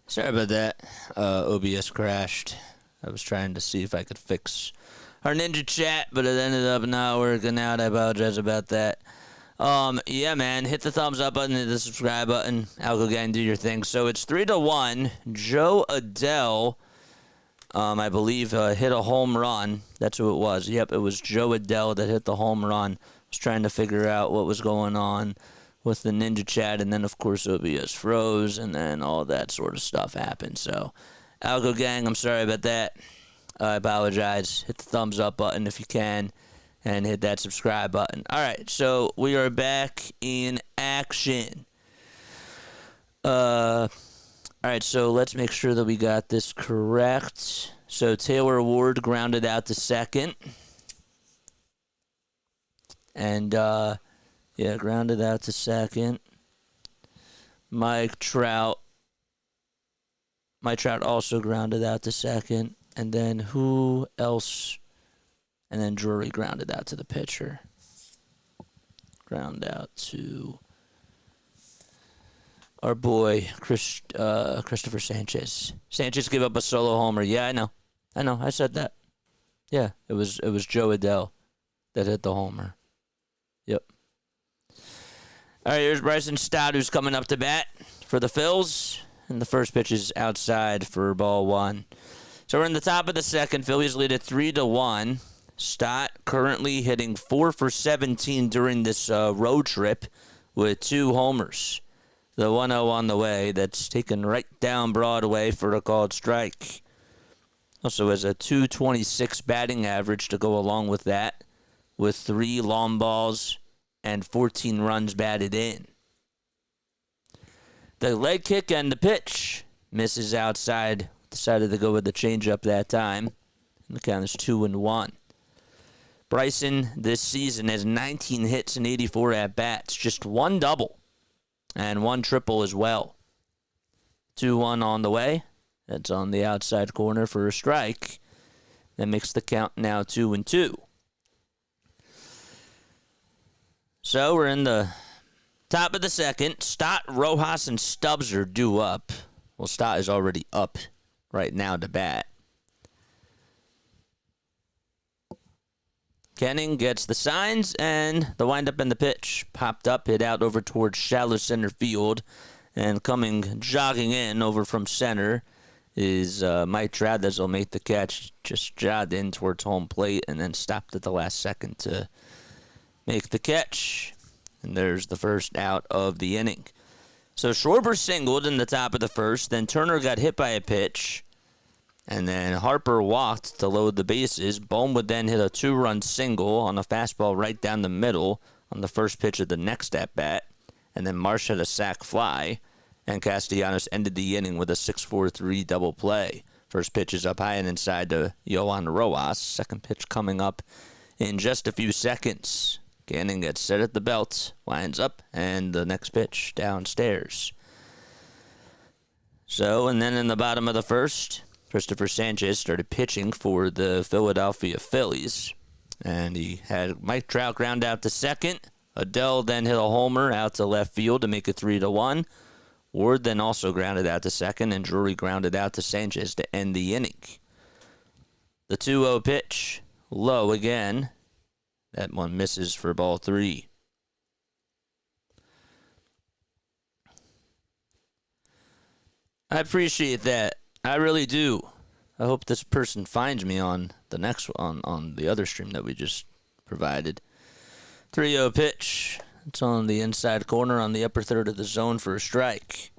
Sorry about that. OBS crashed. I was trying to see if I could fix our Ninja Chat, but it ended up not working out. I apologize about that. Yeah, man, hit the thumbs up button, hit the subscribe button. Algo Gang, do your thing. So it's 3-1. Joe Adell, I believe, hit a home run. That's who it was. Yep, it was Joe Adell that hit the home run. I was trying to figure out what was going on with the Ninja Chat, and then, of course, OBS froze, and then all that sort of stuff happened. So, Algo Gang, I'm sorry about that. I apologize. Hit the thumbs up button if you can, and hit that subscribe button. All right, so we are back in action. All right, so let's make sure that we got this correct. So Taylor Ward grounded out to second. And, yeah, grounded out to second. Mike Trout also grounded out to second. And then who else? And then Drury grounded out to the pitcher. Ground out to our boy, Cristopher Sanchez. Sanchez gave up a solo homer. Yeah, I know. I said that. Yeah, it was Joe Adell that hit the homer. Yep. All right, here's Bryson Stott, who's coming up to bat for the Phils. And the first pitch is outside for ball one. So we're in the top of the second. Phillies lead at 3-1. Stott currently hitting 4 for 17 during this road trip with 2 homers. The 1-0 on the way that's taken right down Broadway for a called strike. Also has a .226 batting average to go along with that, with 3 long balls and 14 runs batted in. The leg kick and the pitch misses outside. Decided to go with the changeup that time. And the count is 2-1. Bryson this season has 19 hits and 84 at-bats. Just 1 double and 1 triple as well. 2-1 on the way. That's on the outside corner for a strike. That makes the count now 2-2. So we're in the top of the second. Stott, Rojas, and Stubbs are due up. Well, Stott is already up right now to bat. Kenning gets the signs, and the windup and the pitch popped up, hit out over towards shallow center field, and coming jogging in over from center is Mike Trout, that will make the catch. Just jogged in towards home plate and then stopped at the last second to make the catch. And there's the first out of the inning. So Schwarber singled in the top of the first. Then Turner got hit by a pitch. And then Harper walked to load the bases. Bohm would then hit a 2-run single on a fastball right down the middle on the first pitch of the next at-bat. And then Marsh had a sac fly. And Castellanos ended the inning with a 6-4-3 double play. First pitch is up high and inside to Yohan Rojas. Second pitch coming up in just a few seconds. Canning gets set at the belt, lines up, and the next pitch downstairs. So, and then in the bottom of the first, Cristopher Sanchez started pitching for the Philadelphia Phillies. And he had Mike Trout ground out to second. Adell then hit a homer out to left field to make it 3-1. Ward then also grounded out to second, and Drury grounded out to Sanchez to end the inning. The 2-0 pitch, low again. That one misses for ball 3. I appreciate that. I really do. I hope this person finds me on the next one, on the other stream that we just provided. 3-0 pitch. It's on the inside corner on the upper third of the zone for a strike.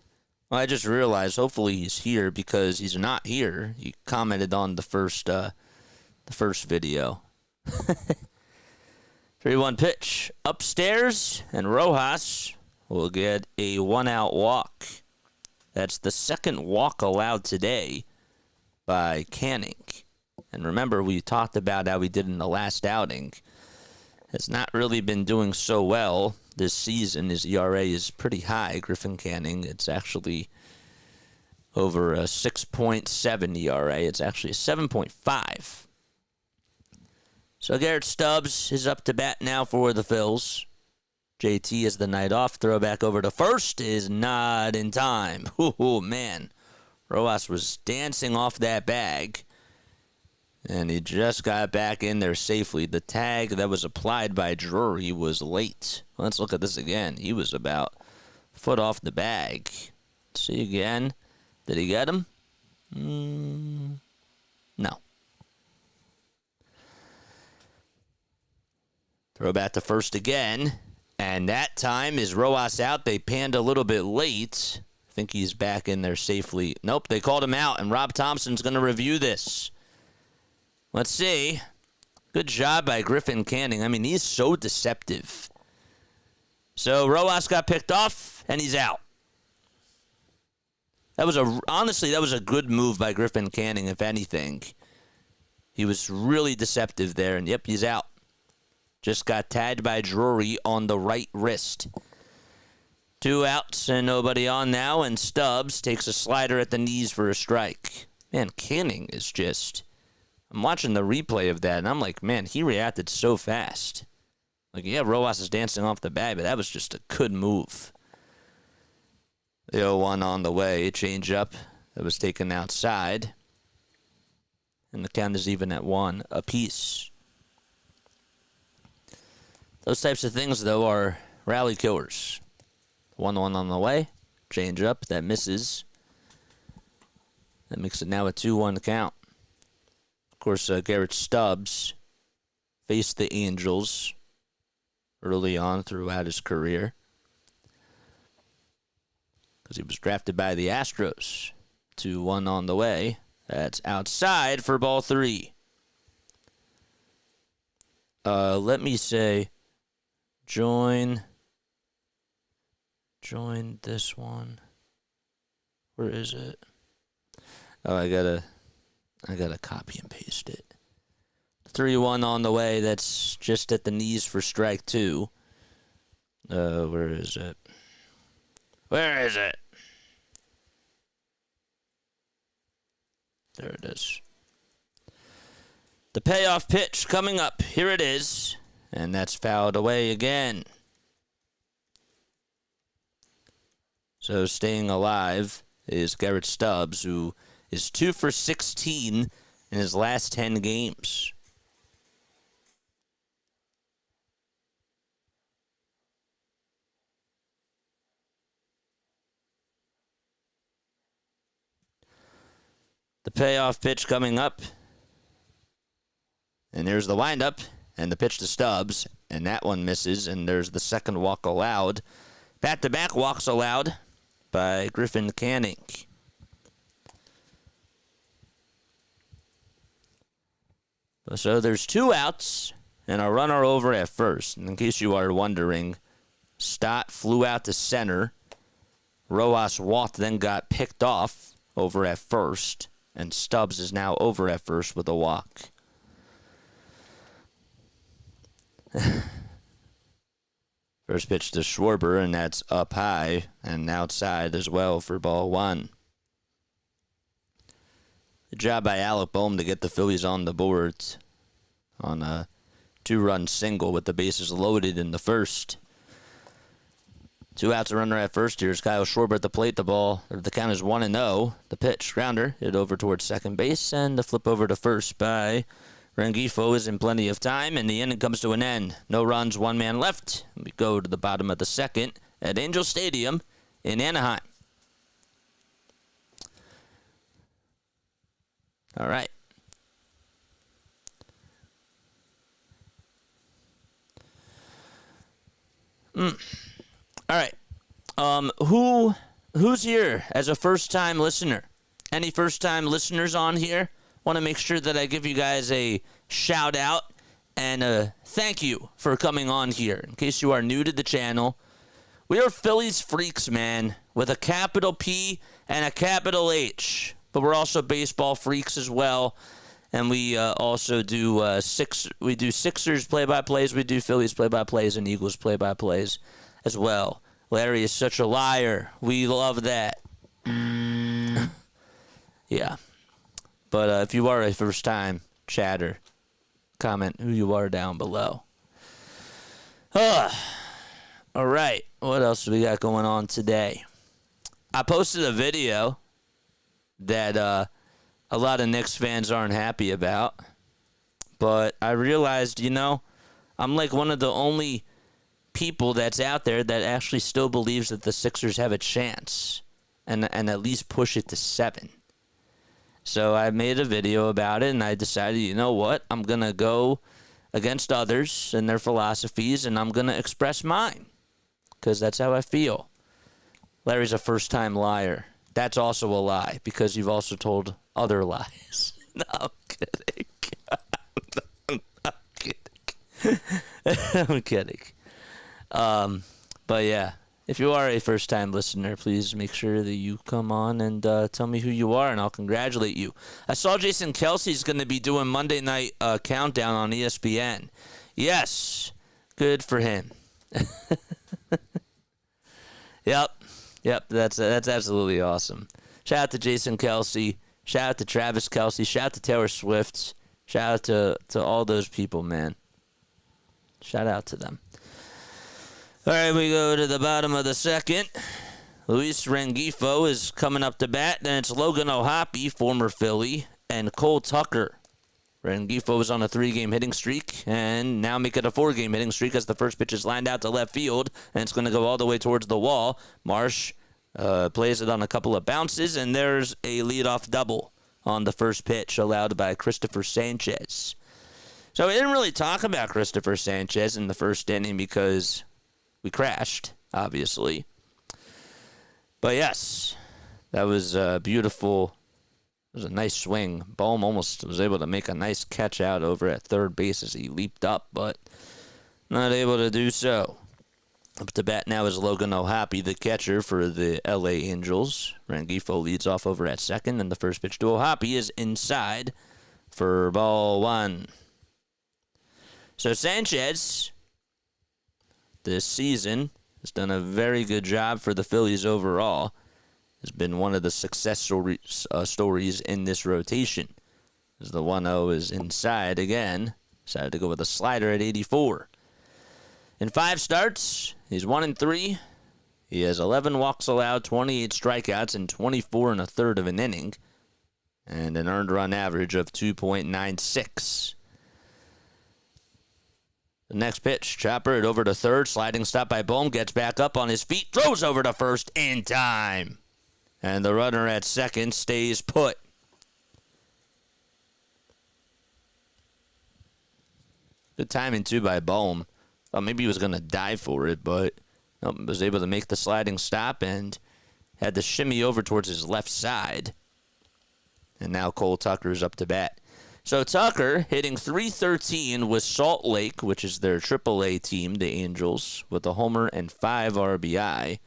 Well, I just realized hopefully he's here because he's not here. He commented on the first video. 3-1 pitch upstairs, and Rojas will get a 1-out walk. That's the second walk allowed today by Canning. And remember, we talked about how he did in the last outing. Has not really been doing so well this season. His ERA is pretty high, Griffin Canning. It's actually over a 6.7 ERA. It's actually a 7.5. So Garrett Stubbs is up to bat now for the Phils. JT is the night off. Throw back over to first is not in time. Oh, man. Rojas was dancing off that bag, and he just got back in there safely. The tag that was applied by Drury was late. Let's look at this again. He was about a foot off the bag. Let's see again. Did he get him? No. Throw back to first again. And that time is Rojas out. They panned a little bit late. I think he's back in there safely. Nope, they called him out, and Rob Thompson's going to review this. Let's see. Good job by Griffin Canning. I mean, he's so deceptive. So Rojas got picked off, and he's out. Honestly, that was a good move by Griffin Canning, if anything. He was really deceptive there, and yep, he's out. Just got tagged by Drury on the right wrist. 2 outs and nobody on now, and Stubbs takes a slider at the knees for a strike. Man, Canning is just... I'm watching the replay of that, and I'm like, man, he reacted so fast. Like, yeah, Rojas is dancing off the bag, but that was just a good move. The 0-1 on the way, change up that was taken outside. And the count is even at 1 apiece. Those types of things, though, are rally killers. 1-1 on the way. Change up. That misses. That makes it now a 2-1 count. Of course, Garrett Stubbs faced the Angels early on throughout his career, because he was drafted by the Astros. 2-1 on the way. That's outside for ball 3. Let me say... Join this one. Where is it? Oh, I gotta copy and paste it. 3-1 on the way. That's just at the knees for strike 2. Where is it? Where is it? There it is. The payoff pitch coming up. Here it is. And that's fouled away again. So staying alive is Garrett Stubbs, who is 2 for 16 in his last 10 games. The payoff pitch coming up. And there's the windup. And the pitch to Stubbs, and that one misses, and there's the second walk allowed. Back-to-back walks allowed by Griffin Canning. So there's 2 outs and a runner over at first. And in case you are wondering, Stott flew out to center. Rojas walked, then got picked off over at first, and Stubbs is now over at first with a walk. First pitch to Schwarber, and that's up high and outside as well for ball 1. Good job by Alec Bohm to get the Phillies on the board on a 2-run single with the bases loaded in the first. 2 outs, a runner at first. Here's Kyle Schwarber at the plate. The count is 1-0. The pitch, grounder, hit over towards second base, and the flip over to first by Rengifo is in plenty of time, and the inning comes to an end. No runs, 1 man left. We go to the bottom of the second at Angel Stadium in Anaheim. All right. All right. Who's here as a first-time listener? Any first-time listeners on here? Want to make sure that I give you guys a shout out and a thank you for coming on here. In case you are new to the channel, we are Phillies freaks, man, with a capital P and a capital H. But we're also baseball freaks as well, and we also do Sixers play-by-plays, we do Phillies play-by-plays, and Eagles play-by-plays as well. Larry is such a liar. We love that. Yeah. But if you are a first-time chatter, comment who you are down below. All right. What else do we got going on today? I posted a video that a lot of Knicks fans aren't happy about. But I realized, I'm like one of the only people that's out there that actually still believes that the Sixers have a chance and at least push it to 7. So I made a video about it, and I decided, you know what? I'm going to go against others and their philosophies, and I'm going to express mine because that's how I feel. Larry's a first-time liar. That's also a lie because you've also told other lies. No, I'm kidding. I'm kidding. I'm kidding. But yeah, if you are a first-time listener, please make sure that you come on and tell me who you are, and I'll congratulate you. I saw Jason Kelsey's going to be doing Monday Night Countdown on ESPN. Yes, good for him. Yep, that's absolutely awesome. Shout out to Jason Kelsey. Shout out to Travis Kelsey. Shout out to Taylor Swift. Shout out to all those people, man. Shout out to them. All right, we go to the bottom of the second. Luis Rengifo is coming up to bat. Then it's Logan O'Hoppe, former Philly, and Cole Tucker. Rengifo is on a 3-game hitting streak and now make it a 4-game hitting streak as the first pitch is lined out to left field, and it's going to go all the way towards the wall. Marsh plays it on a couple of bounces, and there's a leadoff double on the first pitch allowed by Cristopher Sanchez. So we didn't really talk about Cristopher Sanchez in the first inning because we crashed, obviously. But yes, that was beautiful. It was a nice swing. Bohm almost was able to make a nice catch out over at third base as he leaped up, but not able to do so. Up to bat now is Logan O'Hoppe, the catcher for the LA Angels. Rengifo leads off over at second, and the first pitch to O'Hoppe is inside for ball 1. So Sanchez, this season, has done a very good job for the Phillies overall. Has been one of the success stories in this rotation. As the 1-0 is inside again. Decided to go with a slider at 84. In 5 starts, he's 1-3. He has 11 walks allowed, 28 strikeouts, and 24 1/3 of an inning. And an earned run average of 2.96. The next pitch, chopper it over to third. Sliding stop by Bohm. Gets back up on his feet. Throws over to first in time. And the runner at second stays put. Good timing, too, by Bohm. Thought maybe he was going to dive for it, but nope, was able to make the sliding stop and had the shimmy over towards his left side. And now Cole Tucker is up to bat. So Tucker hitting .313 with Salt Lake, which is their AAA team, the Angels, with a homer and 5 RBI.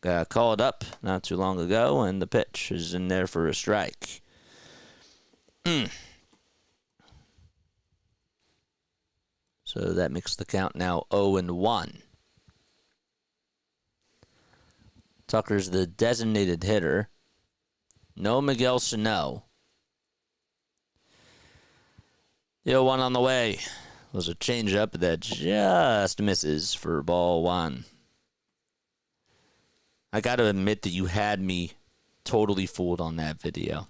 Got called up not too long ago, and the pitch is in there for a strike. So that makes the count now 0-1. Tucker's the designated hitter. No Miguel Sano. The 0-1 on the way was a changeup that just misses for ball 1. I got to admit that you had me totally fooled on that video.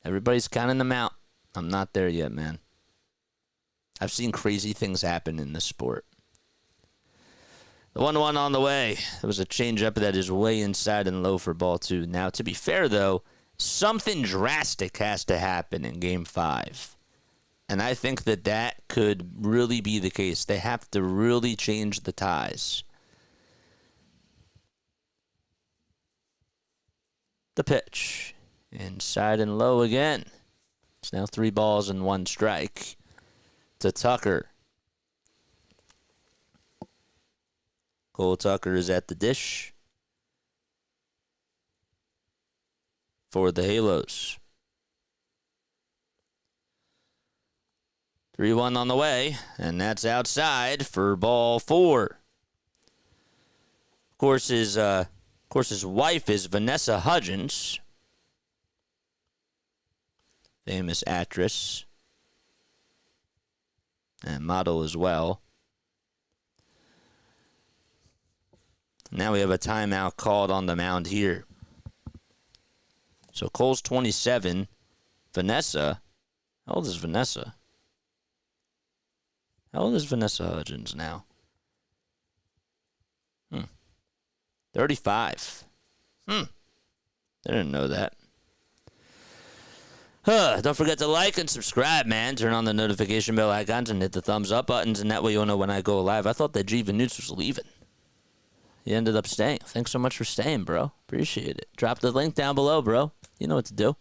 Everybody's counting them out. I'm not there yet, man. I've seen crazy things happen in this sport. The 1-1 on the way. There was a changeup that is way inside and low for ball 2. Now, to be fair, though, something drastic has to happen in Game 5. And I think that could really be the case. They have to really change the ties. The pitch. Inside and low again. It's now 3 balls and 1 strike to Tucker. Cole Tucker is at the dish for the Halos. 3-1 on the way, and that's outside for ball 4. Of course, his wife is Vanessa Hudgens, famous actress and model as well. Now we have a timeout called on the mound here. So Cole's 27. Vanessa. How old is Vanessa? How old is Vanessa Hudgens now? 35. I didn't know that. Don't forget to like and subscribe, man. Turn on the notification bell icons and hit the thumbs up buttons, and that way you'll know when I go live. I thought that Jeevan Newts was leaving. He ended up staying. Thanks so much for staying, bro. Appreciate it. Drop the link down below, bro. You know what to do.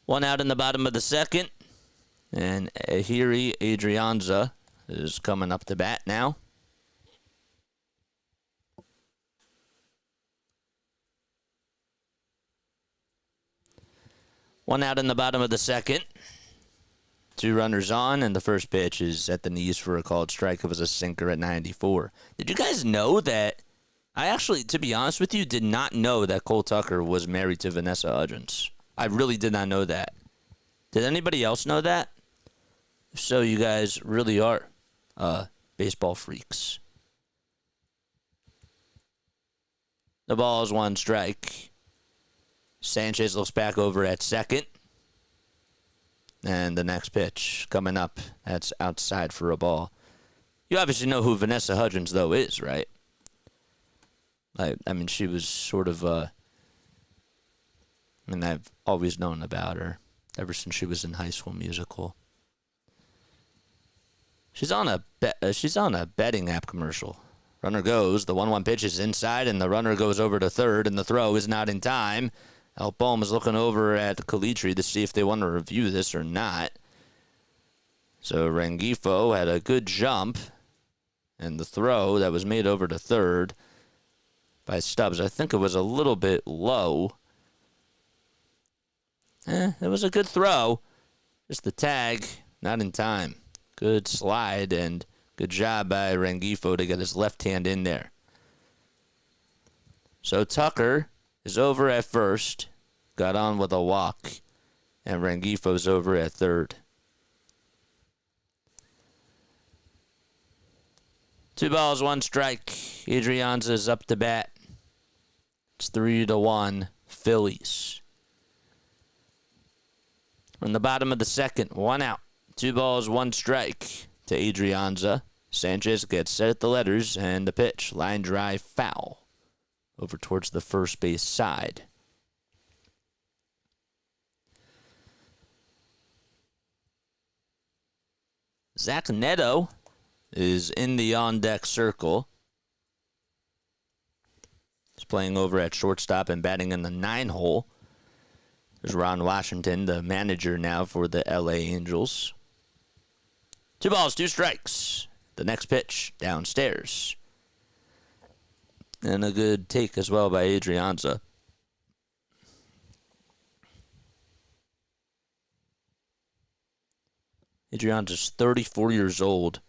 One out in the bottom of the second. And Ahiri Adrianza is coming up to bat now. One out in the bottom of the second. 2 runners on, and the first pitch is at the knees for a called strike. It was a sinker at 94. Did you guys know that? I actually, to be honest with you, did not know that Cole Tucker was married to Vanessa Hudgens. I really did not know that. Did anybody else know that? If so, you guys really are baseball freaks. The ball is 1 strike. Sanchez looks back over at second. And the next pitch coming up, that's outside for a ball. You obviously know who Vanessa Hudgens, though, is, right? I mean, she was sort of, I've always known about her ever since she was in High School Musical. She's on a betting app commercial. Runner goes, the 1-1 pitch is inside, and the runner goes over to third, and the throw is not in time. Bohm is looking over at LINKTREE to see if they want to review this or not. So Rengifo had a good jump, and the throw that was made over to third by Stubbs, I think it was a little bit low. It was a good throw. Just the tag, not in time. Good slide, and good job by Rengifo to get his left hand in there. So Tucker is over at first, got on with a walk, and Rengifo's over at third. 2 balls, 1 strike. Adrianza's up to bat. It's 3-1 Phillies. On the bottom of the second, 1 out. 2 balls, 1 strike to Adrianza. Sanchez gets set at the letters, and the pitch, line drive, foul over towards the first base side. Zach Neto is in the on-deck circle. He's playing over at shortstop and batting in the 9 hole. There's Ron Washington, the manager now for the LA Angels. 2 balls, 2 strikes. The next pitch, downstairs. And a good take as well by Adrianza. Adrianza's 34 years old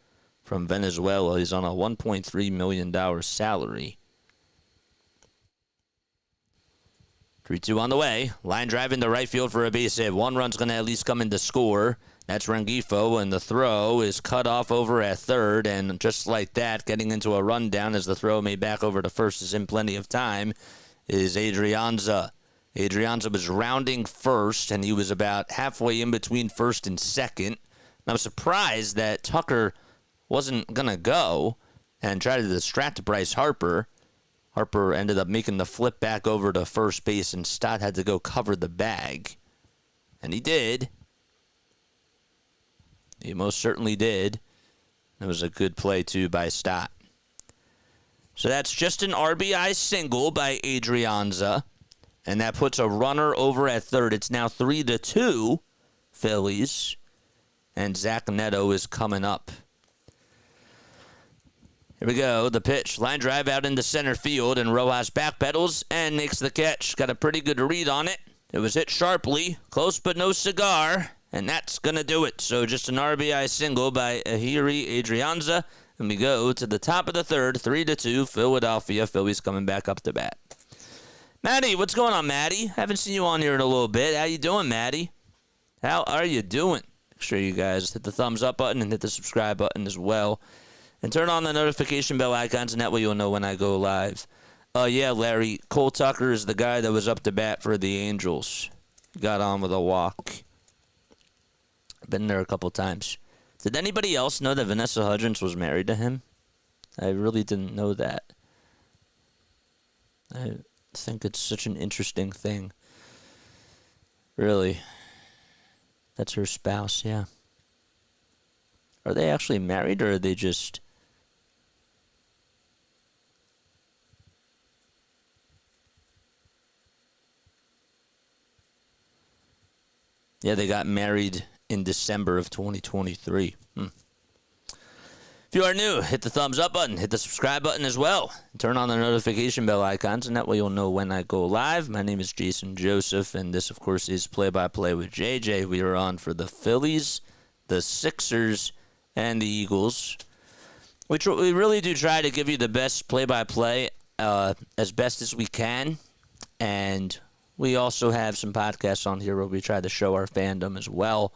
from Venezuela. He's on a $1.3 million salary. 3-2 on the way. Line drive into right field for a base hit. 1 run's going to at least come in to score. That's Rengifo, and the throw is cut off over at third, and just like that, getting into a rundown as the throw made back over to first is in plenty of time, is Adrianza. Adrianza was rounding first, and he was about halfway in between first and second. And I was surprised that Tucker wasn't going to go and try to distract Bryce Harper. Harper ended up making the flip back over to first base, and Stott had to go cover the bag. And he did. He most certainly did. It was a good play, too, by Stott. So that's just an RBI single by Adrianza. And that puts a runner over at third. It's now 3-2 Phillies. And Zach Neto is coming up. Here we go. The pitch. Line drive out into center field. And Rojas backpedals and makes the catch. Got a pretty good read on it. It was hit sharply. Close but no cigar. And that's going to do it. So just an RBI single by Ahiri Adrianza. And we go to the top of the third, 3-2, Philadelphia. Phillies coming back up to bat. Maddie, what's going on, Maddie? Haven't seen you on here in a little bit. How you doing, Maddie? How are you doing? Make sure you guys hit the thumbs up button and hit the subscribe button as well. And turn on the notification bell icons, and that way you'll know when I go live. Yeah, Larry. Cole Tucker is the guy that was up to bat for the Angels. Got on with a walk. Been there a couple times. Did anybody else know that Vanessa Hudgens was married to him? I really didn't know that. I think it's such an interesting thing. Really. That's her spouse, yeah. Are they actually married, or are they just... Yeah, they got married in December of 2023. If you are new, hit the thumbs up button, hit the subscribe button as well. Turn on the notification bell icons, and that way you'll know when I go live. My name is Jason Joseph, and this, of course, is Play-by-Play with JJ. We are on for the Phillies, the Sixers, and the Eagles. We really do try to give you the best play-by-play as best as we can, and we also have some podcasts on here where we try to show our fandom as well.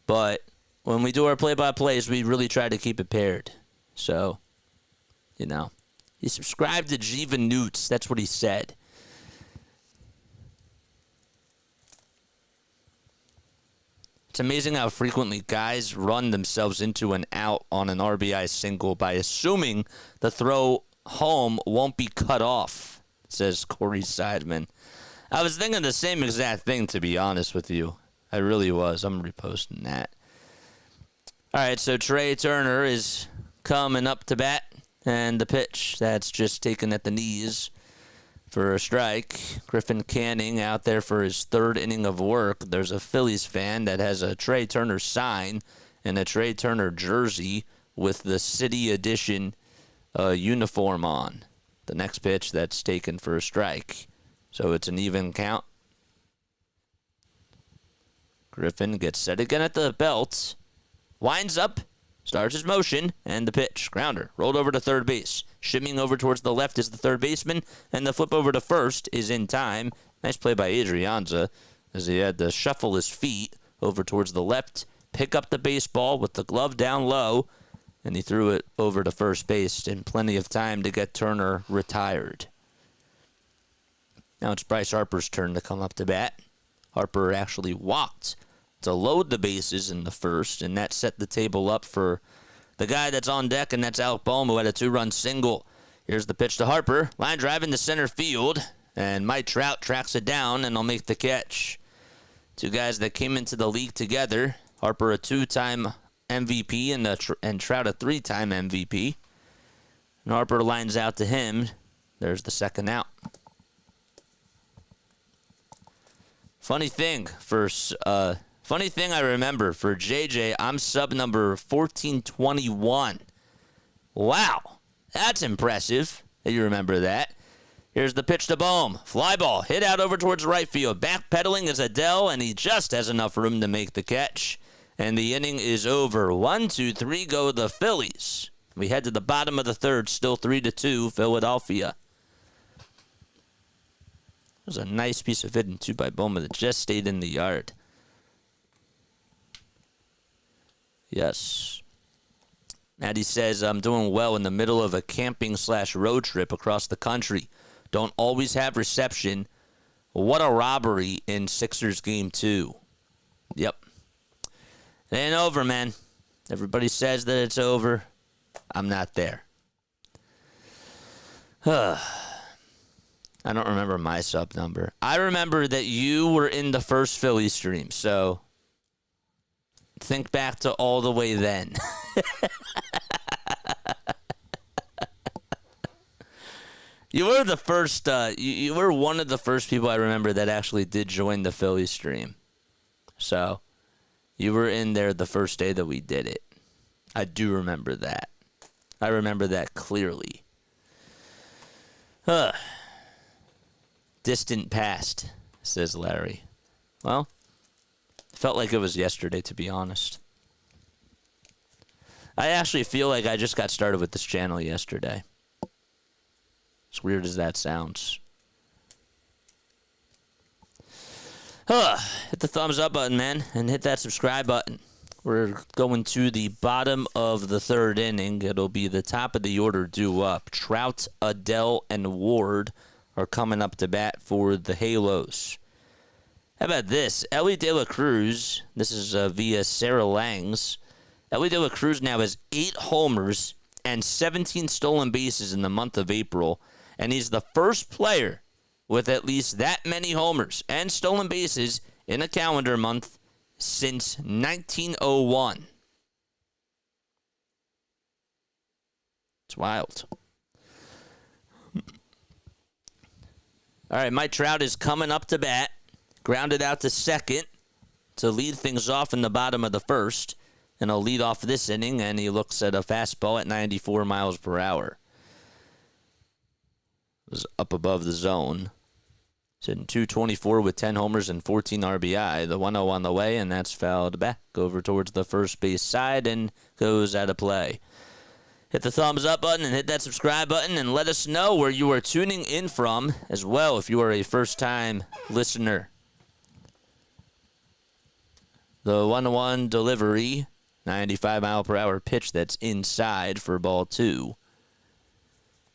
But when we do our play-by-plays, we really try to keep it paired. So, you know, he subscribed to Jiva Newts. That's what he said. It's amazing how frequently guys run themselves into an out on an RBI single by assuming the throw home won't be cut off, says Corey Seidman. I was thinking the same exact thing, to be honest with you. I really was. I'm reposting that. All right, so Trey Turner is coming up to bat, and the pitch that's just taken at the knees for a strike. Griffin Canning out there for his third inning of work. There's a Phillies fan that has a Trey Turner sign and a Trey Turner jersey with the City Edition uniform on. The next pitch that's taken for a strike. So it's an even count. Griffin gets set again at the belt. Winds up, starts his motion, and the pitch. Grounder, rolled over to third base. Shimming over towards the left is the third baseman, and the flip over to first is in time. Nice play by Adrianza, as he had to shuffle his feet over towards the left, pick up the baseball with the glove down low, and he threw it over to first base in plenty of time to get Turner retired. Now it's Bryce Harper's turn to come up to bat. Harper actually walked to load the bases in the first, and that set the table up for the guy that's on deck, and that's Alec Bohm, who had a two-run single. Here's the pitch to Harper. Line drive into center field, and Mike Trout tracks it down, and will make the catch. Two guys that came into the league together. Harper a two-time MVP, and Trout a three-time MVP. And Harper lines out to him. There's the second out. Funny thing I remember for JJ, I'm sub number 1421. Wow, that's impressive that you remember that. Here's the pitch to Bohm. Fly ball, hit out over towards right field. Backpedaling is Adele, and he just has enough room to make the catch. And the inning is over. 1-2-3 go the Phillies. We head to the bottom of the third, still 3-2, Philadelphia. It was a nice piece of hitting, too, by Bowman that just stayed in the yard. Yes. Maddie says, I'm doing well in the middle of a camping/road trip across the country. Don't always have reception. What a robbery in Sixers Game 2. Yep. It ain't over, man. Everybody says that it's over. I'm not there. I don't remember my sub number. I remember that you were in the first Philly stream, so think back to all the way then. You were the first, you were one of the first people I remember that actually did join the Philly stream. So, you were in there the first day that we did it. I do remember that. I remember that clearly. Distant past, says Larry. Well, felt like it was yesterday, to be honest. I actually feel like I just got started with this channel yesterday. As weird as that sounds. Hit the thumbs up button, man, and hit that subscribe button. we're going to the bottom of the third inning. It'll be the top of the order due up. Trout, Adele, and Ward are coming up to bat for the Halos. How about this? Ellie De La Cruz, this is via Sarah Langs. Ellie De La Cruz now has 8 homers and 17 stolen bases in the month of April, and he's the first player with at least that many homers and stolen bases in a calendar month since 1901. It's wild. All right, Mike Trout is coming up to bat. Grounded out to second to lead things off in the bottom of the first. And he'll lead off this inning, and he looks at a fastball at 94 miles per hour. It was up above the zone. He's hitting .224 with 10 homers and 14 RBI. The 1-0 on the way, and that's fouled back over towards the first base side and goes out of play. Hit the thumbs up button and hit that subscribe button, and let us know where you are tuning in from as well if you are a first-time listener. The 1-1 delivery, 95-mile-per-hour pitch that's inside for ball 2.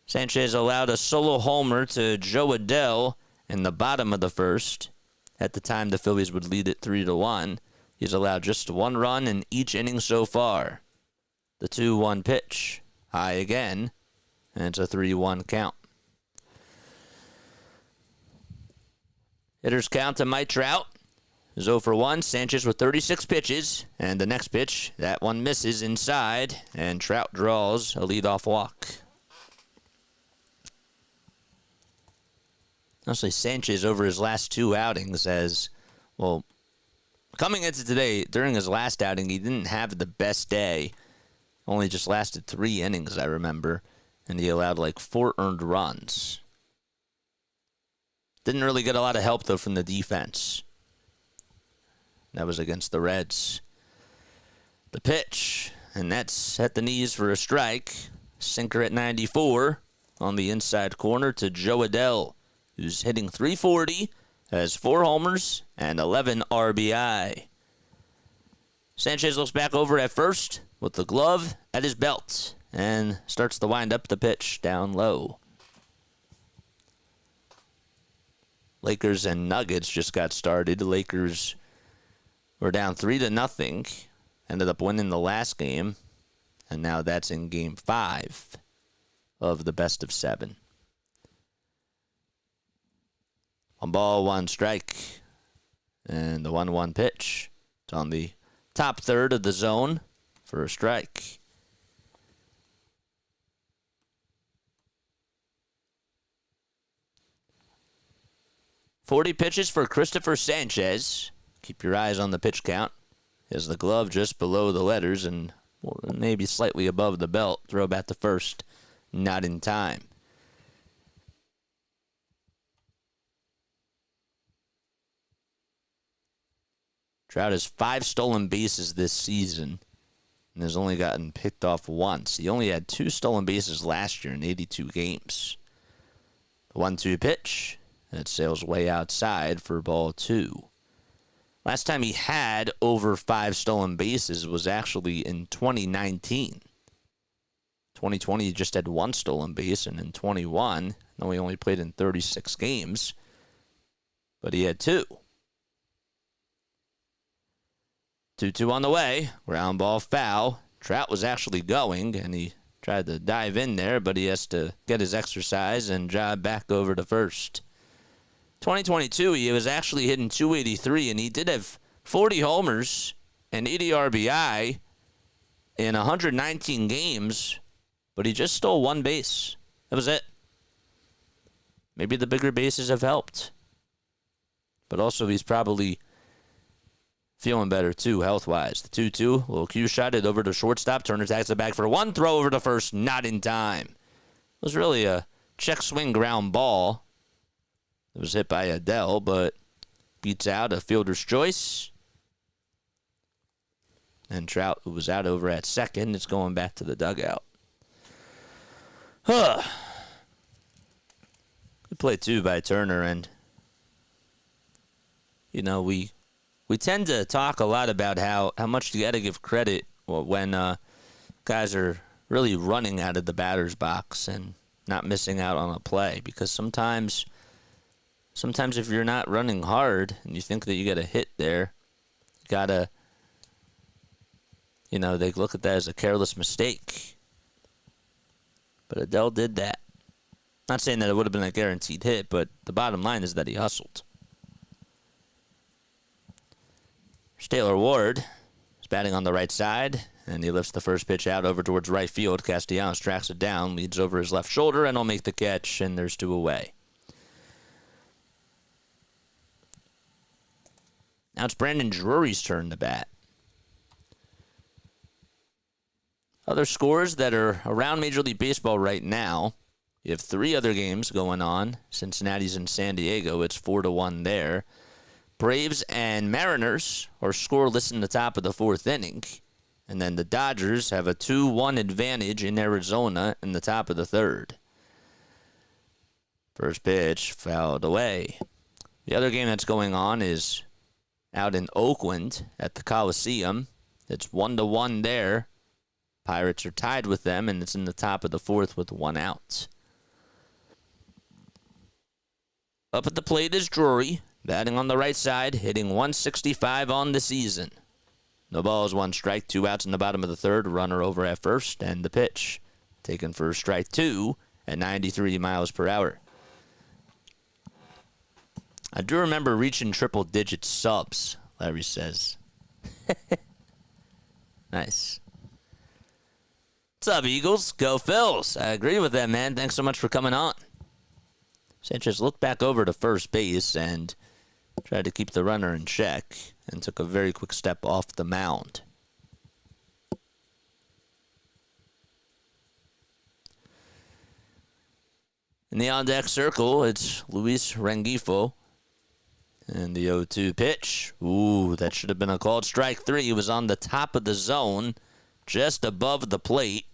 Sanchez allowed a solo homer to Joe Adele in the bottom of the first. At the time, the Phillies would lead it 3-1. He's allowed just 1 run in each inning so far. The 2-1 pitch, high again, and it's a 3-1 count. Hitters count to Mike Trout. 0 for 1. Sanchez with 36 pitches. And the next pitch, that one misses inside. And Trout draws a leadoff walk. Honestly, Sanchez over his last 2 outings has, well, coming into today, during his last outing, he didn't have the best day. Only just lasted 3 innings, I remember. And he allowed like 4 earned runs. Didn't really get a lot of help, though, from the defense. That was against the Reds. The pitch, and that's at the knees for a strike. Sinker at 94 on the inside corner to Joe Adele, who's hitting .340, has 4 homers and 11 RBI. Sanchez looks back over at first with the glove at his belt and starts to wind up the pitch down low. Lakers and Nuggets just got started. The Lakers were down 3-0. Ended up winning the last game. And now that's in game 5 of the best of 7. 1 ball, 1 strike. And the 1-1 pitch. It's on the top third of the zone for a strike. .40 pitches for Cristopher Sanchez. Keep your eyes on the pitch count. Has the glove just below the letters and maybe slightly above the belt. Throw back to first. Not in time. Trout has 5 stolen bases this season and has only gotten picked off once. He only had 2 stolen bases last year in 82 games. The 1-2 pitch. That sails way outside for ball 2. Last time he had over 5 stolen bases was actually in 2019. 2020, he just had 1 stolen base, and in 21, though he only played in 36 games, but he had 2. 2-2 on the way. Ground ball foul. Trout was actually going, and he tried to dive in there, but he has to get his exercise and drive back over to first. 2022, he was actually hitting .283, and he did have 40 homers and 80 RBI in 119 games, but he just stole 1 base. That was it. Maybe the bigger bases have helped. But also, he's probably feeling better, too, health-wise. The 2-2, little cue shot it over to shortstop. Turner tags it back for 1 throw over to first, not in time. It was really a check swing ground ball. It was hit by Adele, but beats out a fielder's choice. And Trout, who was out over at second, is going back to the dugout. Good play, too, by Turner. And, you know, we we tend to talk a lot about how much you got to give credit when guys are really running out of the batter's box and not missing out on a play, because sometimes if you're not running hard and you think that you get a hit there, you gotta, they look at that as a careless mistake. But Adele did that. Not saying that it would have been a guaranteed hit, but the bottom line is that he hustled. Taylor Ward is batting on the right side, and he lifts the first pitch out over towards right field. Castellanos tracks it down, leads over his left shoulder, and he'll make the catch, and there's 2 away. Now it's Brandon Drury's turn to bat. Other scores that are around Major League Baseball right now, you have 3 other games going on. Cincinnati's in San Diego. It's 4-1 there. Braves and Mariners are scoreless in the top of the 4th inning. And then the Dodgers have a 2-1 advantage in Arizona in the top of the 3rd. First pitch fouled away. The other game that's going on is out in Oakland at the Coliseum. It's 1-1 there. Pirates are tied with them, and it's in the top of the 4th with 1 out. Up at the plate is Drury, batting on the right side, hitting 165 on the season. No balls, 1 strike, 2 outs in the bottom of the 3rd, runner over at first, and the pitch taken for strike 2 at 93 miles per hour. I do remember reaching triple-digit subs, Larry says. Nice. What's up, Eagles? Go Phils. I agree with that, man. Thanks so much for coming on. Sanchez looked back over to first base and tried to keep the runner in check and took a very quick step off the mound. In the on-deck circle, it's Luis Rengifo. And the 0-2 pitch. Ooh, that should have been a called strike 3. He was on the top of the zone, just above the plate,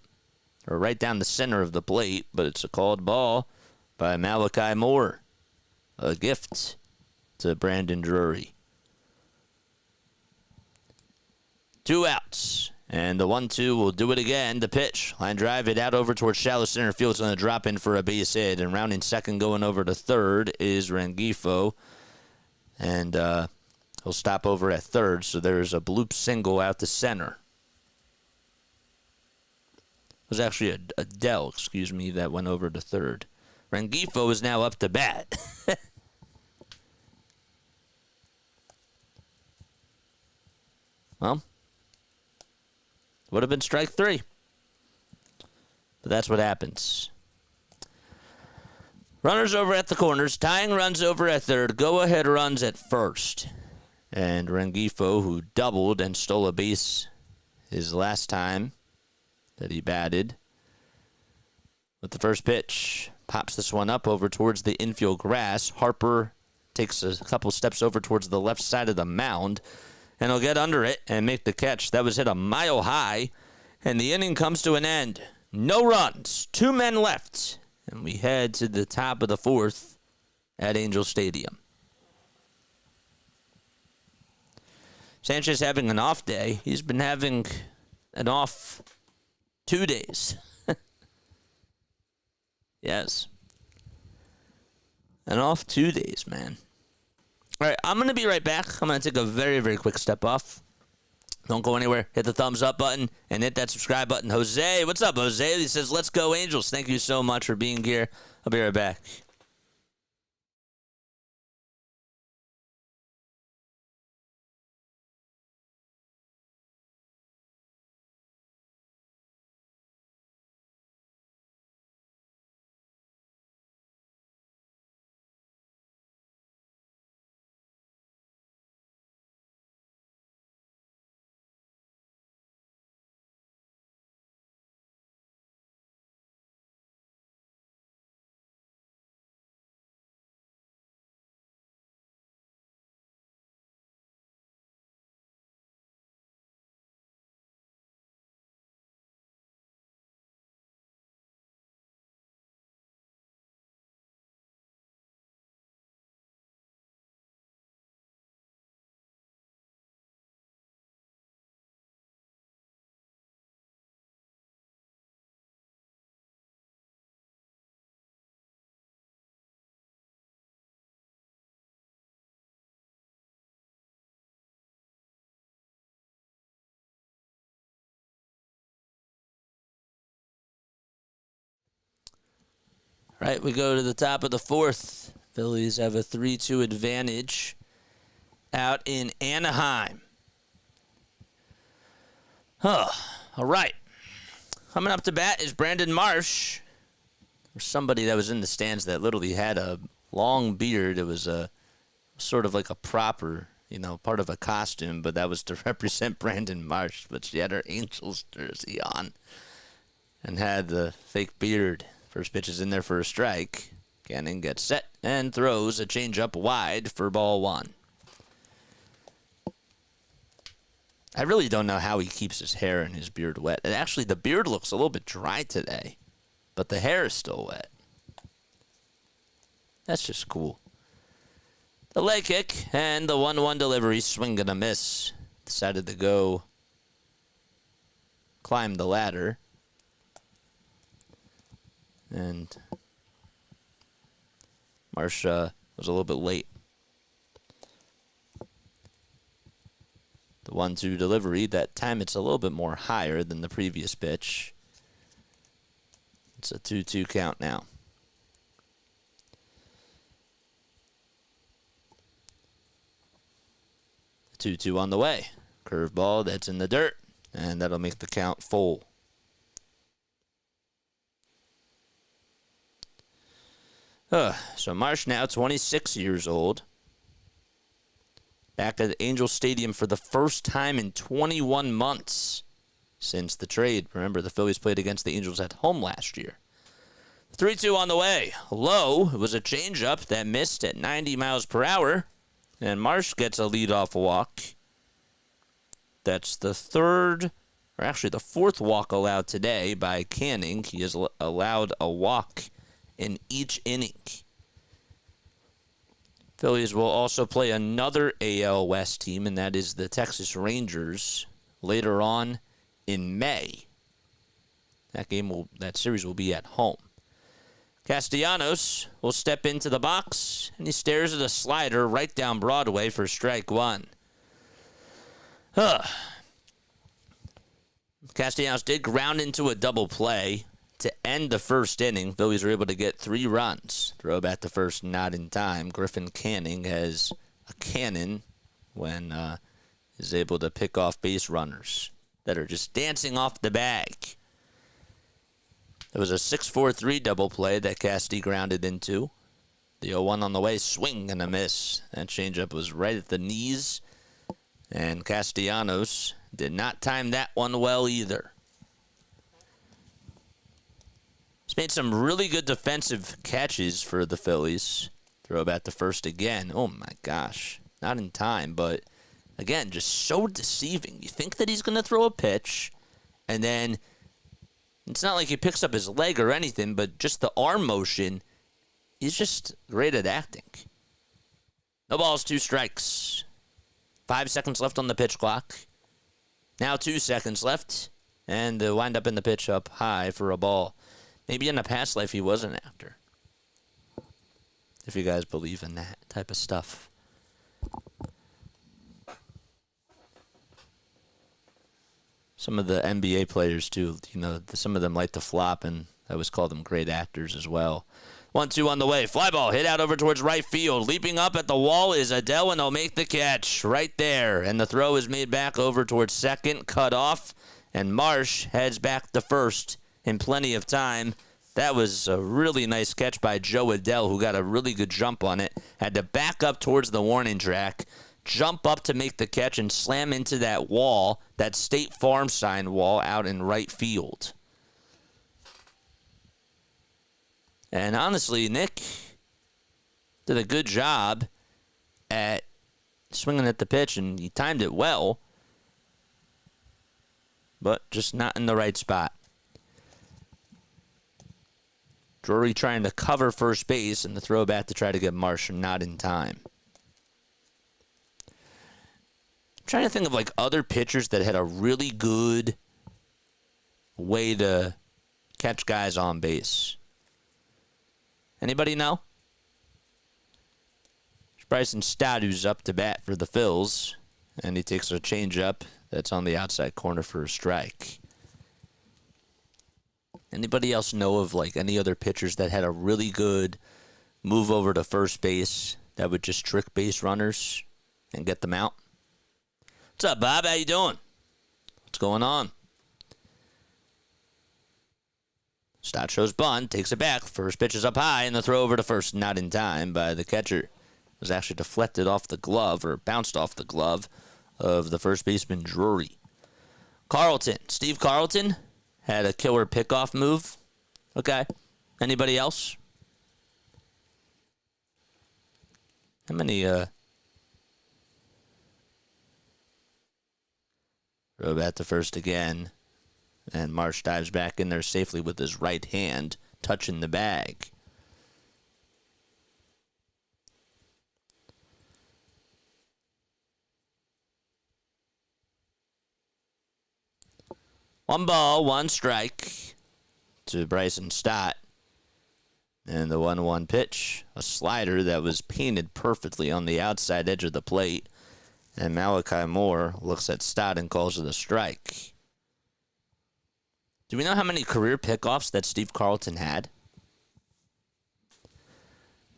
or right down the center of the plate, but it's a called ball by Malachi Moore. A gift to Brandon Drury. 2 outs. And the 1-2 will do it again. The pitch. Line drive it out over towards shallow center field. It's going to drop in for a base hit. And rounding second going over to third is Rengifo. And he'll stop over at third. So there's a bloop single out to center. It was actually a Dell, that went over to third. Rengifo is now up to bat. Well, would have been strike 3. But that's what happens. Runners over at the corners. Tying runs over at third. Go-ahead runs at first. And Rengifo, who doubled and stole a base his last time that he batted, with the first pitch, pops this one up over towards the infield grass. Harper takes a couple steps over towards the left side of the mound, and he'll get under it and make the catch. That was hit a mile high, and the inning comes to an end. No runs, 2 men left, and we head to the top of the 4th at Angel Stadium. Sanchez having an off day. He's been having an off 2 days. Yes. An off 2 days, man. All right, I'm going to be right back. I'm going to take a very, very quick step off. Don't go anywhere. Hit the thumbs up button and hit that subscribe button. Jose, what's up, Jose? He says, let's go, Angels. Thank you so much for being here. I'll be right back. Right, we go to the top of the fourth. Phillies have a 3-2 advantage out in Anaheim. All right. Coming up to bat is Brandon Marsh. There's somebody that was in the stands that literally had a long beard. It was a sort of like a proper, part of a costume, but that was to represent Brandon Marsh. But she had her Angels jersey on and had the fake beard. First pitch is in there for a strike. Canning gets set and throws a changeup wide for ball one. I really don't know how he keeps his hair and his beard wet. And actually, the beard looks a little bit dry today, but the hair is still wet. That's just cool. The leg kick and the 1-1 delivery, swing and a miss. Decided to go climb the ladder. And Marsh was a little bit late. The 1-2 delivery, that time it's a little bit more higher than the previous pitch. It's a 2-2 count now. The 2-2 on the way. Curveball that's in the dirt, and that'll make the count full. So Marsh now 26 years old. Back at the Angel Stadium for the first time in 21 months since the trade. Remember, the Phillies played against the Angels at home last year. 3-2 on the way. Low, it was a changeup that missed at 90 miles per hour. And Marsh gets a leadoff walk. That's the fourth walk allowed today by Canning. He has allowed a walk in each inning. Phillies will also play another AL West team, and that is the Texas Rangers, later on in May. That series will be at home. Castellanos will step into the box, and he stares at a slider right down Broadway for strike one. Castellanos did ground into a double play to end the first inning. Phillies were able to get 3 runs. Throw back to first, not in time. Griffin Canning has a cannon when is able to pick off base runners that are just dancing off the bag. There was a 6-4-3 double play that Casti grounded into. The 0-1 on the way, swing and a miss. That changeup was right at the knees, and Castellanos did not time that one well either. He's made some really good defensive catches for the Phillies. Throw back to first again. Oh my gosh. Not in time, but again, just so deceiving. You think that he's going to throw a pitch, and then it's not like he picks up his leg or anything, but just the arm motion, he's just great at acting. No balls, 2 strikes. 5 seconds left on the pitch clock. Now 2 seconds left, and the wind up in the pitch up high for a ball. Maybe in a past life he was an actor. If you guys believe in that type of stuff. Some of the NBA players, too, some of them like to flop, and I always call them great actors as well. 1-2 on the way. Fly ball hit out over towards right field. Leaping up at the wall is Adele, and they'll make the catch right there. And the throw is made back over towards second, cut off, and Marsh heads back to first in plenty of time. That was a really nice catch by Joe Adele, who got a really good jump on it. Had to back up towards the warning track, jump up to make the catch, and slam into that wall, that State Farm sign wall out in right field. And honestly, Nick did a good job at swinging at the pitch, and he timed it well, but just not in the right spot. Drury trying to cover first base, and the throw back to try to get Marsh not in time. I'm trying to think of like other pitchers that had a really good way to catch guys on base. Anybody know? Bryson Stott, who's up to bat for the Phils, and he takes a changeup that's on the outside corner for a strike. Anybody else know of like any other pitchers that had a really good move over to first base that would just trick base runners and get them out? What's up, Bob? How you doing? What's going on? Stott shows bunt, takes it back. First pitch is up high, and the throw over to first, not in time by the catcher. It was actually deflected off the glove, or bounced off the glove of the first baseman, Drury. Carlton. Steve Carlton had a killer pickoff move. Okay. Anybody else? How many, throw bat to first again. And Marsh dives back in there safely with his right hand, touching the bag. One ball, one strike to Bryson Stott. And the 1-1 pitch, a slider that was painted perfectly on the outside edge of the plate. And Malachi Moore looks at Stott and calls it a strike. Do we know how many career pickoffs that Steve Carlton had?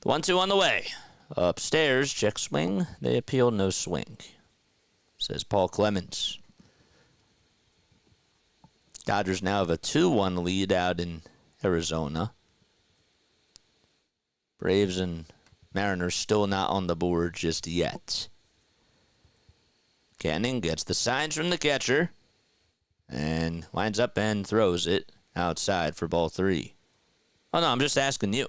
The 1-2 on the way. Upstairs, check swing. They appeal, no swing, says Paul Clemens. Dodgers now have a 2-1 lead out in Arizona. Braves and Mariners still not on the board just yet. Canning gets the signs from the catcher. And winds up and throws it outside for ball 3. Oh, no, I'm just asking you.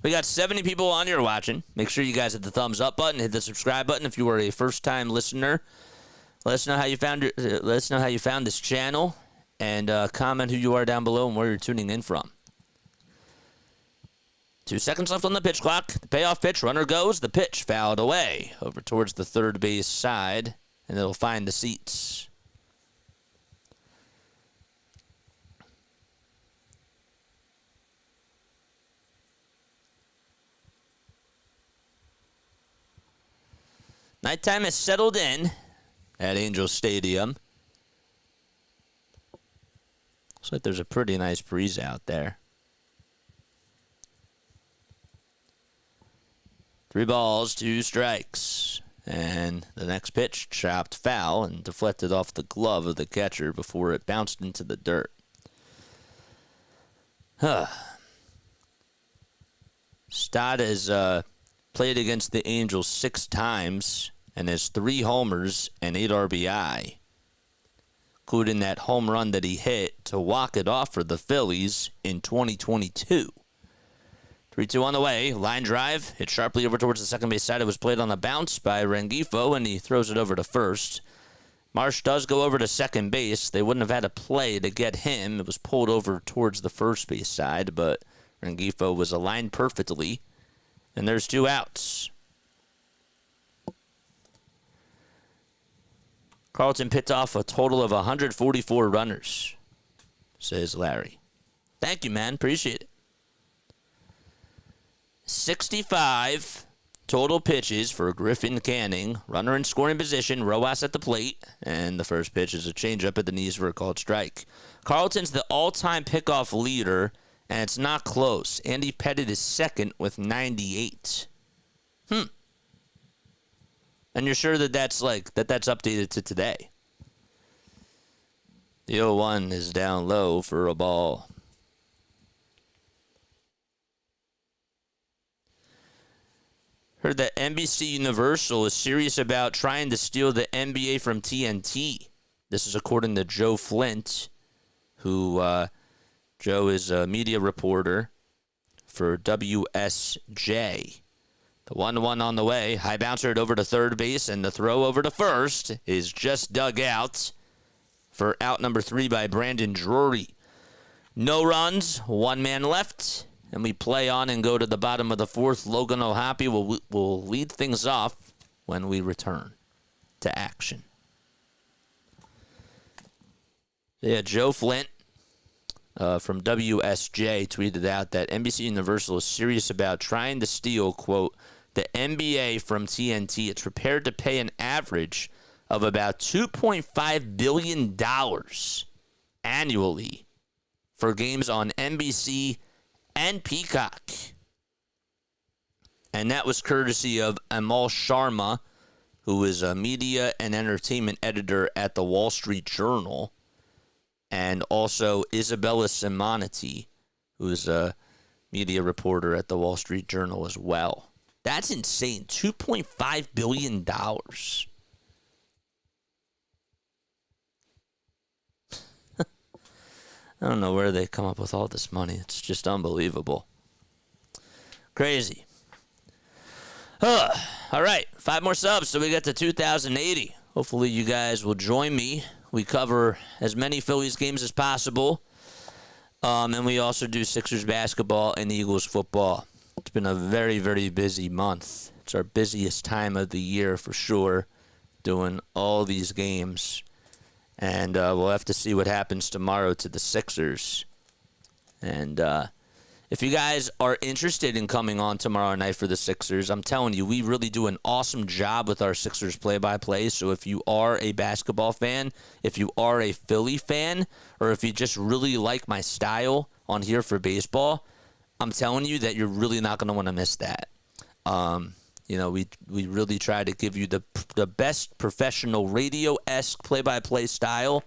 We got 70 people on here watching. Make sure you guys hit the thumbs up button, hit the subscribe button if you are a first-time listener. Let us know how you found this channel, and comment who you are down below and where you're tuning in from. 2 seconds left on the pitch clock. The payoff pitch, runner goes. The pitch fouled away over towards the third base side, and it'll find the seats. Nighttime has settled in at Angel Stadium. Looks like there's a pretty nice breeze out there. 3 balls, 2 strikes. And the next pitch chopped foul and deflected off the glove of the catcher before it bounced into the dirt. Stott has played against the Angels 6 times and has 3 homers and 8 RBI, including that home run that he hit to walk it off for the Phillies in 2022. 3-2 on the way. Line drive. Hit sharply over towards the second base side. It was played on the bounce by Rengifo, and he throws it over to first. Marsh does go over to second base. They wouldn't have had a play to get him. It was pulled over towards the first base side, but Rengifo was aligned perfectly. And there's 2 outs. Carlton picked off a total of 144 runners, says Larry. Thank you, man. Appreciate it. 65 total pitches for Griffin Canning. Runner in scoring position. Rojas at the plate. And the first pitch is a changeup at the knees for a called strike. Carlton's the all-time pickoff leader, and it's not close. Andy Pettitte is second with 98. And you're sure that that's updated to today? The 0-1 is down low for a ball. Heard that NBC Universal is serious about trying to steal the NBA from TNT. This is according to Joe Flint, who Joe is a media reporter for WSJ. The 1-1 on the way. High bouncer it over to third base, and the throw over to first is just dug out for out number 3 by Brandon Drury. No runs, 1 man left, and we play on and go to the bottom of the 4th. Logan O'Hoppe will lead things off when we return to action. Yeah, Joe Flint from WSJ tweeted out that NBC Universal is serious about trying to steal, quote, the NBA from TNT. It's prepared to pay an average of about $2.5 billion annually for games on NBC and Peacock. And that was courtesy of Amal Sharma, who is a media and entertainment editor at the Wall Street Journal, and also Isabella Simoniti, who is a media reporter at the Wall Street Journal as well. That's insane. $2.5 billion. I don't know where they come up with all this money. It's just unbelievable. Crazy. All right, 5 more subs, so we get to 2,080. Hopefully you guys will join me. We cover as many Phillies games as possible, and we also do Sixers basketball and Eagles football. It's been a very, very busy month. It's our busiest time of the year for sure, doing all these games. And we'll have to see what happens tomorrow to the Sixers. And if you guys are interested in coming on tomorrow night for the Sixers, I'm telling you, we really do an awesome job with our Sixers play-by-play. So if you are a basketball fan, if you are a Philly fan, or if you just really like my style on here for baseball, I'm telling you that you're really not going to want to miss that. We really try to give you the best professional radio-esque play-by-play style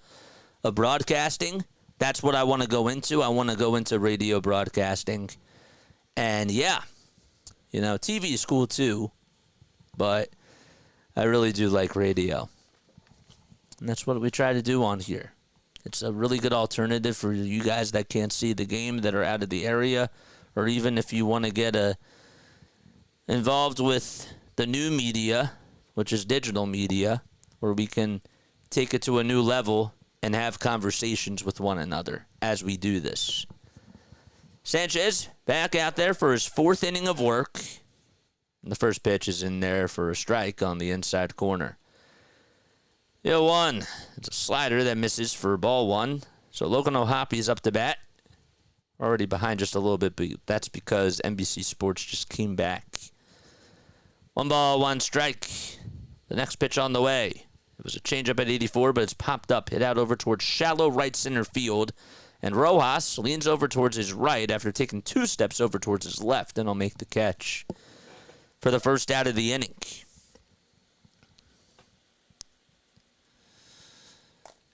of broadcasting. That's what I want to go into. I want to go into radio broadcasting. And yeah, TV is cool too, but I really do like radio. And that's what we try to do on here. It's a really good alternative for you guys that can't see the game, that are out of the area, or even if you want to get involved with the new media, which is digital media, where we can take it to a new level and have conversations with one another as we do this. Sanchez back out there for his 4th inning of work. And the first pitch is in there for a strike on the inside corner. 0-1. It's a slider that misses for ball 1. So Logan O'Hoppy's up to bat. Already behind just a little bit, but that's because NBC Sports just came back. 1 ball, 1 strike. The next pitch on the way. It was a changeup at 84, but it's popped up, hit out over towards shallow right center field. And Rojas leans over towards his right after taking 2 steps over towards his left, and he'll make the catch for the first out of the inning.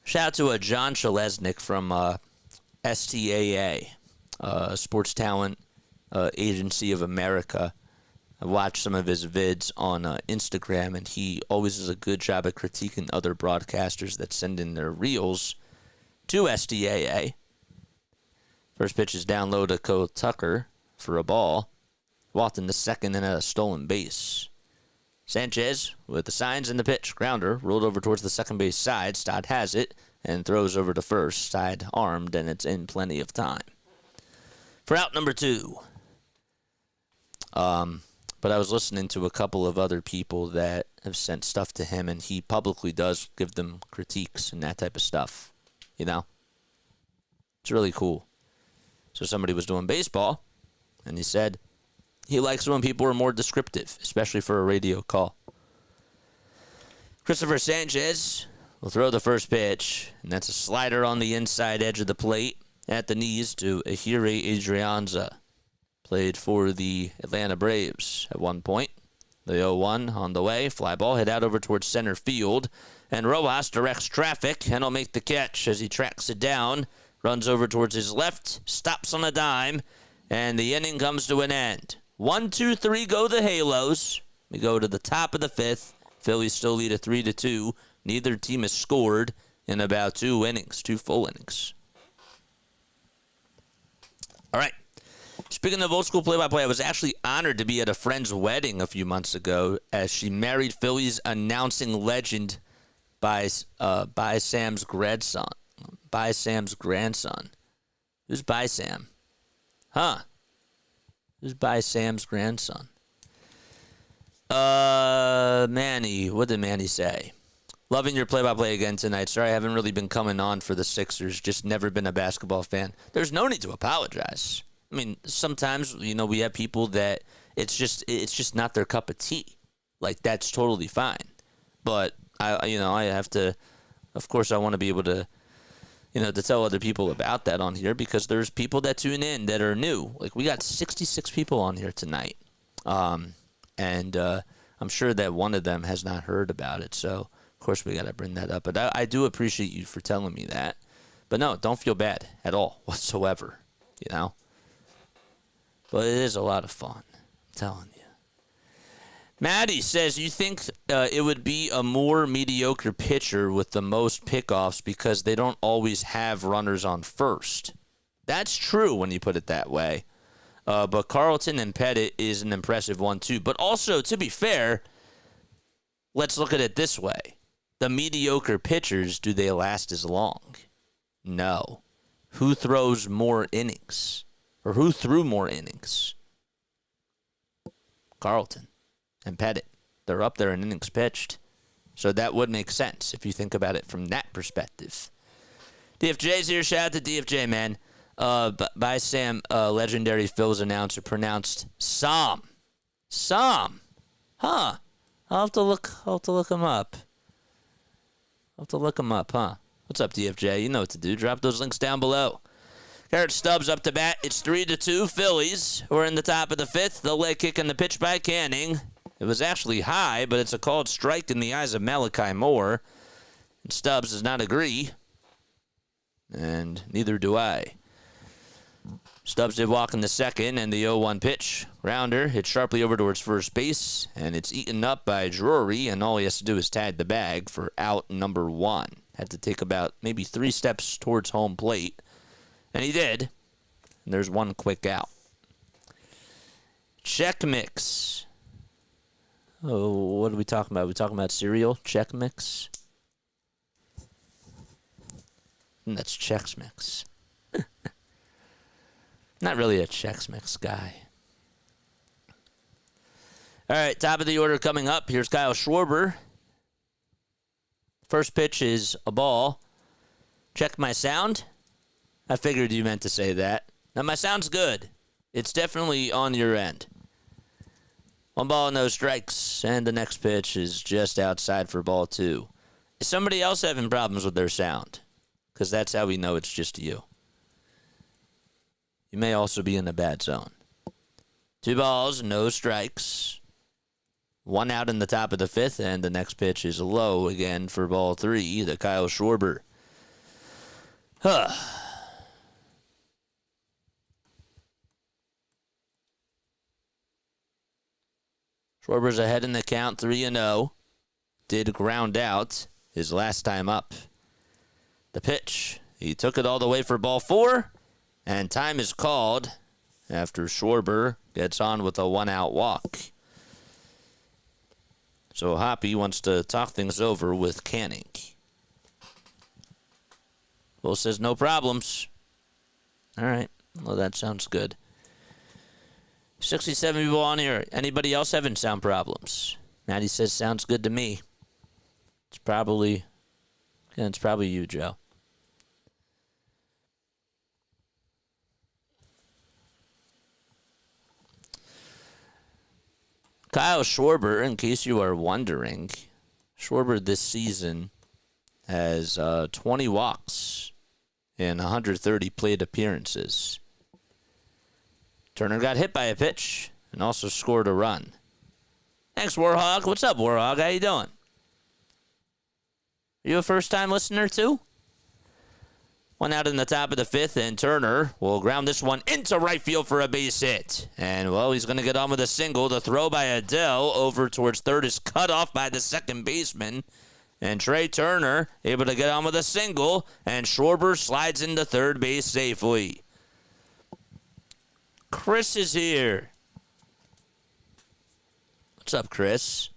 Shout out to John Chalesnik from STAA, Sports Talent Agency of America. I watched some of his vids on Instagram, and he always does a good job at critiquing other broadcasters that send in their reels to STAA. First pitch is down low to Cole Tucker for a ball. Walked in the second and a stolen base. Sanchez with the signs and the pitch. Grounder rolled over towards the second base side. Stott has it and throws over to first. Side armed, and it's in plenty of time. For out number 2. But I was listening to a couple of other people that have sent stuff to him, and he publicly does give them critiques and that type of stuff. It's really cool. So somebody was doing baseball, and he said he likes when people are more descriptive, especially for a radio call. Cristopher Sanchez will throw the first pitch, and that's a slider on the inside edge of the plate at the knees to Ahire Adrianza. Played for the Atlanta Braves at one point. The 0-1 on the way. Fly ball hit out over towards center field. And Rojas directs traffic and he'll make the catch as he tracks it down. Runs over towards his left. Stops on a dime. And the inning comes to an end. 1, 2, 3 go the Halos. We go to the top of the 5th. Phillies still lead a 3-2. Neither team has scored in about 2 innings. 2 full innings. All right. Speaking of old school play-by-play, I was actually honored to be at a friend's wedding a few months ago as she married Phillies announcing legend by Sam's grandson. By Sam's grandson. Who's by Sam? Who's by Sam's grandson? Manny. What did Manny say? Loving your play-by-play again tonight. Sorry I haven't really been coming on for the Sixers. Just never been a basketball fan. There's no need to apologize. I mean, sometimes, we have people that it's just not their cup of tea. Like, that's totally fine. But, I have to, of course, I want to be able to, to tell other people about that on here, because there's people that tune in that are new. Like, we got 66 people on here tonight. And I'm sure that one of them has not heard about it. So, of course, we got to bring that up. But I do appreciate you for telling me that. But no, don't feel bad at all whatsoever, But it is a lot of fun, I'm telling you. Maddie says, you think it would be a more mediocre pitcher with the most pickoffs because they don't always have runners on first. That's true when you put it that way. But Carlton and Pettit is an impressive one, too. But also, to be fair, let's look at it this way. The mediocre pitchers, do they last as long? No. Who throws more innings? Or who threw more innings? Carlton and Pettit. They're up there in innings pitched. So that would make sense if you think about it from that perspective. DFJ's here. Shout out to DFJ, man. By Sam, legendary Phil's announcer, pronounced Psalm. Psalm. Huh. I'll have to look him up. Huh? What's up, DFJ? You know what to do. Drop those links down below. Garrett Stubbs up to bat. It's 3-2 Phillies. We're in the top of the fifth. The leg kick and the pitch by Canning. It was actually high, but it's a called strike in the eyes of Malachi Moore. And Stubbs does not agree. And neither do I. Stubbs did walk in the second, and the 0-1 pitch. Rounder hit sharply over towards first base, and it's eaten up by Drury, and all he has to do is tag the bag for out number 1. Had to take about maybe 3 steps towards home plate, and he did. And there's one quick out. Check mix. Oh, what are we talking about? Are we talking about cereal? Check mix? And that's Chex Mix. Not really a Chex Mix guy. All right, top of the order coming up. Here's Kyle Schwarber. First pitch is a ball. Check my sound. I figured you meant to say that. Now, my sound's good. It's definitely on your end. 1 ball, no strikes, and the next pitch is just outside for ball 2. Is somebody else having problems with their sound? Because that's how we know it's just you. You may also be in a bad zone. 2 balls, no strikes. 1 out in the top of the fifth, and the next pitch is low again for ball 3 to Kyle Schwarber. Schwarber's ahead in the count, 3-0. Did ground out his last time up. The pitch. He took it all the way for ball 4. And time is called after Schwarber gets on with a 1-out walk. So Hoppy wants to talk things over with Canning. Will says no problems. All right. Well, that sounds good. 67 people on here. Anybody else having sound problems? Maddie says sounds good to me. It's probably you, Joe. Kyle Schwarber, in case you are wondering, Schwarber this season has 20 walks in 130 plate appearances. Turner got hit by a pitch and also scored a run. Thanks, Warhog. What's up, Warhog? How you doing? Are you a first-time listener, too? 1 out in the top of the fifth, and Turner will ground this one into right field for a base hit. And, well, he's going to get on with a single. The throw by Adele over towards third is cut off by the second baseman. And Trey Turner able to get on with a single, and Schwarber slides into third base safely. Chris is here. What's up, Chris?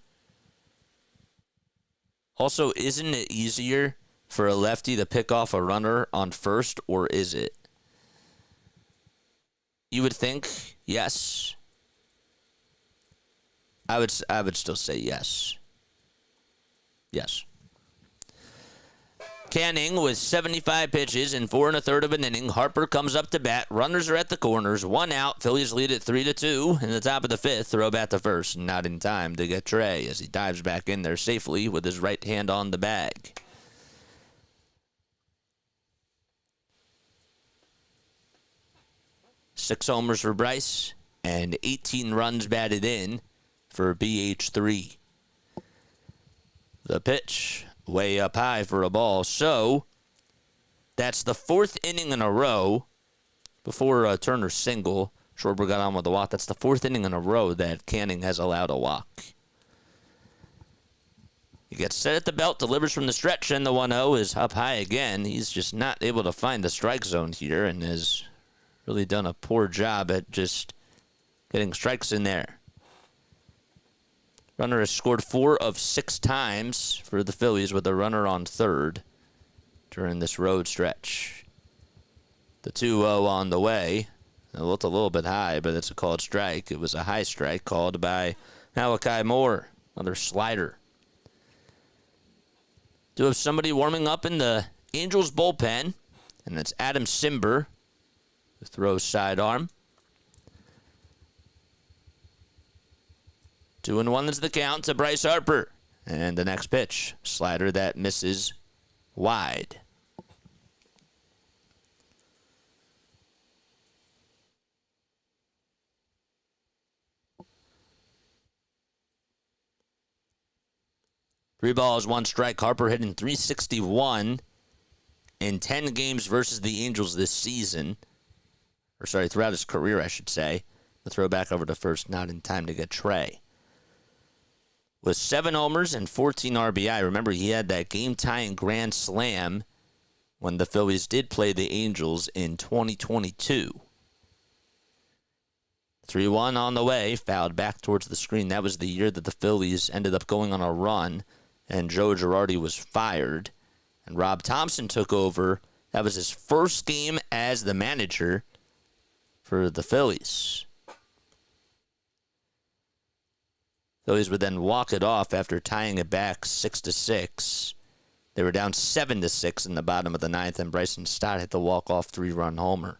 Also, isn't it easier for a lefty to pick off a runner on first, or is it? You would think yes. I would still say yes. Yes. Canning with 75 pitches in 4 1/3 of an inning. Harper comes up to bat. Runners are at the corners. 1 out. Phillies lead at 3-2 in the top of the fifth. Throw bat to first. Not in time to get Trey as he dives back in there safely with his right hand on the bag. 6 homers for Bryce, and 18 runs batted in for BH3. The pitch, way up high for a ball. So, that's the 4th inning in a row before Turner's single. Schwarber got on with a walk. That's the 4th inning in a row that Canning has allowed a walk. He gets set at the belt, delivers from the stretch, and the 1-0 is up high again. He's just not able to find the strike zone here and has really done a poor job at just getting strikes in there. Runner has scored 4 of 6 times for the Phillies with a runner on third during this road stretch. The 2-0 on the way. It looked a little bit high, but it's a called strike. It was a high strike called by Malachi Moore. Another slider. Do have somebody warming up in the Angels bullpen, and it's Adam Simber, who throws sidearm. 2-1 is the count to Bryce Harper. And the next pitch, slider that misses wide. Three balls, 1 strike. Harper hitting .361 in 10 games versus the Angels this season. Or sorry, throughout his career, I should say. The throw back over to first, not in time to get Trey. With 7 homers and 14 RBI. Remember, he had that game-tying grand slam when the Phillies did play the Angels in 2022. 3-1 on the way, fouled back towards the screen. That was the year that the Phillies ended up going on a run, and Joe Girardi was fired, and Rob Thompson took over. That was his first game as the manager for the Phillies. Phillies would then walk it off after tying it back 6-6. They were down 7-6 in the bottom of the 9th, and Bryson Stott hit the walk-off 3-run homer.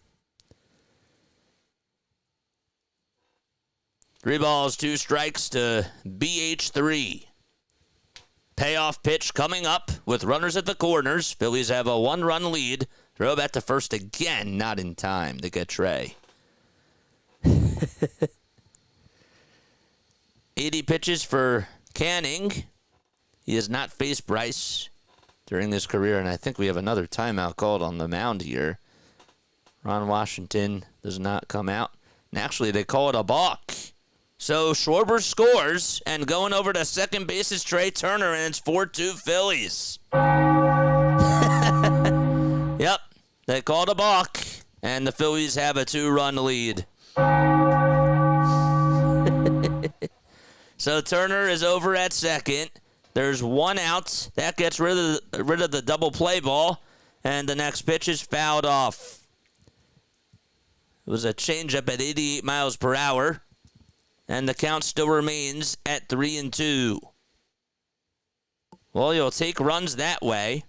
3 balls, 2 strikes to BH3. Payoff pitch coming up with runners at the corners. Phillies have a 1-run lead. Throw back to first again, not in time to get Trey. 80 pitches for Canning. He has not faced Bryce during his career, and I think we have another timeout called on the mound here. Ron Washington does not come out. And actually, they call it a balk. So Schwarber scores, and going over to second base is Trey Turner, and it's 4-2 Phillies. Yep, they called a balk, and the Phillies have a 2-run lead. So Turner is over at second. There's 1 out. That gets rid of the double play ball, and the next pitch is fouled off. It was a changeup at 88 miles per hour. And the count still remains at 3-2. Well, you'll take runs that way.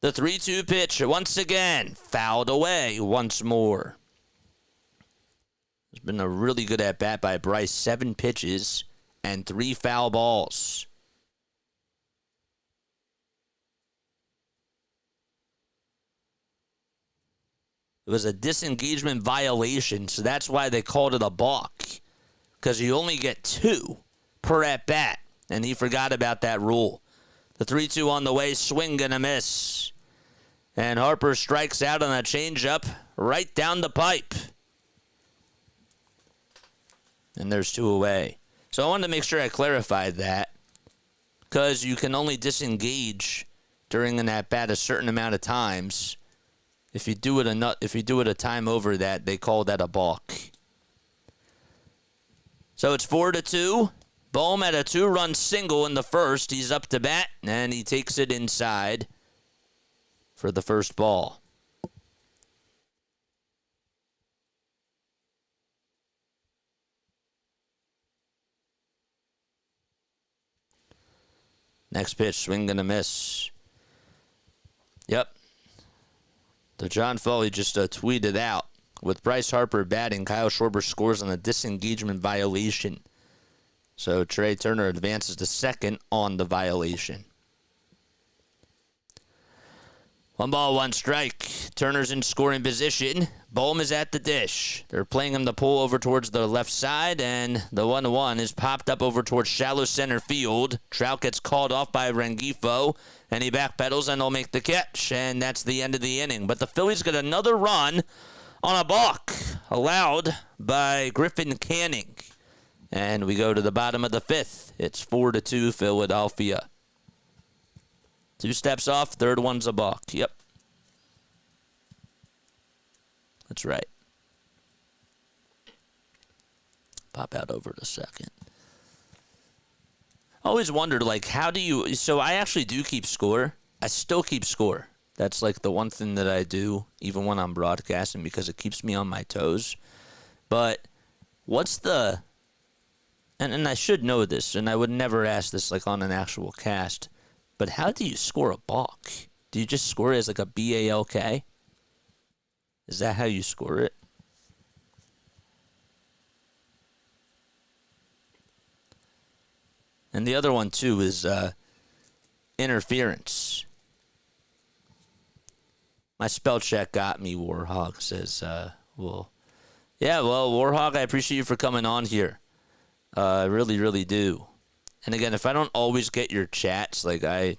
The 3-2 pitch, once again, fouled away once more. It's been a really good at-bat by Bryce. 7 pitches and 3 foul balls. It was a disengagement violation, so that's why they called it a balk. Because you only get 2 per at-bat, and he forgot about that rule. The 3-2 on the way, swing and a miss. And Harper strikes out on a changeup right down the pipe. And there's 2 away. So I wanted to make sure I clarified that, because you can only disengage during an at-bat a certain amount of times. If you do it a time over that, they call that a balk. So it's 4-2. Bohm had a 2-run single in the first. He's up to bat, and he takes it inside for the first ball. Next pitch, swing and a miss. Yep. The John Foley just tweeted out, with Bryce Harper batting, Kyle Schwarber scores on a disengagement violation. So Trey Turner advances to second on the violation. 1-1 Turner's in scoring position. Bohm is at the dish. They're playing him the pull over towards the left side, and the 1-1 is popped up over towards shallow center field. Trout gets called off by Rengifo, and he backpedals, and they'll make the catch, and that's the end of the inning. But the Phillies get another run on a balk allowed by Griffin Canning. And we go to the bottom of the fifth. It's 4-2 Philadelphia. 2 steps off, third one's a balk. Yep. That's right. Pop out over to second. I always wondered, like, how do you... So I actually do keep score. I still keep score. That's, like, the one thing that I do, even when I'm broadcasting, because it keeps me on my toes. But what's the... And I should know this, and I would never ask this, like, on an actual cast. But how do you score a balk? Do you just score it as like a BALK? Is that how you score it? And the other one, too, is interference. My spell check got me, Warhog says, well, Warhog, I appreciate you for coming on here. I really, really do. And again, if I don't always get your chats, like I'm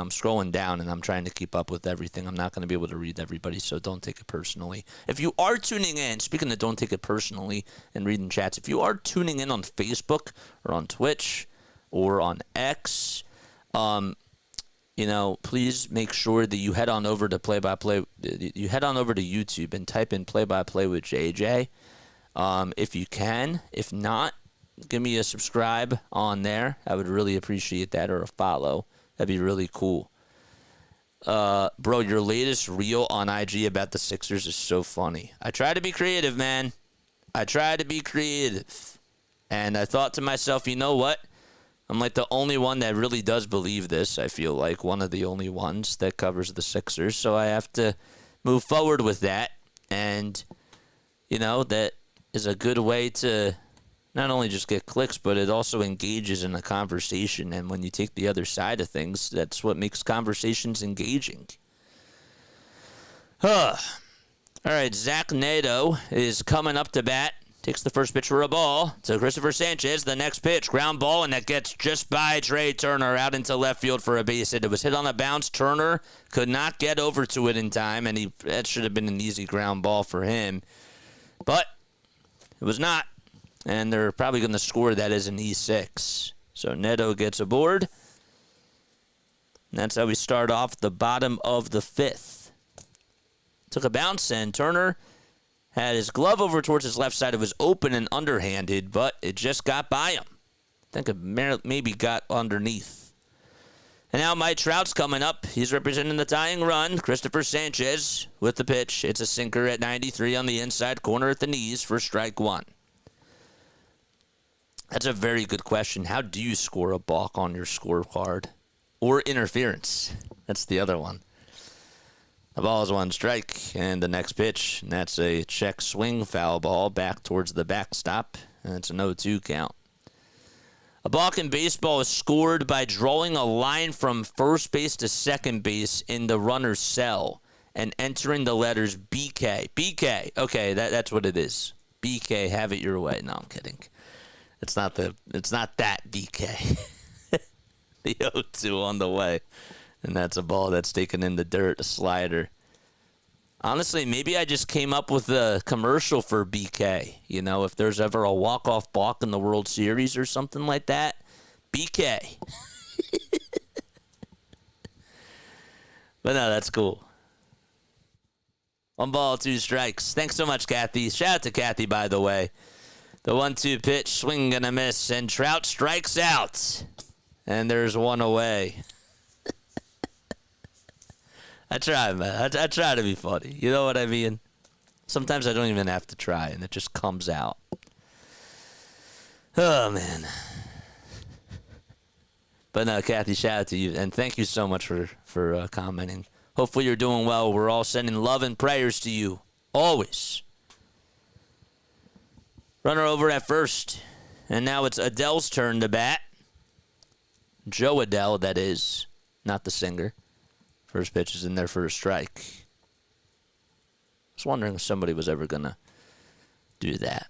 scrolling down and I'm trying to keep up with everything, I'm not going to be able to read everybody, so don't take it personally. If you are tuning in, speaking of don't take it personally and reading chats, if you are tuning in on Facebook or on Twitch or on X, please make sure that you head on over to you head on over to YouTube and type in play-by-play with JJ, if you can. If not, give me a subscribe on there. I would really appreciate that, or a follow. That'd be really cool. Bro, your latest reel on IG about the Sixers is so funny. I try to be creative, man. I try to be creative. And I thought to myself, you know what? I'm like the only one that really does believe this. I feel like one of the only ones that covers the Sixers. So I have to move forward with that. And, that is a good way to not only just get clicks, but it also engages in a conversation. And when you take the other side of things, that's what makes conversations engaging. All right, Zach Nato is coming up to bat. Takes the first pitch for a ball to Cristopher Sanchez. The next pitch, ground ball, and that gets just by Trey Turner out into left field for a base hit. It was hit on a bounce. Turner could not get over to it in time, and that should have been an easy ground ball for him. But it was not. And they're probably going to score that as an E6. So Neto gets aboard. And that's how we start off the bottom of the fifth. Took a bounce, and Turner had his glove over towards his left side. It was open and underhanded, but it just got by him. I think it maybe got underneath. And now Mike Trout's coming up. He's representing the tying run. Cristopher Sanchez with the pitch. It's a sinker at 93 on the inside corner at the knees for strike one. That's a very good question. How do you score a balk on your scorecard? Or interference? That's the other one. The ball is 1 strike, and the next pitch, and that's a check swing foul ball back towards the backstop, and it's an 0-2 count. A balk in baseball is scored by drawing a line from first base to second base in the runner's cell and entering the letters BK. BK. Okay, that's what it is. BK, have it your way. No, I'm kidding. It's not that BK. The 0-2 on the way. And that's a ball that's taken in the dirt, a slider. Honestly, maybe I just came up with a commercial for BK. If there's ever a walk-off balk in the World Series or something like that, BK. But no, that's cool. 1 ball, 2 strikes. Thanks so much, Kathy. Shout out to Kathy, by the way. The 1-2 pitch, swing and a miss, and Trout strikes out. And there's one away. I try, man. I try to be funny. You know what I mean? Sometimes I don't even have to try, and it just comes out. Oh, man. But no, Kathy, shout out to you, and thank you so much for commenting. Hopefully you're doing well. We're all sending love and prayers to you, always. Runner over at first, and now it's Adele's turn to bat. Joe Adele, that is, not the singer. First pitch is in there for a strike. I was wondering if somebody was ever going to do that.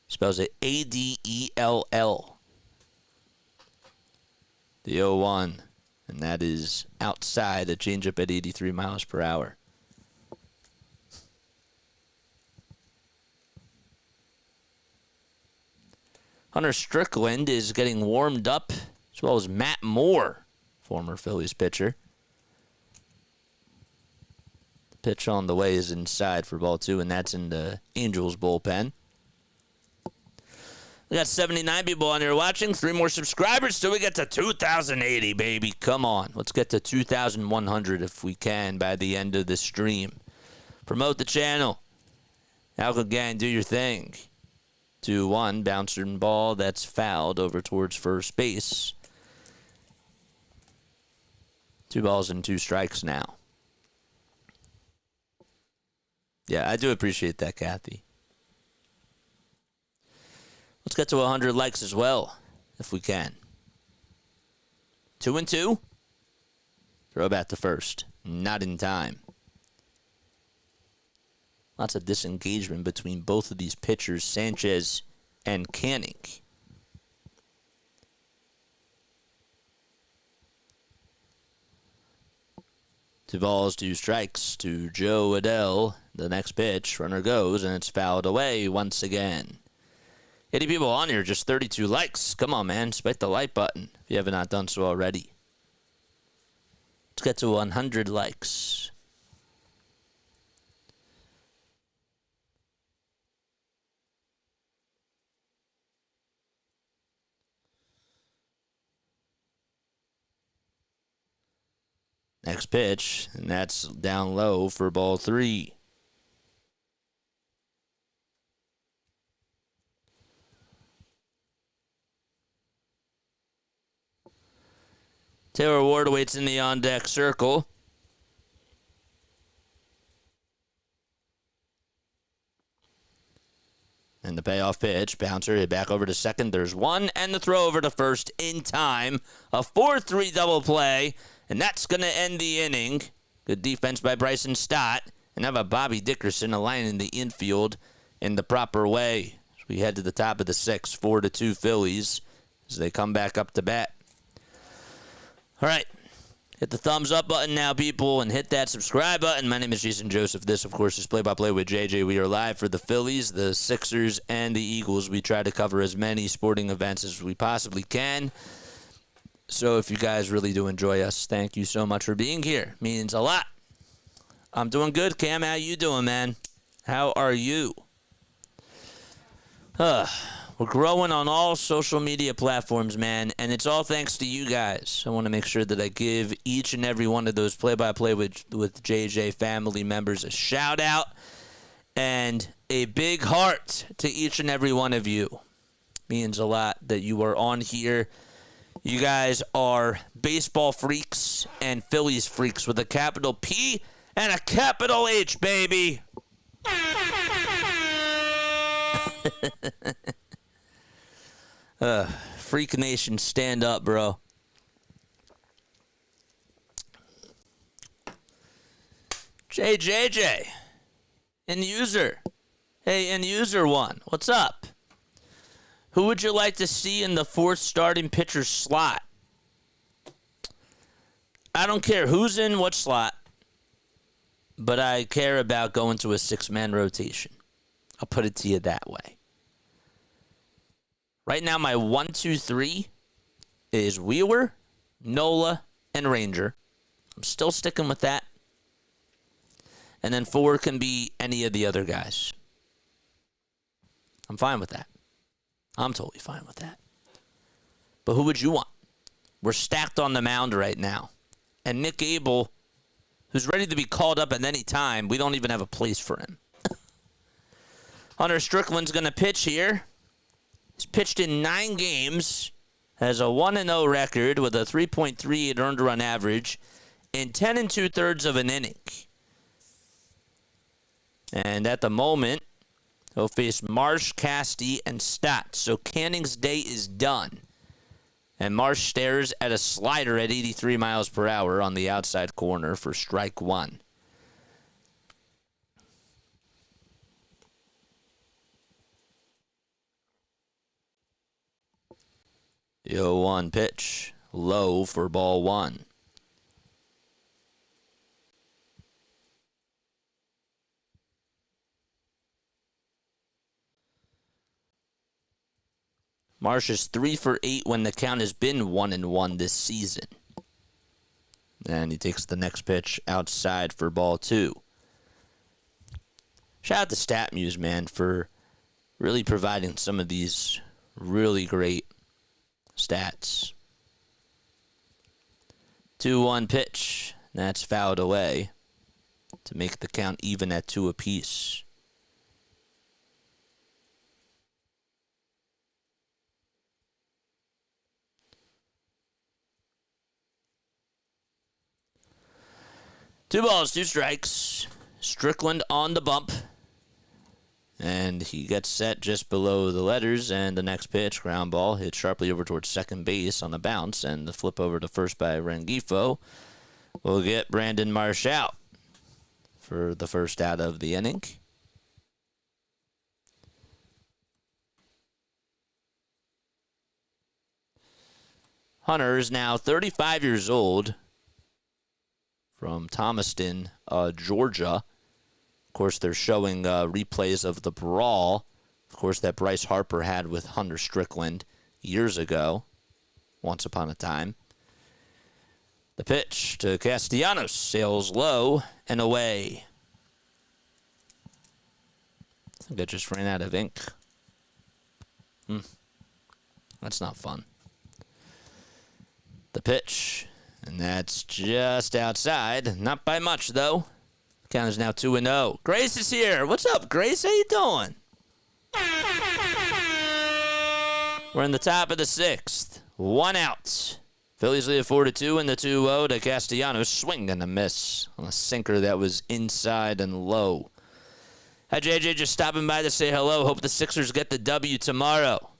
Spells it Adell. The 0-1. And that is outside, a changeup at 83 miles per hour. Hunter Strickland is getting warmed up, as well as Matt Moore, former Phillies pitcher. The pitch on the way is inside for ball 2, and that's in the Angels bullpen. We got 79 people on here watching. 3 more subscribers till we get to 2,080, baby. Come on. Let's get to 2,100 if we can by the end of the stream. Promote the channel. Alco Gang, do your thing. 2-1, bouncing ball that's fouled over towards first base. 2 balls and 2 strikes now. Yeah, I do appreciate that, Kathy. Let's get to 100 likes as well, if we can. 2-2. Throw back to first. Not in time. Lots of disengagement between both of these pitchers, Sanchez and Canning. Two balls, 2 strikes to Joe Adell. The next pitch, runner goes, and it's fouled away once again. 80 people on here, just 32 likes. Come on, man. Spike the like button if you have not done so already. Let's get to 100 likes. Next pitch, and that's down low for ball 3. Taylor Ward waits in the on-deck circle. And the payoff pitch, bouncer hit back over to second. There's one, and the throw over to first in time. A 4-3 double play, and that's going to end the inning. Good defense by Bryson Stott. And have a Bobby Dickerson aligning the infield in the proper way. As we head to the top of the 6th, 4-2 Phillies as they come back up to bat. All right, hit the thumbs up button now, people, and hit that subscribe button. My name is Jason Joseph. This, of course, is Play-by-Play with JJ. We are live for the Phillies, the Sixers, and the Eagles. We try to cover as many sporting events as we possibly can. So if you guys really do enjoy us, thank you so much for being here. Means a lot. I'm doing good. Cam, how you doing, man? How are you? We're growing on all social media platforms, man, and it's all thanks to you guys. I want to make sure that I give each and every one of those Play-by-Play with JJ family members a shout-out and a big heart to each and every one of you. Means a lot that you are on here. You guys are baseball freaks and Phillies freaks with a capital P and a capital H, baby. Freak Nation, stand up, bro. JJ, end user. Hey, end user 1, what's up? Who would you like to see in the 4th starting pitcher slot? I don't care who's in what slot, but I care about going to a 6-man rotation. I'll put it to you that way. Right now, my 1, 2, 3 is Wheeler, Nola, and Ranger. I'm still sticking with that. And then 4 can be any of the other guys. I'm fine with that. I'm totally fine with that. But who would you want? We're stacked on the mound right now. And Nick Abel, who's ready to be called up at any time, we don't even have a place for him. Hunter Strickland's going to pitch here. He's pitched in 9 games, has a 1-0 record with a 3.38 earned run average in 10 2/3 of an inning. And at the moment, he'll face Marsh, Casti, and Stott. So Canning's day is done. And Marsh stares at a slider at 83 miles per hour on the outside corner for strike one. The 0-1 pitch, low for ball one. Marsh is 3 for 8 when the count has been 1-1 this season. And he takes the next pitch outside for ball two. Shout out to StatMuse, man, for really providing some of these really great stats. 2-1 pitch. That's fouled away to make the count even at 2 apiece. Two balls, two strikes. Strickland on the bump. And he gets set just below the letters. And the next pitch, ground ball, hit sharply over towards second base on the bounce. And the flip over to first by Rengifo will get Brandon Marsh out for the first out of the inning. Hunter is now 35 years old, from Thomaston, Georgia. Of course, they're showing replays of the brawl, of course, that Bryce Harper had with Hunter Strickland years ago, once upon a time. The pitch to Castellanos sails low and away. I think I just ran out of ink. That's not fun. The pitch. And that's just outside. Not by much, though. Count is now 2-0. Grace is here. What's up, Grace? How you doing? We're in the top of the sixth. 1 out. Phillies lead 4-2 in the 2-0 to Castellanos. Swing and a miss on a sinker that was inside and low. Hi, JJ. Just stopping by to say hello. Hope the Sixers get the W tomorrow.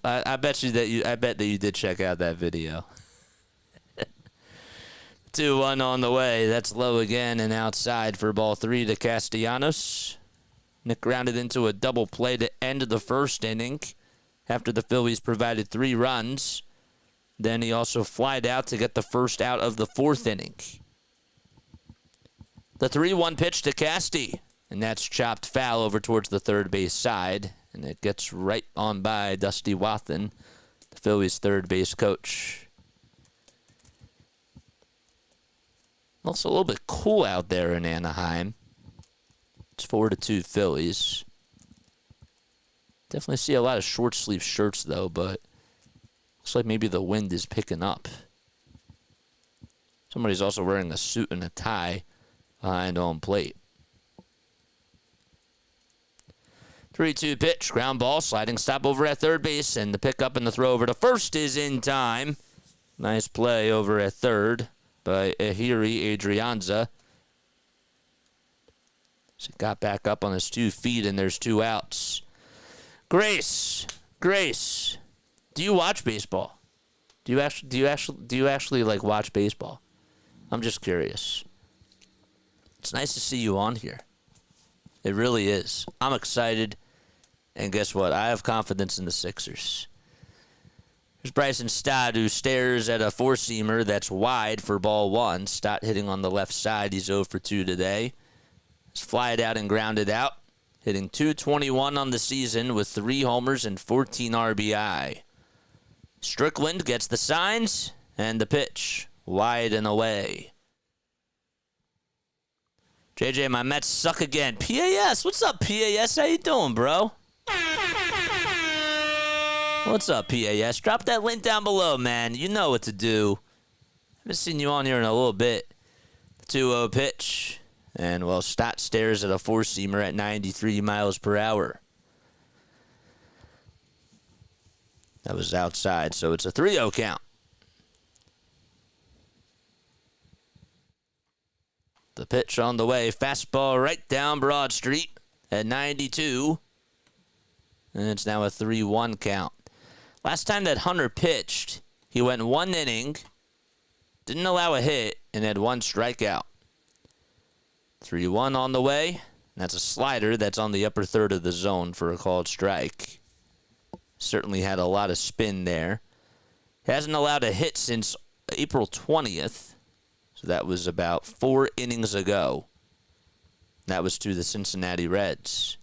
I bet that you did check out that video. 2-1 on the way. That's low again and outside for ball three to Castellanos. Nick grounded into a double play to end the first inning after the Phillies provided 3 runs. Then he also flied out to get the first out of the fourth inning. The 3-1 pitch to Casty, and that's chopped foul over towards the third base side, and it gets right on by Dusty Wathan, the Phillies' third base coach. Also a little bit cool out there in Anaheim. It's 4-2 Phillies. Definitely see a lot of short sleeve shirts though, but looks like maybe the wind is picking up. Somebody's also wearing a suit and a tie behind home plate. 3-2 pitch, ground ball, sliding stop over at third base, and the pickup and the throw over to first is in time. Nice play over at third by Ahiri Adrianza. So he got back up on his 2 feet, and there's 2 outs. Grace, do you watch baseball? Do you actually like watch baseball? I'm just curious. It's nice to see you on here. It really is. I'm excited, and guess what? I have confidence in the Sixers. There's Bryson Stott, who stares at a four-seamer that's wide for ball one. Stott hitting on the left side. He's 0 for 2 today. He's flied out and grounded out, hitting .221 on the season with 3 homers and 14 RBI. Strickland gets the signs and the pitch, wide and away. JJ, my Mets suck again. PAS, what's up, PAS? How you doing, bro? What's up, PAS? Drop that link down below, man. You know what to do. Haven't seen you on here in a little bit. 2-0 pitch. And, well, Stott stares at a four-seamer at 93 miles per hour. That was outside, so it's a 3-0 count. The pitch on the way. Fastball right down Broad Street at 92. And it's now a 3-1 count. Last time that Hunter pitched, he went 1 inning, didn't allow a hit, and had 1 strikeout. 3-1 on the way. That's a slider that's on the upper third of the zone for a called strike. Certainly had a lot of spin there. Hasn't allowed a hit since April 20th. So that was about 4 innings ago. That was to the Cincinnati Reds.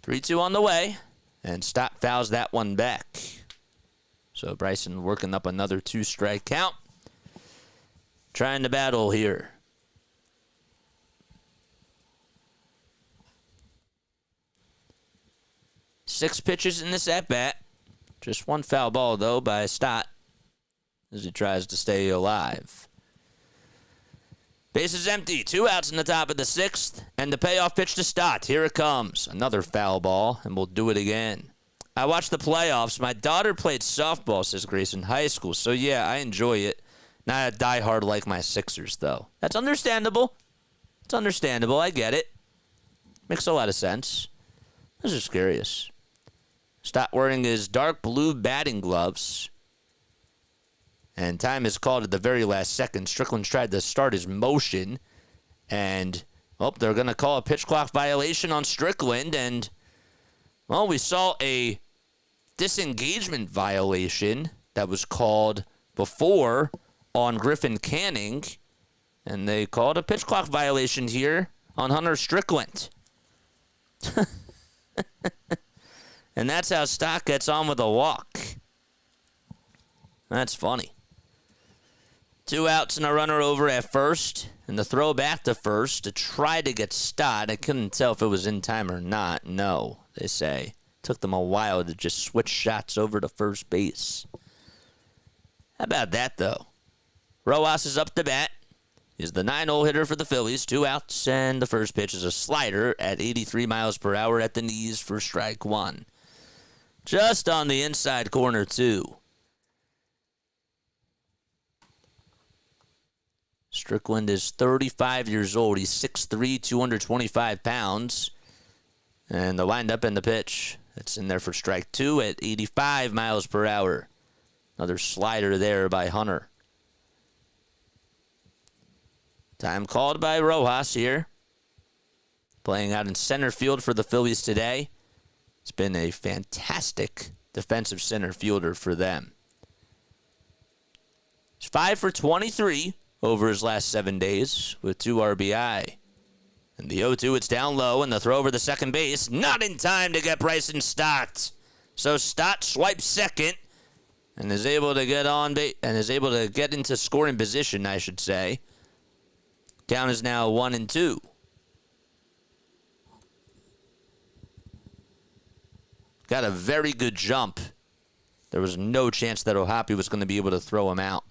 3-2 on the way. And Stott fouls that one back. So Bryson working up another 2-strike count. Trying to battle here. Six pitches in this at-bat. Just 1 foul ball, though, by Stott as he tries to stay alive. Bases empty. 2 outs in the top of the 6th. And the payoff pitch to Stott. Here it comes. Another foul ball, and we'll do it again. I watched the playoffs. My daughter played softball, says Grace, in high school. So, yeah, I enjoy it. Not a diehard like my Sixers, though. That's understandable. It's understandable. I get it. Makes a lot of sense. I was just curious. Stott wearing his dark blue batting gloves. And time is called at the very last second. Strickland's tried to start his motion. And, they're going to call a pitch clock violation on Strickland. And, we saw a disengagement violation that was called before on Griffin Canning. And they called a pitch clock violation here on Hunter Strickland. And that's how Stott gets on with a walk. That's funny. 2 outs and a runner over at first. And the throw back to first to try to get Stott. I couldn't tell if it was in time or not. No, they say. Took them a while to just switch shots over to first base. How about that, though? Rojas is up to bat. He's the 9-hole hitter for the Phillies. 2 outs, and the first pitch is a slider at 83 miles per hour at the knees for strike 1. Just on the inside corner, too. Strickland is 35 years old. He's 6'3", 225 pounds. And the windup and the pitch. It's in there for strike 2 at 85 miles per hour. Another slider there by Hunter. Time called by Rojas here. Playing out in center field for the Phillies today. It's been a fantastic defensive center fielder for them. He's 5 for 23 over his last 7 days with 2 RBI. And the 0-2, it's down low, and the throw over the second base. Not in time to get Bryson Stott. So Stott swipes second and is able to get on base and is able to get into scoring position, I should say. Count is now 1-2. Got a very good jump. There was no chance that O'Hoppe was going to be able to throw him out.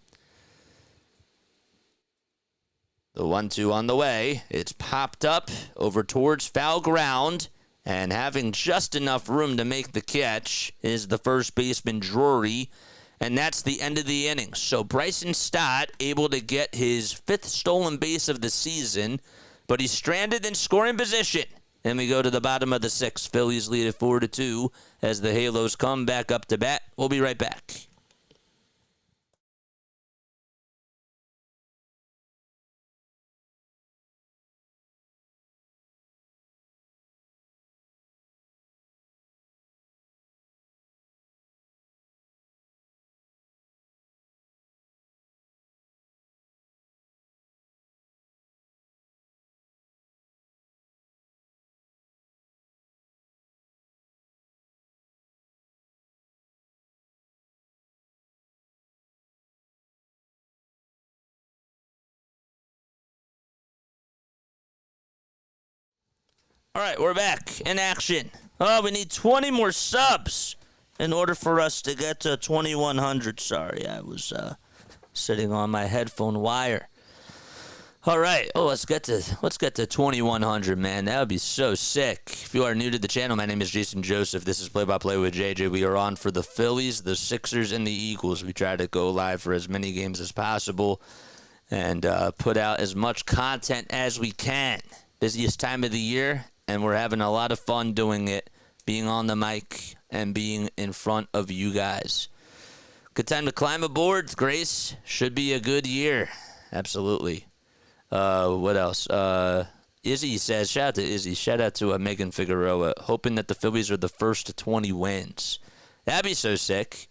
The 1-2 on the way. It's popped up over towards foul ground. And having just enough room to make the catch is the first baseman, Drury. And that's the end of the inning. So Bryson Stott able to get his 5th stolen base of the season. But he's stranded in scoring position. And we go to the bottom of the 6th. Phillies lead it 4-2 as the Halos come back up to bat. We'll be right back. All right, we're back in action. Oh, we need 20 more subs in order for us to get to 2,100. Sorry, I was sitting on my headphone wire. All right, let's get to 2,100, man. That would be so sick. If you are new to the channel, my name is Jason Joseph. This is Play by Play with JJ. We are on for the Phillies, the Sixers, and the Eagles. We try to go live for as many games as possible and put out as much content as we can. Busiest time of the year. And we're having a lot of fun doing it, being on the mic and being in front of you guys. Good time to climb aboard, Grace. Should be a good year. Absolutely. What else? Izzy says, shout out to Izzy. Shout out to Megan Figueroa. Hoping that the Phillies are the first to 20 wins. That'd be so sick.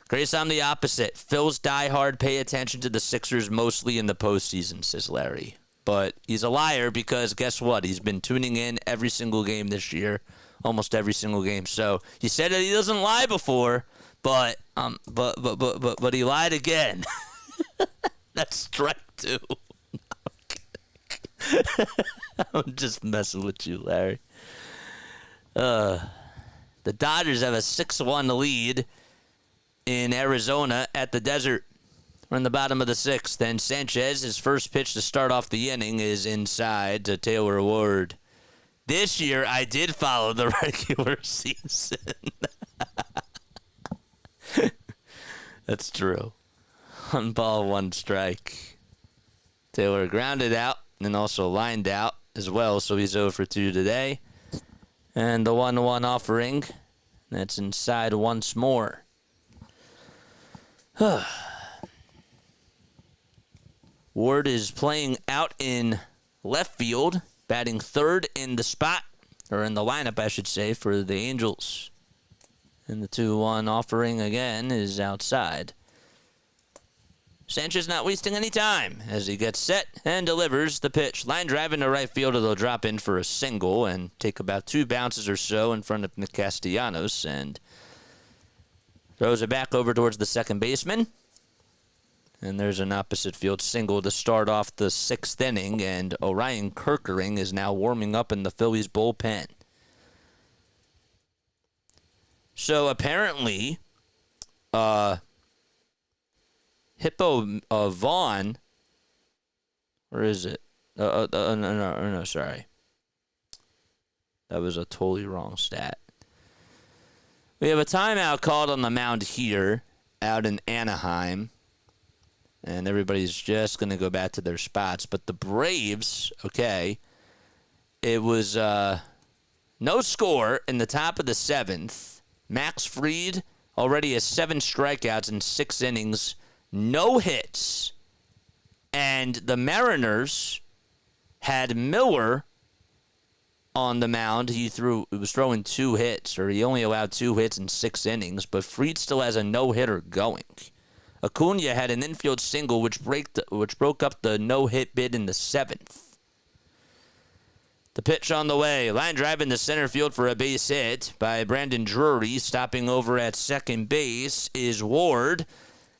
Grace, I'm the opposite. Phil's diehard, pay attention to the Sixers mostly in the postseason, says Larry. But he's a liar because guess what? He's been tuning in every single game this year. Almost every single game. So he said that he doesn't lie before. But he lied again. That's strike 2. I'm just messing with you, Larry. The Dodgers have a 6-1 lead in Arizona at the Desert. We're in the bottom of the 6th, and Sanchez, his first pitch to start off the inning, is inside to Taylor Ward. This year, I did follow the regular season. That's true. 1 ball, 1 strike. Taylor grounded out and also lined out as well, so he's 0 for 2 today. And the 1-1 offering, that's inside once more. Ward is playing out in left field, batting third in the spot, or in the lineup, I should say, for the Angels. And the 2-1 offering again is outside. Sanchez not wasting any time as he gets set and delivers the pitch. Line drive into right field, they'll drop in for a single and take about 2 bounces or so in front of the Castellanos and throws it back over towards the second baseman. And there's an opposite field single to start off the 6th inning, and Orion Kirkering is now warming up in the Phillies bullpen. So apparently, Hippo Vaughn, where is it? No, sorry. That was a totally wrong stat. We have a timeout called on the mound here out in Anaheim, and everybody's just going to go back to their spots. But the Braves, okay, it was no score in the top of the 7th. Max Fried already has 7 strikeouts in 6 innings, no hits. And the Mariners had Miller on the mound. He was throwing 2 hits, or he only allowed 2 hits in 6 innings, but Fried still has a no-hitter going. Acuna had an infield single, which broke up the no-hit bid in the 7th. The pitch on the way. Line drive into center field for a base hit by Brandon Drury. Stopping over at second base is Ward.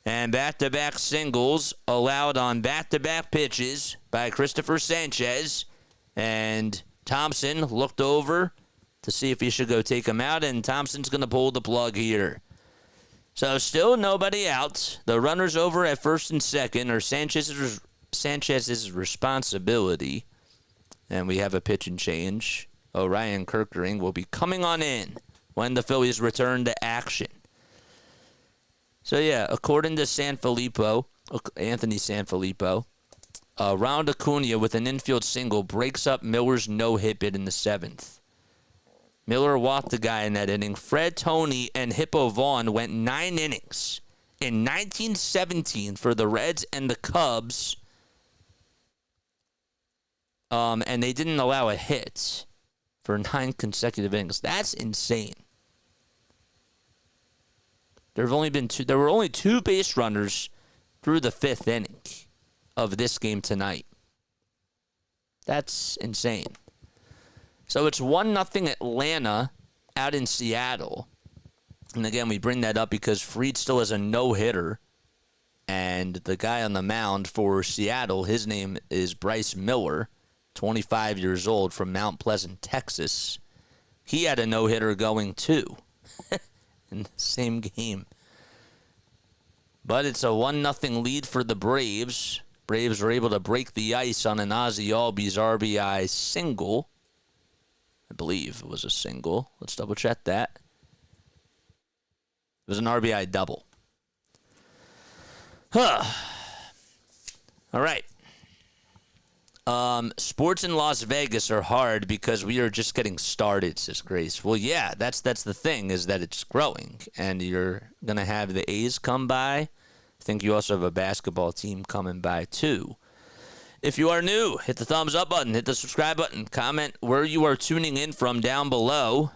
And back-to-back singles allowed on back-to-back pitches by Cristopher Sanchez. And Thompson looked over to see if he should go take him out. And Thompson's going to pull the plug here. So still nobody out. The runners over at first and second are Sanchez's responsibility. And we have a pitch and change. Orion Kirkering will be coming on in when the Phillies return to action. So, yeah, according to Anthony Sanfilippo, Ronald Acuna with an infield single breaks up Miller's no-hit bid in the 7th. Miller walked the guy in that inning. Fred Toney and Hippo Vaughn went 9 innings in 1917 for the Reds and the Cubs. And they didn't allow a hit for 9 consecutive innings. That's insane. There were only 2 base runners through the 5th inning of this game tonight. That's insane. So it's 1-0 Atlanta out in Seattle. And again, we bring that up because Fried still has a no-hitter. And the guy on the mound for Seattle, his name is Bryce Miller, 25 years old, from Mount Pleasant, Texas. He had a no-hitter going too in the same game. But it's a 1-0 lead for the Braves. Braves were able to break the ice on an Ozzie Albies RBI single. I believe it was a single. Let's double check that. It was an RBI double. All right. Sports in Las Vegas are hard because we are just getting started, says Grace. Well, yeah, that's the thing, is that it's growing, and you're going to have the A's come by. I think you also have a basketball team coming by, too. If you are new, hit the thumbs up button, hit the subscribe button, comment where you are tuning in from down below.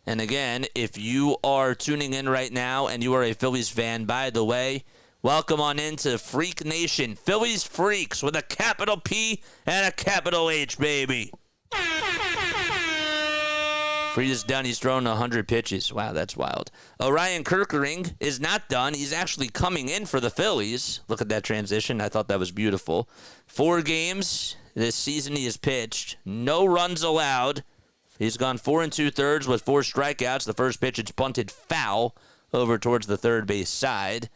And again, if you are tuning in right now and you are a Phillies fan, by the way, welcome on into Freak Nation. Phillies Freaks with a capital P and a capital H, baby. Frida's done. He's thrown 100 pitches. Wow, that's wild. Orion Kerkering is not done. He's actually coming in for the Phillies. Look at that transition. I thought that was beautiful. 4 games this season he has pitched. No runs allowed. He's gone 4 2/3 with 4 strikeouts. The first pitch, it's bunted foul over towards the third base side.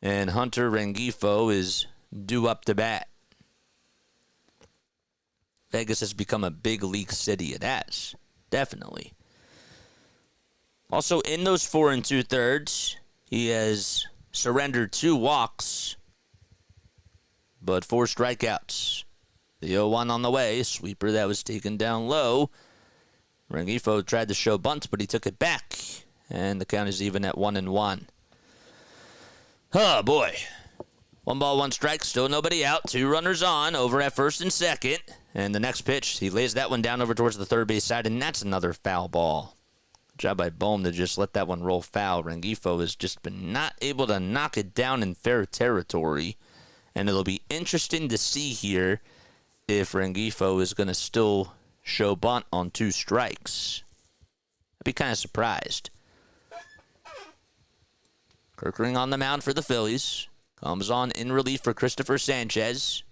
And Hunter Rengifo is due up to bat. Vegas has become a big league city. It has. Definitely. Also, in those 4 2/3, he has surrendered 2 walks, but 4 strikeouts. The 0-1 on the way. Sweeper that was taken down low. Rengifo tried to show bunt, but he took it back. And the count is even at 1-1. Oh, boy. 1 ball, 1 strike. Still nobody out. 2 runners on over at first and second. And the next pitch, he lays that one down over towards the third base side, and that's another foul ball. Good job by Bohm to just let that one roll foul. Rengifo has just been not able to knock it down in fair territory. And it'll be interesting to see here if Rengifo is going to still show bunt on 2 strikes. I'd be kind of surprised. Kerkering on the mound for the Phillies. Comes on in relief for Cristopher Sanchez.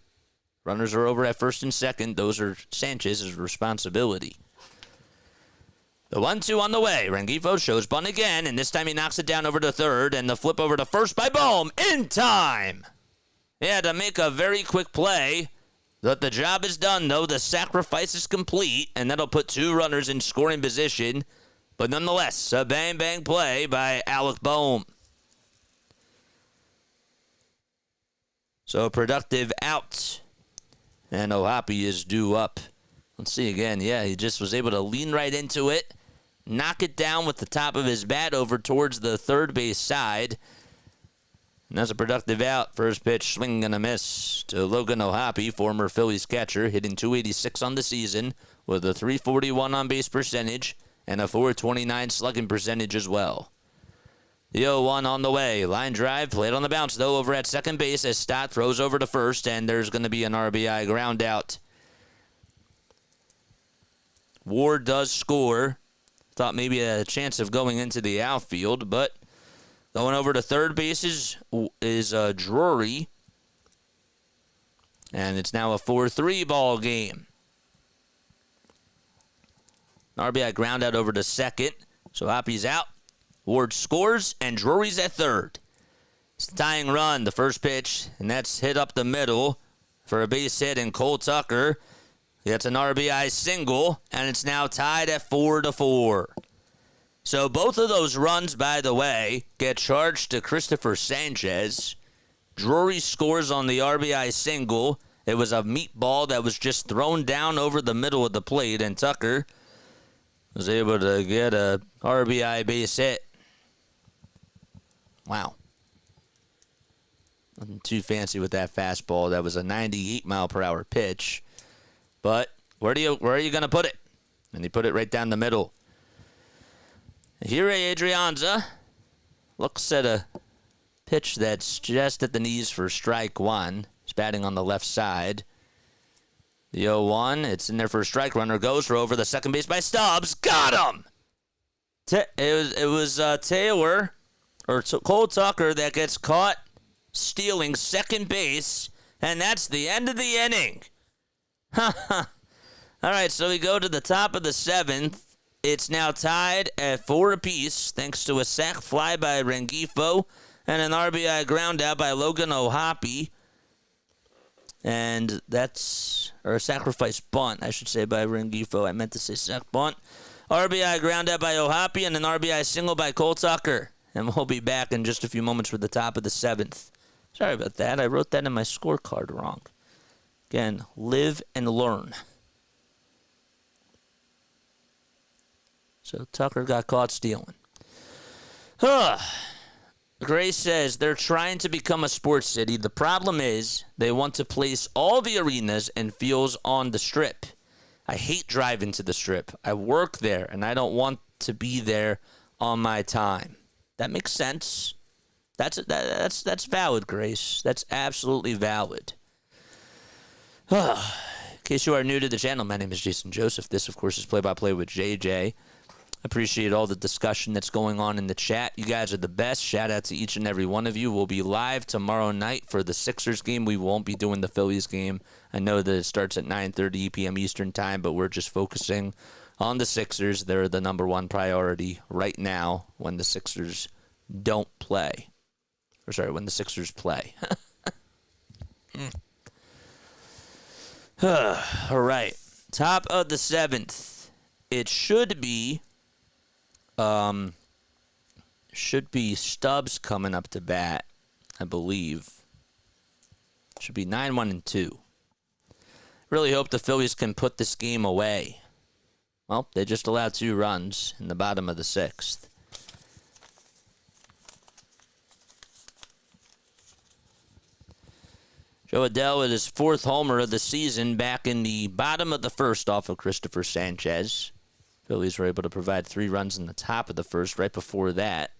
Runners are over at first and second. Those are Sanchez's responsibility. The 1-2 on the way. Rengifo shows bunt again, and this time he knocks it down over to third, and the flip over to first by Bohm in time. He had to make a very quick play. But the job is done, though. The sacrifice is complete, and that'll put 2 runners in scoring position. But nonetheless, a bang-bang play by Alec Bohm. So productive out. And Ohapi is due up. Let's see again. Yeah, he just was able to lean right into it. Knock it down with the top of his bat over towards the third base side. And that's a productive out. First pitch, swing and a miss to Logan Ohapi, former Phillies catcher, hitting .286 on the season with a .341 on-base percentage and a .429 slugging percentage as well. The 0-1 on the way. Line drive, played on the bounce, though, over at second base as Stott throws over to first, and there's going to be an RBI ground out. Ward does score. Thought maybe a chance of going into the outfield, but going over to third base is Drury. And it's now a 4-3 ball game. An RBI ground out over to second. So Hoppy's out. Ward scores, and Drury's at third. It's the tying run, the first pitch, and that's hit up the middle for a base hit, and Cole Tucker gets an RBI single, and it's now tied at 4-4. So both of those runs, by the way, get charged to Cristopher Sanchez. Drury scores on the RBI single. It was a meatball that was just thrown down over the middle of the plate, and Tucker was able to get a RBI base hit. Wow. Nothing too fancy with that fastball. That was a 98-mile-per-hour pitch. But where are you going to put it? And he put it right down the middle. Ehire Adrianza looks at a pitch that's just at the knees for strike 1. He's batting on the left side. The 0-1, it's in there for a strike. Runner goes for over the second base by Stubbs. Got him! It was Taylor, or Cole Tucker, that gets caught stealing second base, and that's the end of the inning. All right, so we go to the top of the 7th. It's now tied at 4 apiece, thanks to a sac fly by Rengifo and an RBI ground out by Logan Ohapi. And or a sacrifice bunt, I should say, by Rengifo. I meant to say sac bunt. RBI ground out by Ohapi and an RBI single by Cole Tucker. And we'll be back in just a few moments for the top of the 7th. Sorry about that. I wrote that in my scorecard wrong. Again, live and learn. So Tucker got caught stealing. Grace says they're trying to become a sports city. The problem is they want to place all the arenas and fields on the Strip. I hate driving to the Strip. I work there, and I don't want to be there on my time. That makes sense. That's valid, Grace. That's absolutely valid. In case you are new to the channel, my name is Jason Joseph. This, of course, is Play-by-Play with JJ. Appreciate all the discussion that's going on in the chat. You guys are the best. Shout out to each and every one of you. We'll be live tomorrow night for the Sixers game. We won't be doing the Phillies game. I know that it starts at 9:30 p.m. Eastern time, but we're just focusing on the Sixers. They're the number one priority right now when the Sixers don't play. Or sorry, when the Sixers play. All right. Top of the seventh. It should be Stubbs coming up to bat, I believe. Should be 9-1-2. Really hope the Phillies can put this game away. Well, they just allowed 2 runs in the bottom of the 6th. Joe Adell with his 4th homer of the season back in the bottom of the 1st off of Cristopher Sanchez. Phillies were able to provide 3 runs in the top of the 1st right before that.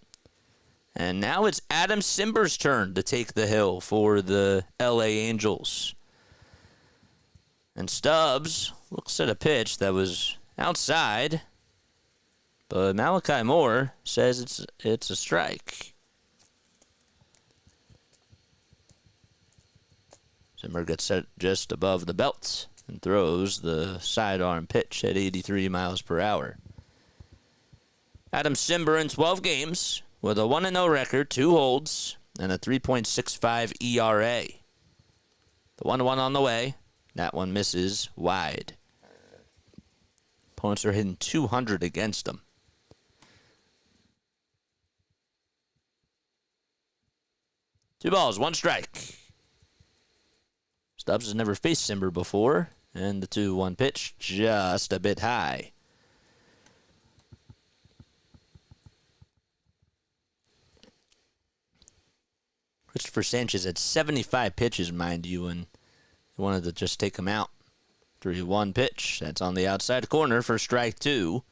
And now it's Adam Simber's turn to take the hill for the LA Angels. And Stubbs looks at a pitch that was outside, but Malachi Moore says it's a strike. Simber gets set just above the belt and throws the sidearm pitch at 83 miles per hour. Adam Simber in 12 games with a 1-0 record, 2 holds, and a 3.65 ERA. The 1-1 on the way. That one misses wide. Opponents are hitting 200 against him. Two balls, 1 strike. Stubbs has never faced Simber before, and the 2-1 pitch just a bit high. Cristopher Sanchez had 75 pitches, mind you, and he wanted to just take him out. 3-1 pitch. That's on the outside corner for strike 2.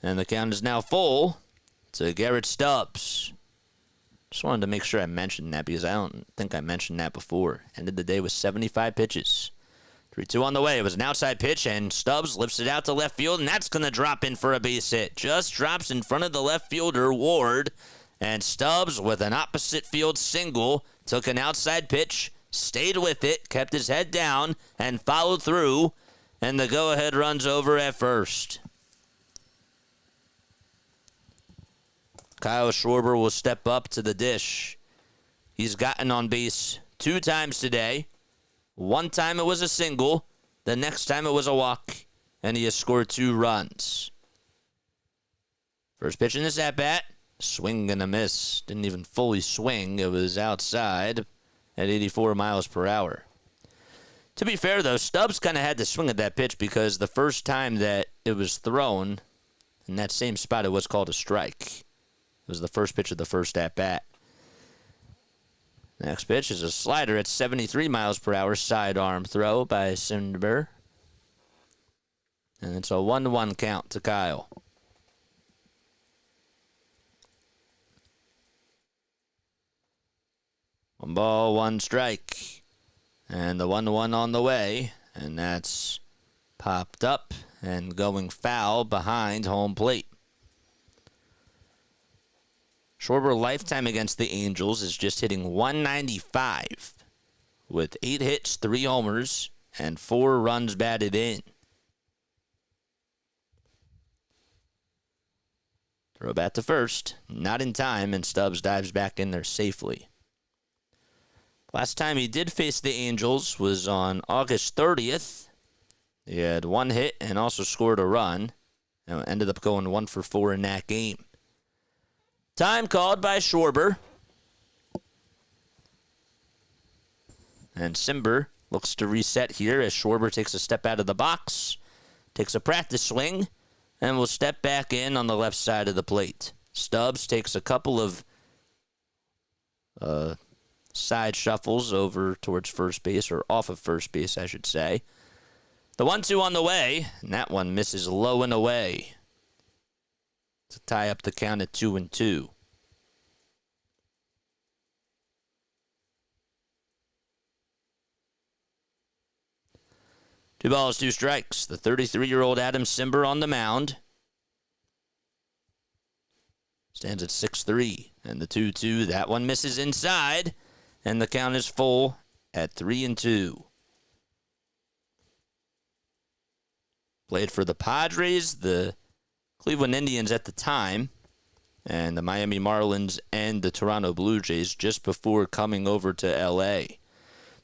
And the count is now full to Garrett Stubbs. Just wanted to make sure I mentioned that because I don't think I mentioned that before. Ended the day with 75 pitches. 3-2 on the way. It was an outside pitch, and Stubbs lifts it out to left field, and that's going to drop in for a base hit. Just drops in front of the left fielder, Ward. And Stubbs, with an opposite field single, took an outside pitch, stayed with it, kept his head down, and followed through. And the go-ahead run's over at first. Kyle Schwarber will step up to the dish. He's gotten on base 2 times today. One time it was a single. The next time it was a walk. And he has scored 2 runs. First pitch in this at-bat. Swing and a miss. Didn't even fully swing. It was outside at 84 miles per hour. To be fair, though, Stubbs kind of had to swing at that pitch because the first time that it was thrown, in that same spot, it was called a strike. It was the first pitch of the first at-bat. Next pitch is a slider at 73 miles per hour. Sidearm throw by Simber. And it's a 1-1 count to Kyle. One ball, 1 strike. And the 1-1 on the way. And that's popped up and going foul behind home plate. Schwarber lifetime against the Angels is just hitting 195 with 8 hits, 3 homers, and 4 runs batted in. Throw bat to first, not in time, and Stubbs dives back in there safely. Last time he did face the Angels was on August 30th. He had 1 hit and also scored a run, and ended up going 1 for 4 in that game. Time called by Schwarber. And Simber looks to reset here as Schwarber takes a step out of the box, takes a practice swing, and will step back in on the left side of the plate. Stubbs takes a couple of side shuffles over towards first base, or off of first base, I should say. The 1-2 on the way, and that one misses low and away to tie up the count at 2-2. Two balls, two strikes. The 33-year-old Adam Cimber on the mound. Stands at 6-3. And the 2-2, that one misses inside. And the count is full at 3-2. Played for the Padres, the Cleveland Indians at the time, and the Miami Marlins and the Toronto Blue Jays just before coming over to L.A.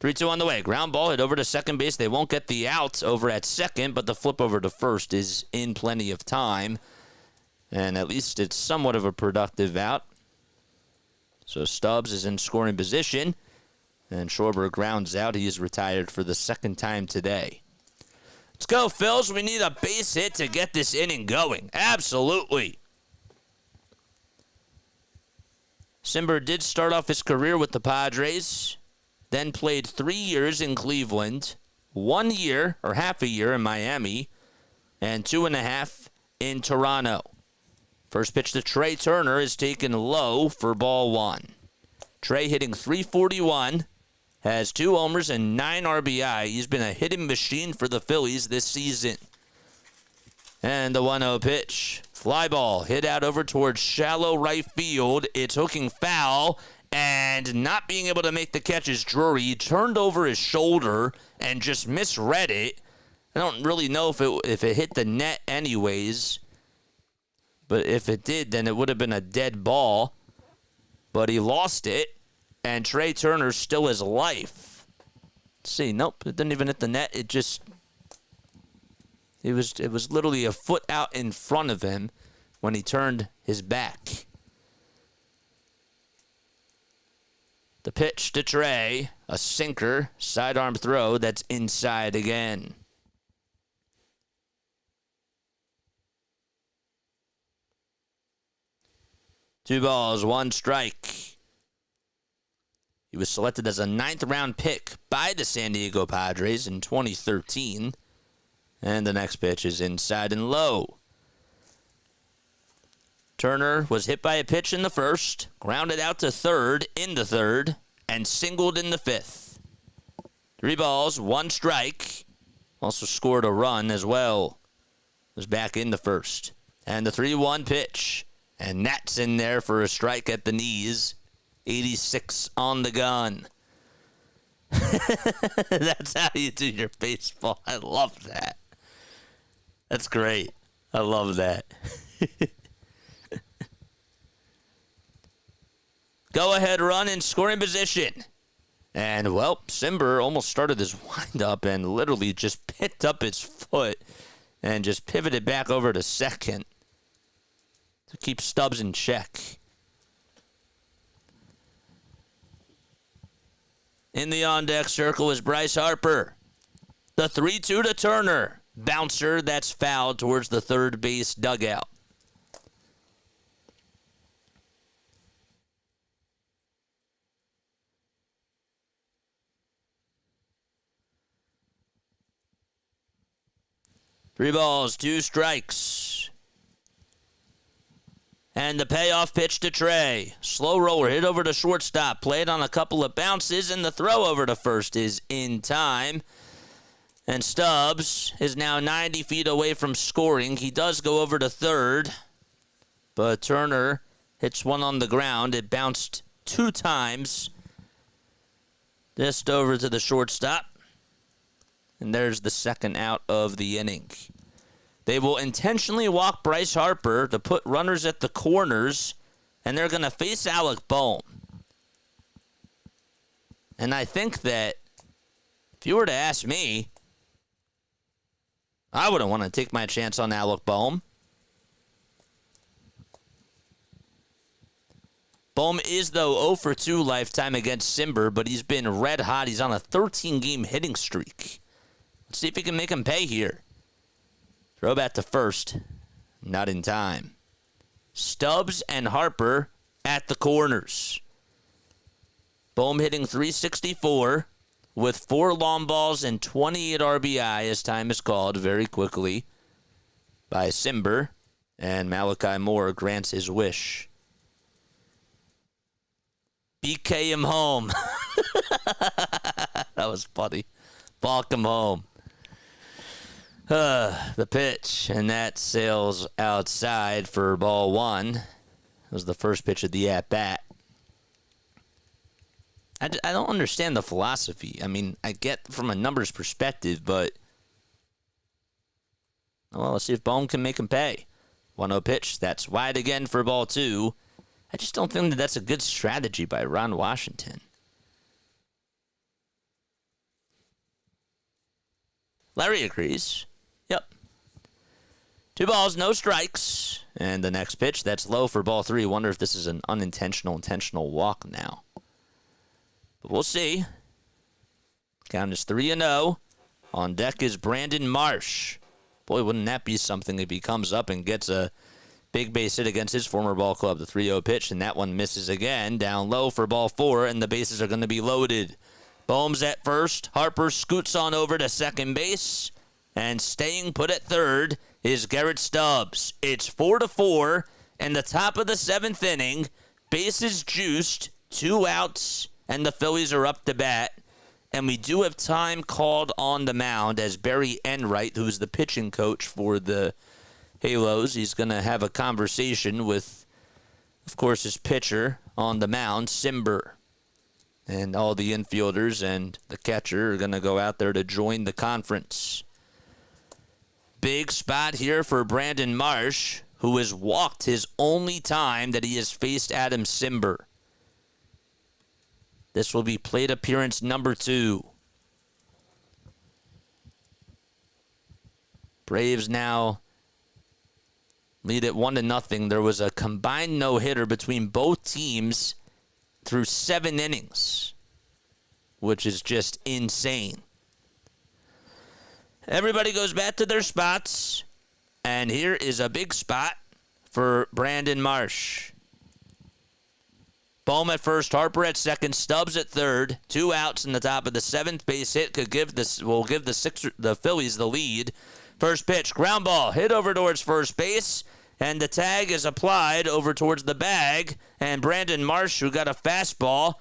3-2 on the way. Ground ball hit over to second base. They won't get the out over at second, but the flip over to first is in plenty of time. And at least it's somewhat of a productive out. So Stubbs is in scoring position. And Schwarber grounds out. He is retired for the second time today. Let's go, Phils. We need a base hit to get this inning going. Absolutely. Cimber did start off his career with the Padres. Then played 3 years in Cleveland, 1 year, or half a year in Miami, and 2.5 in Toronto. First pitch to Trey Turner is taken low for ball one. Trey hitting .341, has 2 homers and 9 RBI. He's been a hitting machine for the Phillies this season. And the 1-0 pitch. Fly ball hit out over towards shallow right field. It's hooking foul. And not being able to make the catch is Drury. He turned over his shoulder and just misread it. I don't really know if it hit the net anyways. But if it did, then it would have been a dead ball. But he lost it. And Trey Turner still has life. Let's see, nope, it didn't even hit the net. It was literally a foot out in front of him when he turned his back. The pitch to Trey, a sinker, sidearm throw that's inside again. Two balls, one strike. He was selected as a 9th-round pick by the San Diego Padres in 2013. And the next pitch is inside and low. Turner was hit by a pitch in the first, grounded out to third in the third, and singled in the 5th. 3 balls, 1 strike. Also scored a run as well. Was back in the first. And the 3-1 pitch. And that's in there for a strike at the knees. 86 on the gun. That's how you do your baseball. I love that. That's great. I love that. Go-ahead run in scoring position. And, well, Cimber almost started his windup and literally just picked up his foot and just pivoted back over to second to keep Stubbs in check. In the on-deck circle is Bryce Harper. The 3-2 to Turner. Bouncer that's fouled towards the third base dugout. Three balls, 2 strikes. And the payoff pitch to Trey. Slow roller hit over to shortstop. Played on a couple of bounces, and the throw over to first is in time. And Stubbs is now 90 feet away from scoring. He does go over to third. But Turner hits one on the ground. It bounced 2 times. Just over to the shortstop. And there's the second out of the inning. They will intentionally walk Bryce Harper to put runners at the corners, and they're going to face Alec Bohm. And I think that if you were to ask me, I wouldn't want to take my chance on Alec Bohm. Bohm is, though, 0 for 2 lifetime against Cimber, but he's been red hot. He's on a 13-game hitting streak. Let's see if he can make him pay here. Throw back to first. Not in time. Stubbs and Harper at the corners. Bohm hitting .364 with 4 long balls and 28 RBI as time is called very quickly by Cimber. And Malachi Moore grants his wish. BK him home. That was funny. Balk him home. The pitch, and that sails outside for ball 1. That was the first pitch of the at-bat. I don't understand the philosophy. I mean, I get from a numbers perspective, but well, let's see if Bohm can make him pay. 1-0 pitch. That's wide again for ball 2. I just don't think that that's a good strategy by Ron Washington. Larry agrees. Yep. 2 balls, no strikes. And the next pitch, that's low for ball 3. Wonder if this is an intentional walk now. But we'll see. Count is 3-0. On deck is Brandon Marsh. Boy, wouldn't that be something if he comes up and gets a big base hit against his former ball club. The 3-0 pitch, and that one misses again. Down low for ball 4, and the bases are going to be loaded. Bohm's at first. Harper scoots on over to second base. And staying put at third is Garrett Stubbs. It's 4-4, and the top of the 7th inning. Bases juiced, 2 outs, and the Phillies are up to bat. And we do have time called on the mound as Barry Enright, who's the pitching coach for the Halos, he's going to have a conversation with, of course, his pitcher on the mound, Cimber. And all the infielders and the catcher are going to go out there to join the conference. Big spot here for Brandon Marsh, who has walked his only time that he has faced Adam Cimber. This will be plate appearance number 2. Braves now lead at 1-0. There was a combined no-hitter between both teams through 7 innings, which is just insane. Everybody goes back to their spots, and here is a big spot for Brandon Marsh. Bohm at first, Harper at second, Stubbs at third, 2 outs in the top of the 7th base hit will give the Phillies the lead. First pitch, ground ball, hit over towards first base, and the tag is applied over towards the bag, and Brandon Marsh, who got a fastball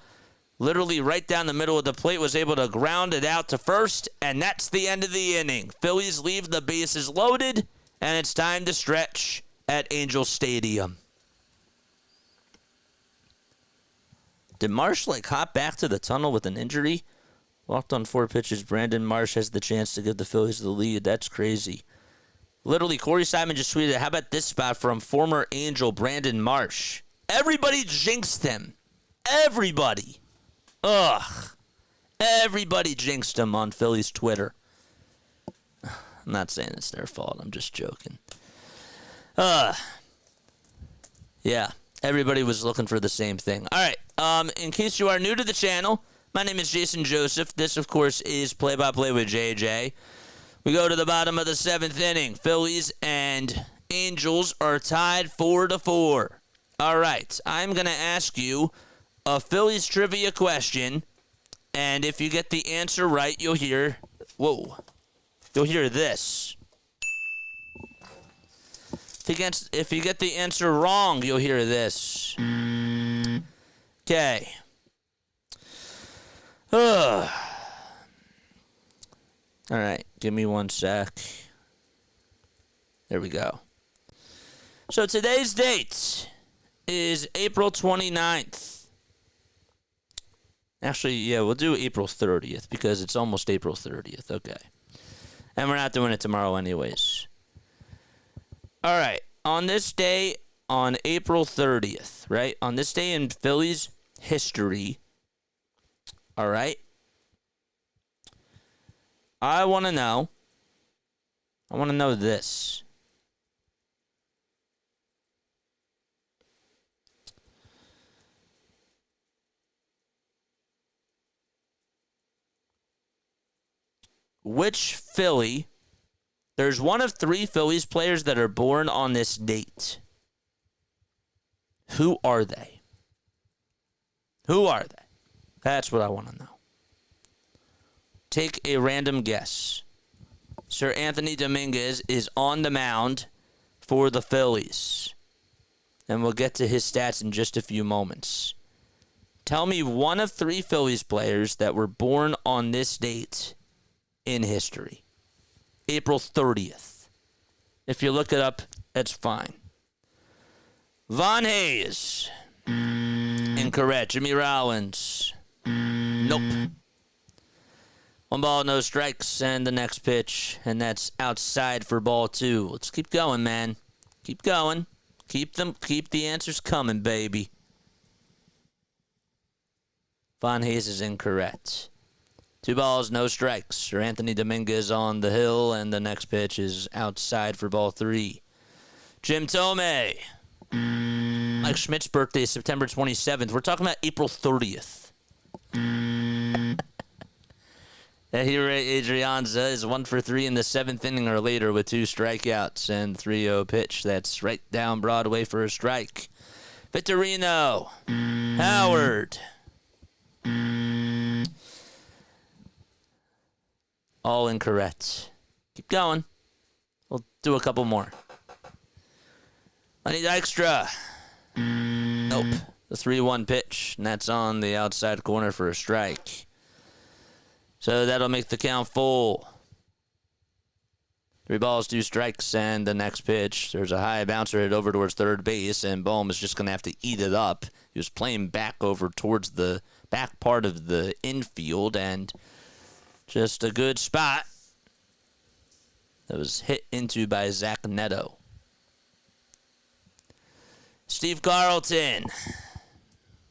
literally right down the middle of the plate, was able to ground it out to first, and that's the end of the inning. Phillies leave the bases loaded, and it's time to stretch at Angel Stadium. Did Marsh hop back to the tunnel with an injury? Walked on 4 pitches. Brandon Marsh has the chance to give the Phillies the lead. That's crazy. Literally, Corey Simon just tweeted, how about this spot from former Angel Brandon Marsh? Everybody jinxed him. Everybody. Ugh. Everybody jinxed him on Phillies Twitter. I'm not saying it's their fault. I'm just joking. Yeah. Everybody was looking for the same thing. All right. In case you are new to the channel, my name is Jason Joseph. This, of course, is Play-by-Play with JJ. We go to the bottom of the 7th inning. Phillies and Angels are tied 4-4. All right. I'm going to ask you a Phillies trivia question, and if you get the answer right, you'll hear... Whoa. You'll hear this. If you get the answer wrong, you'll hear this. Okay. All right, give me 1 sec. There we go. So today's date is April 29th. Actually, yeah, we'll do April 30th because it's almost April 30th. Okay. And we're not doing it tomorrow anyways. All right. On this day, on April 30th, right? On this day in Phillies history, all right? I want to know this. Which Philly? There's one of 3 Phillies players that are born on this date. Who are they? Who are they? That's what I want to know. Take a random guess. Sir Anthony Dominguez is on the mound for the Phillies. And we'll get to his stats in just a few moments. Tell me one of 3 Phillies players that were born on this date in history. April 30th. If you look it up, that's fine. Von Hayes. Incorrect. Jimmy Rollins. Nope. 1 ball, no strikes, and the next pitch, and that's outside for ball 2. Let's keep going, man. Keep going. Keep the answers coming, baby. Von Hayes is incorrect. 2 balls, no strikes. Sir Anthony Dominguez on the hill, and the next pitch is outside for ball 3. Jim Thome. Mike Schmidt's birthday is September 27th. We're talking about April 30th. Ehire Adrianza is 1 for 3 in the 7th inning or later with 2 strikeouts and 3-0 pitch. That's right down Broadway for a strike. Victorino. Howard. All incorrect. Keep going. We'll do a couple more. Lenny Dykstra. Nope. The 3-1 pitch, and that's on the outside corner for a strike. So that'll make the count full. 3 balls, 2 strikes, and the next pitch. There's a high bouncer hit over towards third base, and Bohm is just going to have to eat it up. He was playing back over towards the back part of the infield, and just a good spot that was hit into by Zach Neto. Steve Carlton.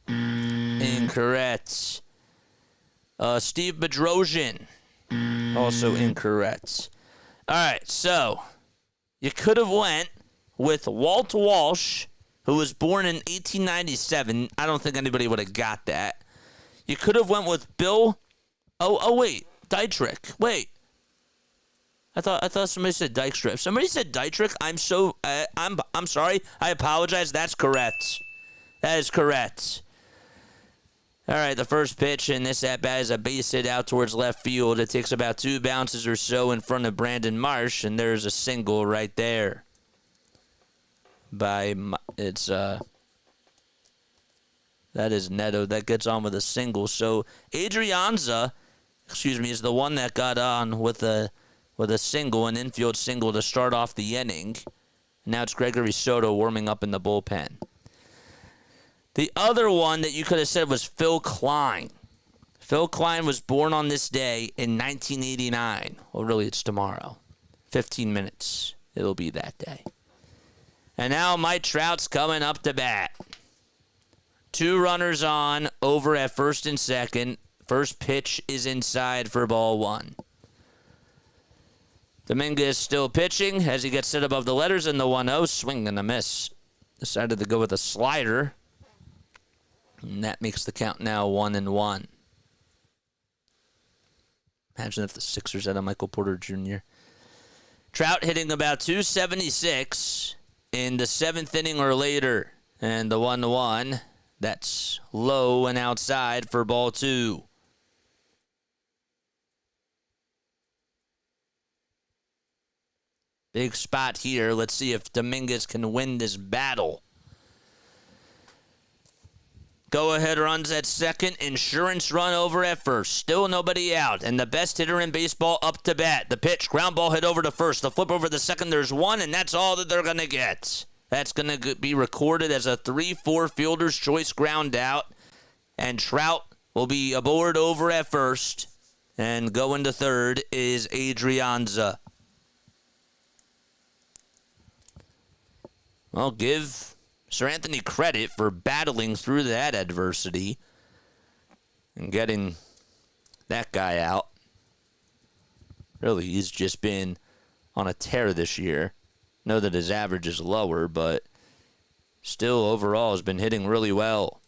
Incorrect. Steve Bedrosian. Also incorrect. All right, so you could have went with Walt Walsh, who was born in 1897. I don't think anybody would have got that. You could have went with Bill. Oh wait, Dietrich. Wait. I thought somebody said Dykstra. If somebody said Dietrich, I'm sorry. I apologize. That's correct. That is correct. All right, the first pitch in this at-bat is a base hit out towards left field. It takes about 2 bounces or so in front of Brandon Marsh, and there's a single right there. That is Neto that gets on with a single. So Adrianza, is the one that got on with a single, an infield single to start off the inning. Now it's Gregory Soto warming up in the bullpen. The other one that you could have said was Phil Klein. Phil Klein was born on this day in 1989. Well, really, it's tomorrow. 15 minutes. It'll be that day. And now Mike Trout's coming up to bat. 2 runners on, over at first and second. First pitch is inside for ball 1. Dominguez still pitching as he gets set above the letters in the 1-0. Swing and a miss. Decided to go with a slider. And that makes the count now 1-1. Imagine if the Sixers had a Michael Porter Jr. Trout hitting about 276 in the 7th inning or later. And the 1-1, that's low and outside for ball 2. Big spot here. Let's see if Dominguez can win this battle. Go-ahead runs at second. Insurance run over at first. Still nobody out. And the best hitter in baseball up to bat. The pitch. Ground ball hit over to first. The flip over the second. There's 1, and that's all that they're going to get. That's going to be recorded as a 3-4 fielder's choice ground out. And Trout will be aboard over at first. And going to third is Adrianza. Well, give Sir Anthony credit for battling through that adversity and getting that guy out. Really, he's just been on a tear this year. Know that his average is lower, but still overall has been hitting really well.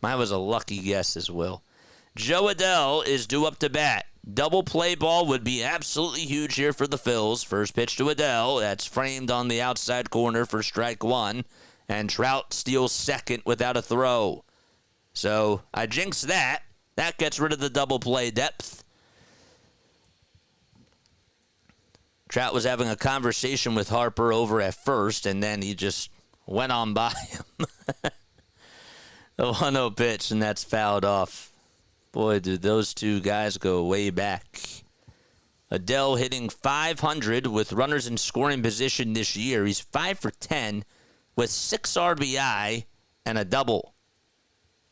Mine was a lucky guess as well. Joe Adell is due up to bat. Double play ball would be absolutely huge here for the Phils. First pitch to Adele. That's framed on the outside corner for strike one. And Trout steals second without a throw. So I jinxed that. That gets rid of the double play depth. Trout was having a conversation with Harper over at first, and then he just went on by him. The 1-0 pitch, and that's fouled off. Boy, dude, those two guys go way back. Adele hitting .500 with runners in scoring position this year. He's 5 for 10 with 6 RBI and a double.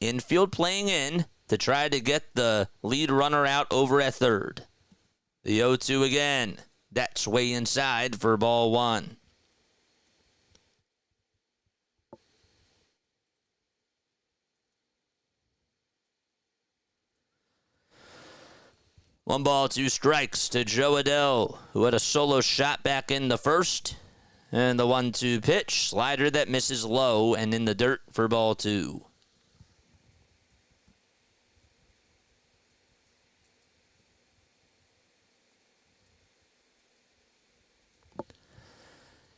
Infield playing in to try to get the lead runner out over at third. The 0-2 again. That's way inside for ball one. One ball, 2 strikes to Joe Adele, who had a solo shot back in the first. And the 1-2 pitch, slider that misses low and in the dirt for ball two.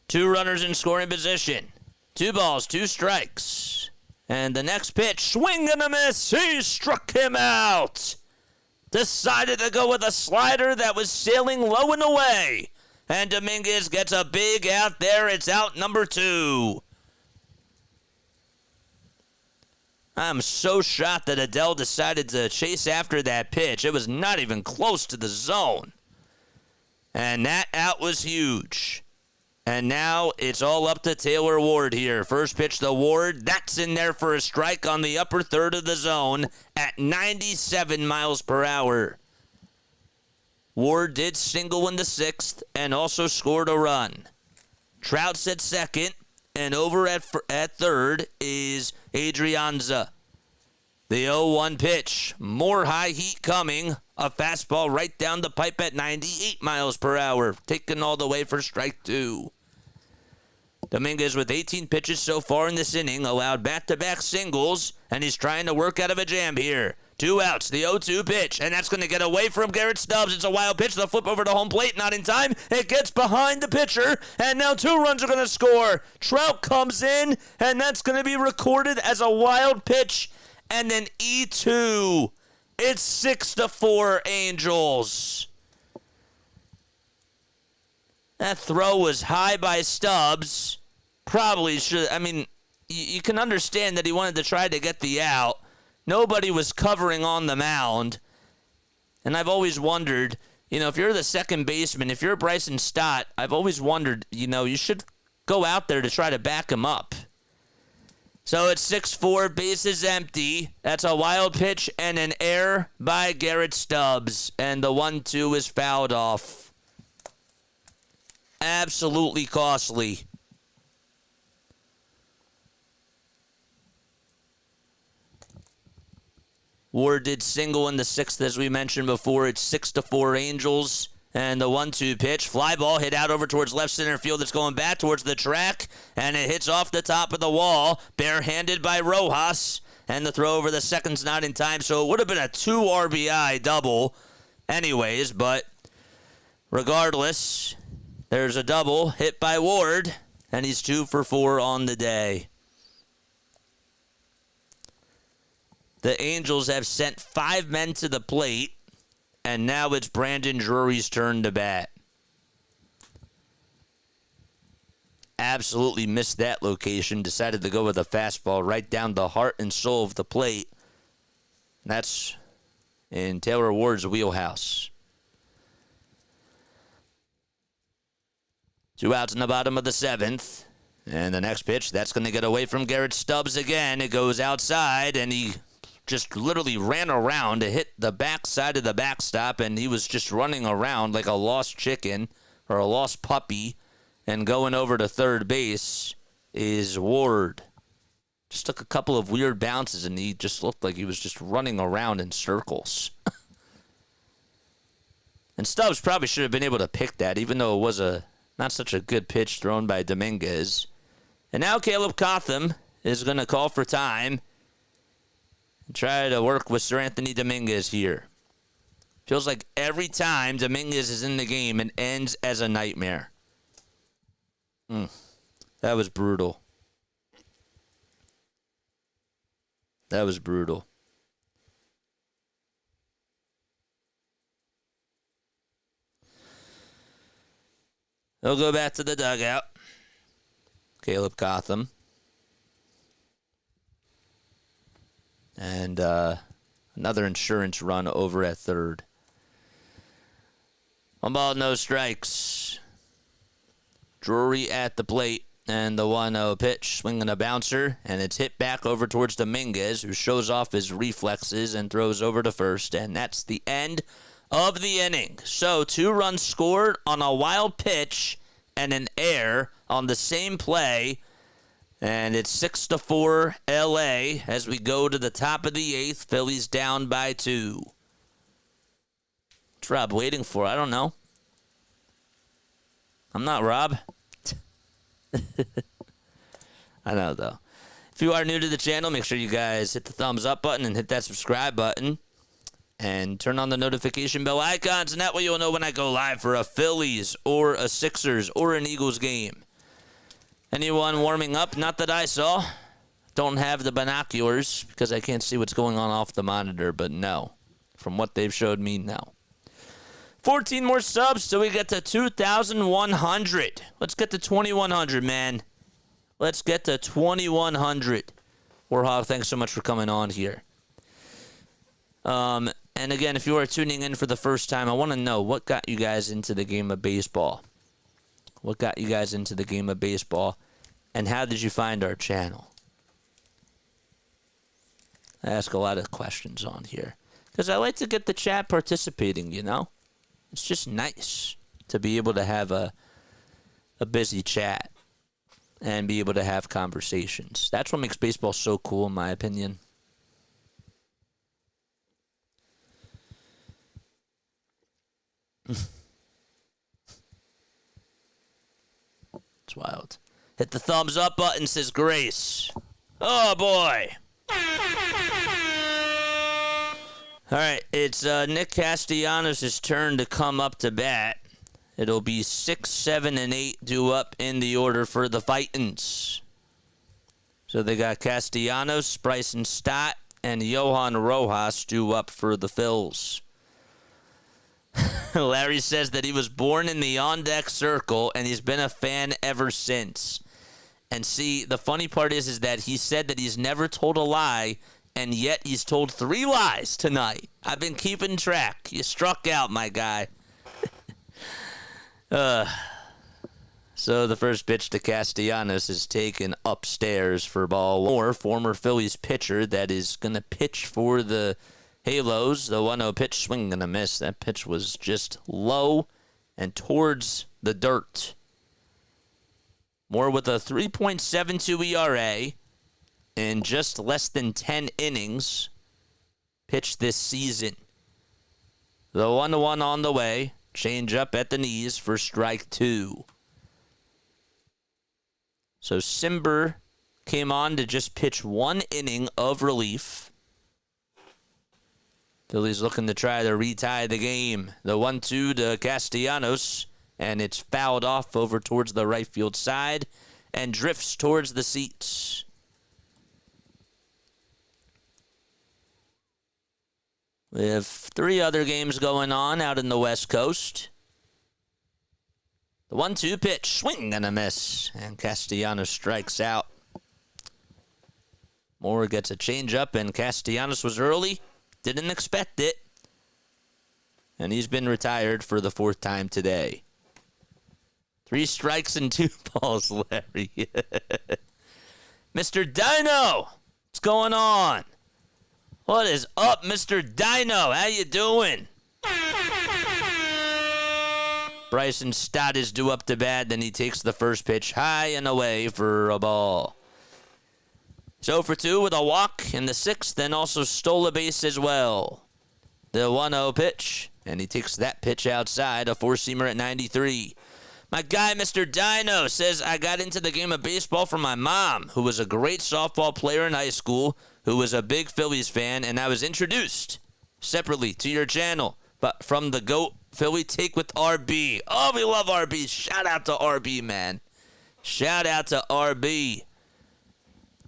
Two runners in scoring position. 2 balls, 2 strikes. And the next pitch, swing and a miss. He struck him out. Decided to go with a slider that was sailing low and away. And Dominguez gets a big out there. It's out number 2. I'm so shocked that Adele decided to chase after that pitch. It was not even close to the zone. And that out was huge. And now it's all up to Taylor Ward here. First pitch to Ward. That's in there for a strike on the upper third of the zone at 97 miles per hour. Ward did single in the 6th and also scored a run. Trout's at second, and over at third is Adrianza. The 0-1 pitch. More high heat coming. A fastball right down the pipe at 98 miles per hour. Taken all the way for strike 2. Dominguez with 18 pitches so far in this inning, allowed back-to-back singles, and he's trying to work out of a jam here. 2 outs, the 0-2 pitch, and that's going to get away from Garrett Stubbs. It's a wild pitch, the flip over to home plate, not in time. It gets behind the pitcher, and now 2 runs are going to score. Trout comes in, and that's going to be recorded as a wild pitch, and then E2. It's 6-4 Angels. That throw was high by Stubbs. Probably should. I mean, you can understand that he wanted to try to get the out. Nobody was covering on the mound. And I've always wondered, if you're the second baseman, if you're Bryson Stott, I've always wondered, you should go out there to try to back him up. So it's 6-4, bases empty. That's a wild pitch and an error by Garrett Stubbs. And the 1-2 is fouled off. Absolutely costly. Ward did single in the 6th, as we mentioned before. It's 6-4 Angels. And the 1-2 pitch. Fly ball hit out over towards left center field. It's going back towards the track. And it hits off the top of the wall. Barehanded by Rojas. And the throw over the second's not in time. So it would have been a 2 RBI double anyways. But regardless, there's a double hit by Ward. And he's 2 for 4 on the day. The Angels have sent 5 men to the plate. And now it's Brandon Drury's turn to bat. Absolutely missed that location. Decided to go with a fastball right down the heart and soul of the plate. That's in Taylor Ward's wheelhouse. 2 outs in the bottom of the 7th. And the next pitch, that's going to get away from Garrett Stubbs again. It goes outside, and he just literally ran around to hit the backside of the backstop, and he was just running around like a lost chicken or a lost puppy. And going over to third base is Ward. Just took a couple of weird bounces, and he just looked like he was just running around in circles. And Stubbs probably should have been able to pick that, even though it was not such a good pitch thrown by Dominguez. And now Caleb Cotham is going to call for time and try to work with Sir Anthony Dominguez here. Feels like every time Dominguez is in the game, it ends as a nightmare. That was brutal. That was brutal. He'll go back to the dugout. Caleb Cotham. And another insurance run over at third. 1 ball, no strikes. Drury at the plate. And the 1-0 pitch, swinging a bouncer, and it's hit back over towards Dominguez, who shows off his reflexes and throws over to first, and that's the end of the inning. So 2 runs scored on a wild pitch and an error on the same play, and it's 6-4 LA as we go to the top of the 8th. Phillies down by 2. What's Rob waiting for? I don't know. I'm not Rob. I know, though. If you are new to the channel, make sure you guys hit the thumbs up button and hit that subscribe button. And turn on the notification bell icons, and that way you'll know when I go live for a Phillies or a Sixers or an Eagles game. Anyone warming up? Not that I saw. Don't have the binoculars because I can't see what's going on off the monitor, but no. From what they've showed me, no. 14 more subs till we get to 2,100. Let's get to 2,100, man. Let's get to 2,100. Warhog, thanks so much for coming on here. And again, if you are tuning in for the first time, I want to know what got you guys into the game of baseball. What got you guys into the game of baseball? And how did you find our channel? I ask a lot of questions on here. Because I like to get the chat participating, you know? It's just nice to be able to have a busy chat and be able to have conversations. That's what makes baseball so cool, in my opinion. It's wild. Hit the thumbs up button, says Grace. Oh, boy. All right, it's Nick Castellanos' turn to come up to bat. It'll be 6, 7, and 8 due up in the order for the Fightins. So they got Castellanos, Bryson Stott, and Johan Rojas due up for the Phils. Larry says that he was born in the on-deck circle, and he's been a fan ever since. And see, the funny part is that he said that he's never told a lie, and yet he's told 3 lies tonight. I've been keeping track. You struck out, my guy. So the first pitch to Castellanos is taken upstairs for ball 1. Former Phillies pitcher that is going to pitch for the Halos. The 1-0 pitch, swing and a miss. That pitch was just low and towards the dirt. Moore with a 3.72 ERA in just less than 10 innings pitched this season. The 1-1 on the way. Change up at the knees for strike 2. So Simber came on to just pitch 1 inning of relief. Phillies looking to try to retie the game. The 1-2 to Castellanos, and it's fouled off over towards the right field side and drifts towards the seats. We have 3 other games going on out in the West Coast. The 1-2 pitch, swing and a miss, and Castellanos strikes out. Moore gets a changeup, and Castellanos was early. Didn't expect it. And he's been retired for the 4th time today. 3 strikes and 2 balls, Larry. Mr. Dino, what's going on? What is up, Mr. Dino? How you doing? Bryson Stott is due up to bat. Then he takes the first pitch high and away for a ball. So for 2 with a walk in the 6th, and also stole a base as well. The 1-0 pitch, and he takes that pitch outside, a 4-seamer at 93. My guy, Mr. Dino, says, I got into the game of baseball from my mom, who was a great softball player in high school, who was a big Phillies fan, and I was introduced separately to your channel from the GOAT Philly take with RB. Oh, we love RB. Shout out to RB, man. Shout out to RB.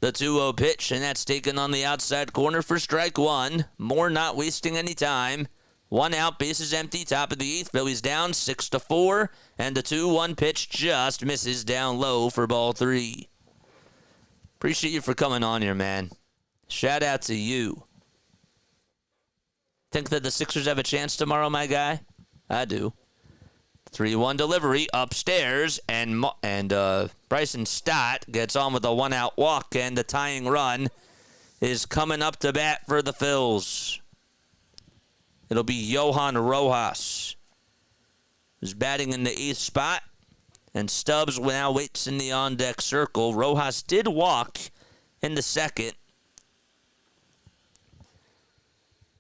The 2-0 pitch, and that's taken on the outside corner for strike one. Moore not wasting any time. 1 out, bases empty, top of the 8th. Phillies down 6-4, and the 2-1 pitch just misses down low for ball 3. Appreciate you for coming on here, man. Shout out to you. Think that the Sixers have a chance tomorrow, my guy? I do. 3-1 delivery upstairs, and Bryson Stott gets on with a 1-out walk, and the tying run is coming up to bat for the Phils. It'll be Johan Rojas, who's batting in the 8th spot, and Stubbs now waits in the on-deck circle. Rojas did walk in the 2nd.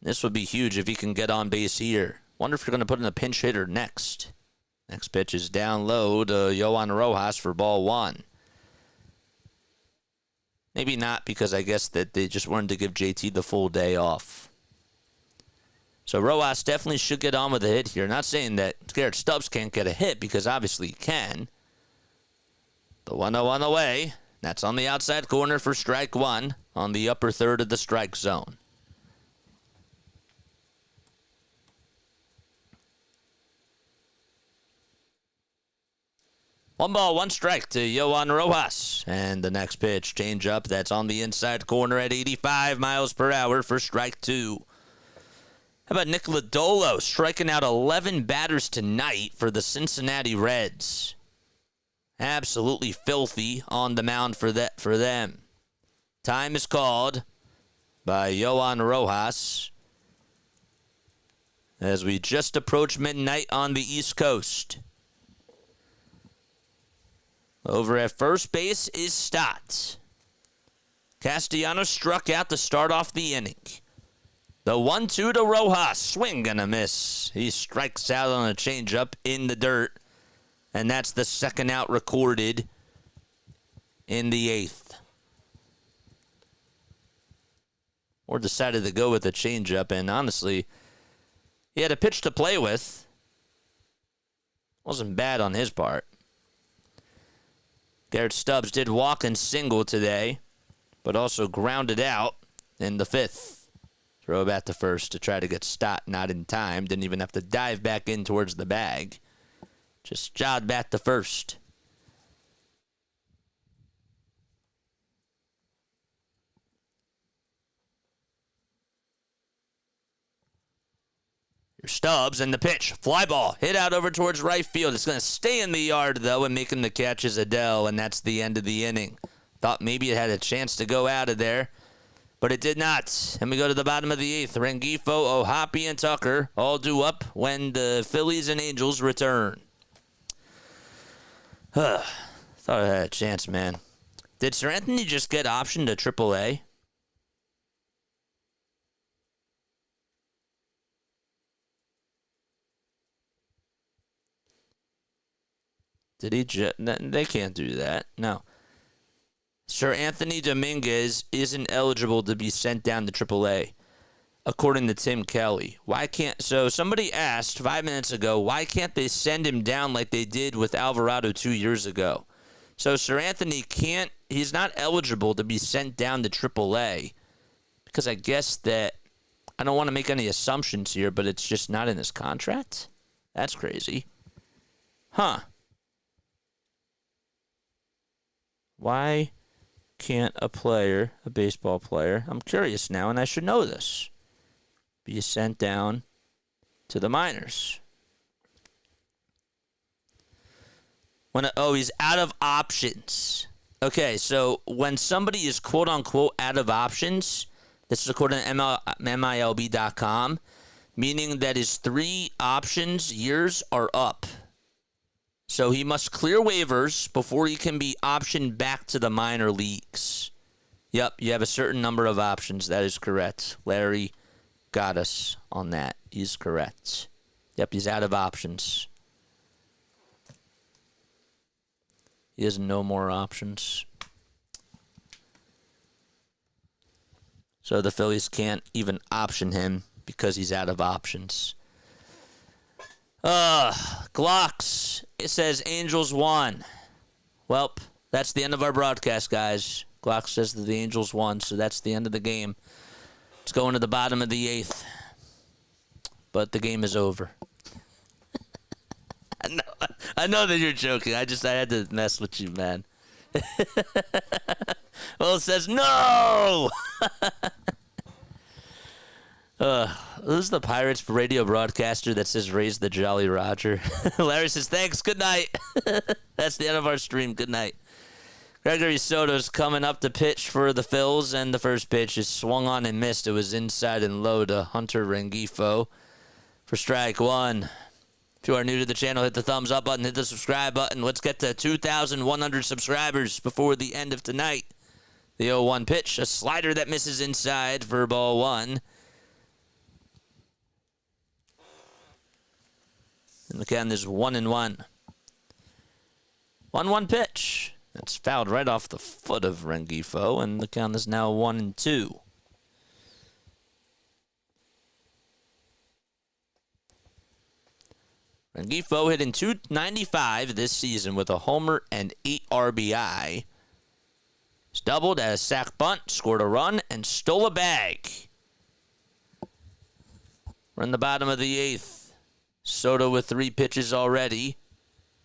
This would be huge if he can get on base here. Wonder if you're going to put in a pinch hitter next. Next pitch is down low to Johan Rojas for ball 1. Maybe not, because I guess that they just wanted to give JT the full day off. So Rojas definitely should get on with a hit here. Not saying that Garrett Stubbs can't get a hit, because obviously he can. The 1-0 on the way. That's on the outside corner for strike 1 on the upper third of the strike zone. 1 ball, 1 strike to Johan Rojas. And the next pitch, change up, that's on the inside corner at 85 miles per hour for strike 2. How about Nick Lodolo striking out 11 batters tonight for the Cincinnati Reds? Absolutely filthy on the mound for them. Time is called by Johan Rojas as we just approach midnight on the East Coast. Over at first base is Stott. Castellanos struck out to start off the inning. The 1-2 to Rojas. Swing and a miss. He strikes out on a changeup in the dirt. And that's the 2nd out recorded in the 8th. Or decided to go with a changeup. And honestly, he had a pitch to play with. Wasn't bad on his part. Garrett Stubbs did walk and single today, but also grounded out in the 5th. Throw back to first to try to get Stott, not in time. Didn't even have to dive back in towards the bag. Just jogged back to first. Stubbs and the pitch. Fly ball. Hit out over towards right field. It's going to stay in the yard, though, and making the catch is Adele, and that's the end of the inning. Thought maybe it had a chance to go out of there, but it did not. And we go to the bottom of the 8th. Rengifo, Ohapi, and Tucker all due up when the Phillies and Angels return. Thought I had a chance, man. Did Sir Anthony just get optioned to AAA? Did he they can't do that. No. Sir Anthony Dominguez isn't eligible to be sent down to AAA, according to Tim Kelly. Why can't... So somebody asked 5 minutes ago, why can't they send him down like they did with Alvarado 2 years ago? So Sir Anthony can't... He's not eligible to be sent down to AAA because I guess that... I don't want to make any assumptions here, but it's just not in his contract? That's crazy. Huh. Why can't a baseball player, I'm curious now, and I should know this, be sent down to the minors? He's out of options. Okay, so when somebody is quote-unquote out of options, this is according to MILB.com, meaning that his 3 options years are up. So he must clear waivers before he can be optioned back to the minor leagues. Yep, you have a certain number of options. That is correct. Larry got us on that. He's correct. Yep, he's out of options. He has no more options. So the Phillies can't even option him because he's out of options. Glocks. It says Angels won. Well, that's the end of our broadcast, guys. Glock says that the Angels won, so that's the end of the game. It's going to the bottom of the 8th. But the game is over. I know that you're joking. I had to mess with you, man. Well, it says no! Who's the Pirates radio broadcaster that says raise the Jolly Roger? Larry says, thanks, good night. That's the end of our stream. Good night. Gregory Soto's coming up to pitch for the Phils, and the first pitch is swung on and missed. It was inside and low to Hunter Rengifo for strike one. If you are new to the channel, hit the thumbs up button, hit the subscribe button. Let's get to 2,100 subscribers before the end of tonight. The 0-1 pitch, a slider that misses inside for ball one. And the count is 1-1. 1-1 pitch. That's fouled right off the foot of Rengifo, and the count is now 1-2. Rengifo hitting .295 this season with a homer and 8 RBI. He's doubled, had a sac bunt, scored a run, and stole a bag. We're in the bottom of the 8th. Soto with 3 pitches already.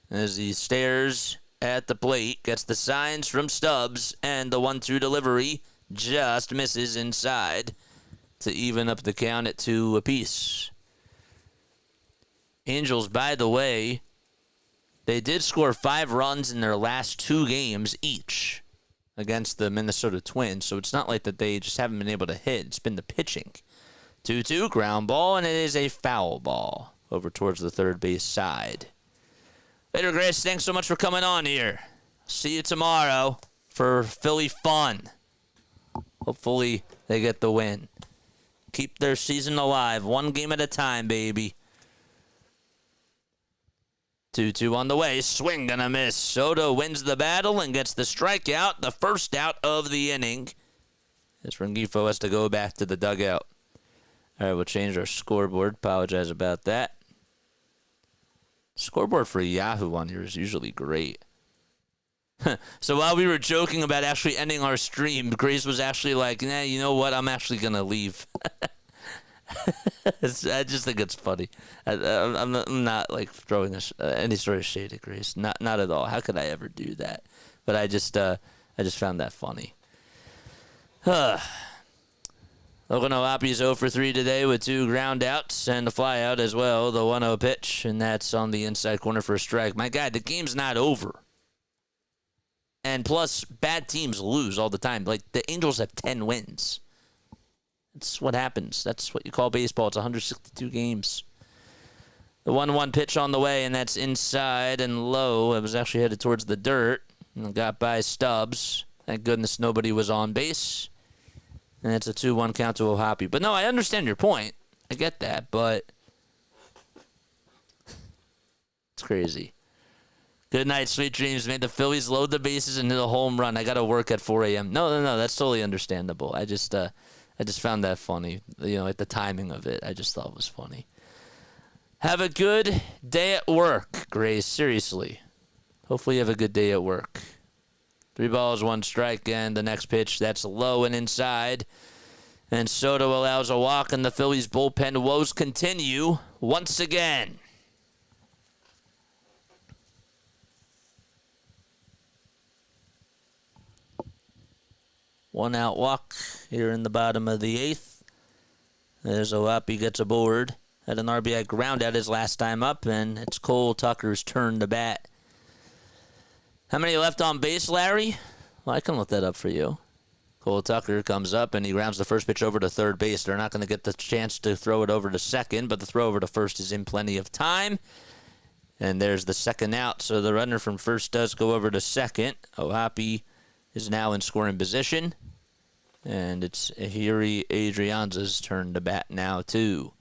As he stares at the plate, gets the signs from Stubbs, and the 1-2 delivery just misses inside to even up the count at 2 apiece. Angels, by the way, they did score 5 runs in their last 2 games each against the Minnesota Twins, so it's not like that they just haven't been able to hit. It's been the pitching. 2-2, ground ball, and it is a foul ball over towards the third base side. Later, Grace, thanks so much for coming on here. See you tomorrow for Philly fun. Hopefully they get the win. Keep their season alive, 1 game at a time, baby. 2-2 on the way. Swing gonna miss. Soto wins the battle and gets the strikeout, the first out of the inning. As Rengifo has to go back to the dugout. All right, we'll change our scoreboard. Apologize about that. Scoreboard for Yahoo on here is usually great. So while we were joking about actually ending our stream, Grace was actually like, nah, you know what? I'm actually going to leave. I just think it's funny. I'm not like throwing any sort of shade at Grace. Not at all. How could I ever do that? But I just found that funny. Logan O'Hoppe is 0 for 3 today with 2 ground outs and a fly out as well. The 1-0 pitch, and that's on the inside corner for a strike. My God, the game's not over. And plus, bad teams lose all the time. Like, the Angels have 10 wins. That's what happens. That's what you call baseball. It's 162 games. The 1-1 pitch on the way, and that's inside and low. It was actually headed towards the dirt and got by Stubbs. Thank goodness nobody was on base. And it's a 2-1 count to O'Hoppe. But no, I understand your point. I get that, but it's crazy. Good night, sweet dreams. Made the Phillies load the bases and hit a home run. I got to work at 4 a.m. No, that's totally understandable. I just found that funny. You know, like the timing of it, I just thought it was funny. Have a good day at work, Grace. Seriously. Hopefully you have a good day at work. 3 balls, 1 strike, and the next pitch, that's low and inside. And Soto allows a walk, and the Phillies bullpen woes continue once again. One out walk here in the bottom of the 8th. There's O'Hoppe gets aboard. Had an RBI ground out his last time up, and it's Cole Tucker's turn to bat. How many left on base, Larry? Well, I can look that up for you. Cole Tucker comes up, and he grounds the first pitch over to third base. They're not going to get the chance to throw it over to second, but the throw over to first is in plenty of time. And there's the second out, so the runner from first does go over to second. O'Hoppe is now in scoring position. And it's Ehire Adrianza's turn to bat now, too.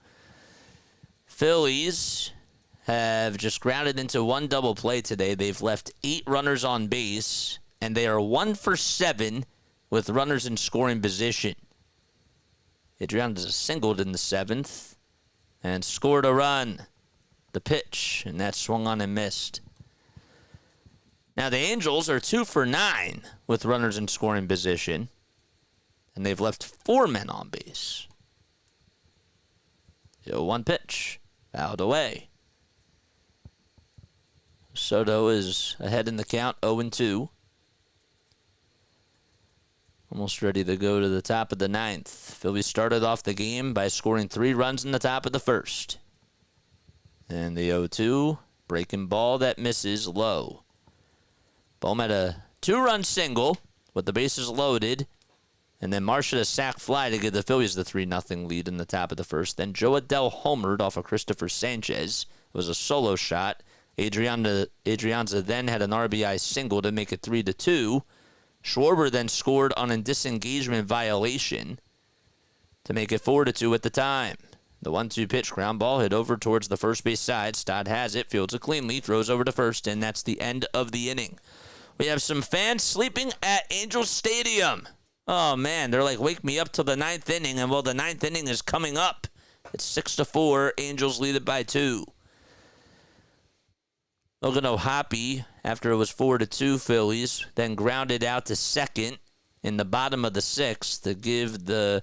Phillies have just grounded into 1 double play today. They've left 8 runners on base, and they are 1 for 7 with runners in scoring position. Adrianza singled in the 7th and scored a run. The pitch, and that swung on and missed. Now the Angels are 2 for 9 with runners in scoring position, and they've left 4 men on base. 0-1 pitch, fouled away. Soto is ahead in the count, 0-2. Almost ready to go to the top of the 9th. Phillies started off the game by scoring 3 runs in the top of the 1st. And the 0-2, breaking ball that misses low. Bohm had a 2-run single with the bases loaded. And then Marsh had a sac fly to give the Phillies the 3-0 lead in the top of the 1st. Then Joe Adell homered off of Cristopher Sanchez. It was a solo shot. Adrianza then had an RBI single to make it 3-2. Schwarber then scored on a disengagement violation to make it 4-2 at the time. The 1-2 pitch, ground ball hit over towards the first base side. Stott has it, fields it cleanly, throws over to first, and that's the end of the inning. We have some fans sleeping at Angels Stadium. Oh, man, they're like, wake me up till the 9th inning, and well, the 9th inning is coming up. It's 6-4, Angels lead it by 2. Logan O'Hoppe, after it was 4-2 Phillies, then grounded out to second in the bottom of the 6th to give it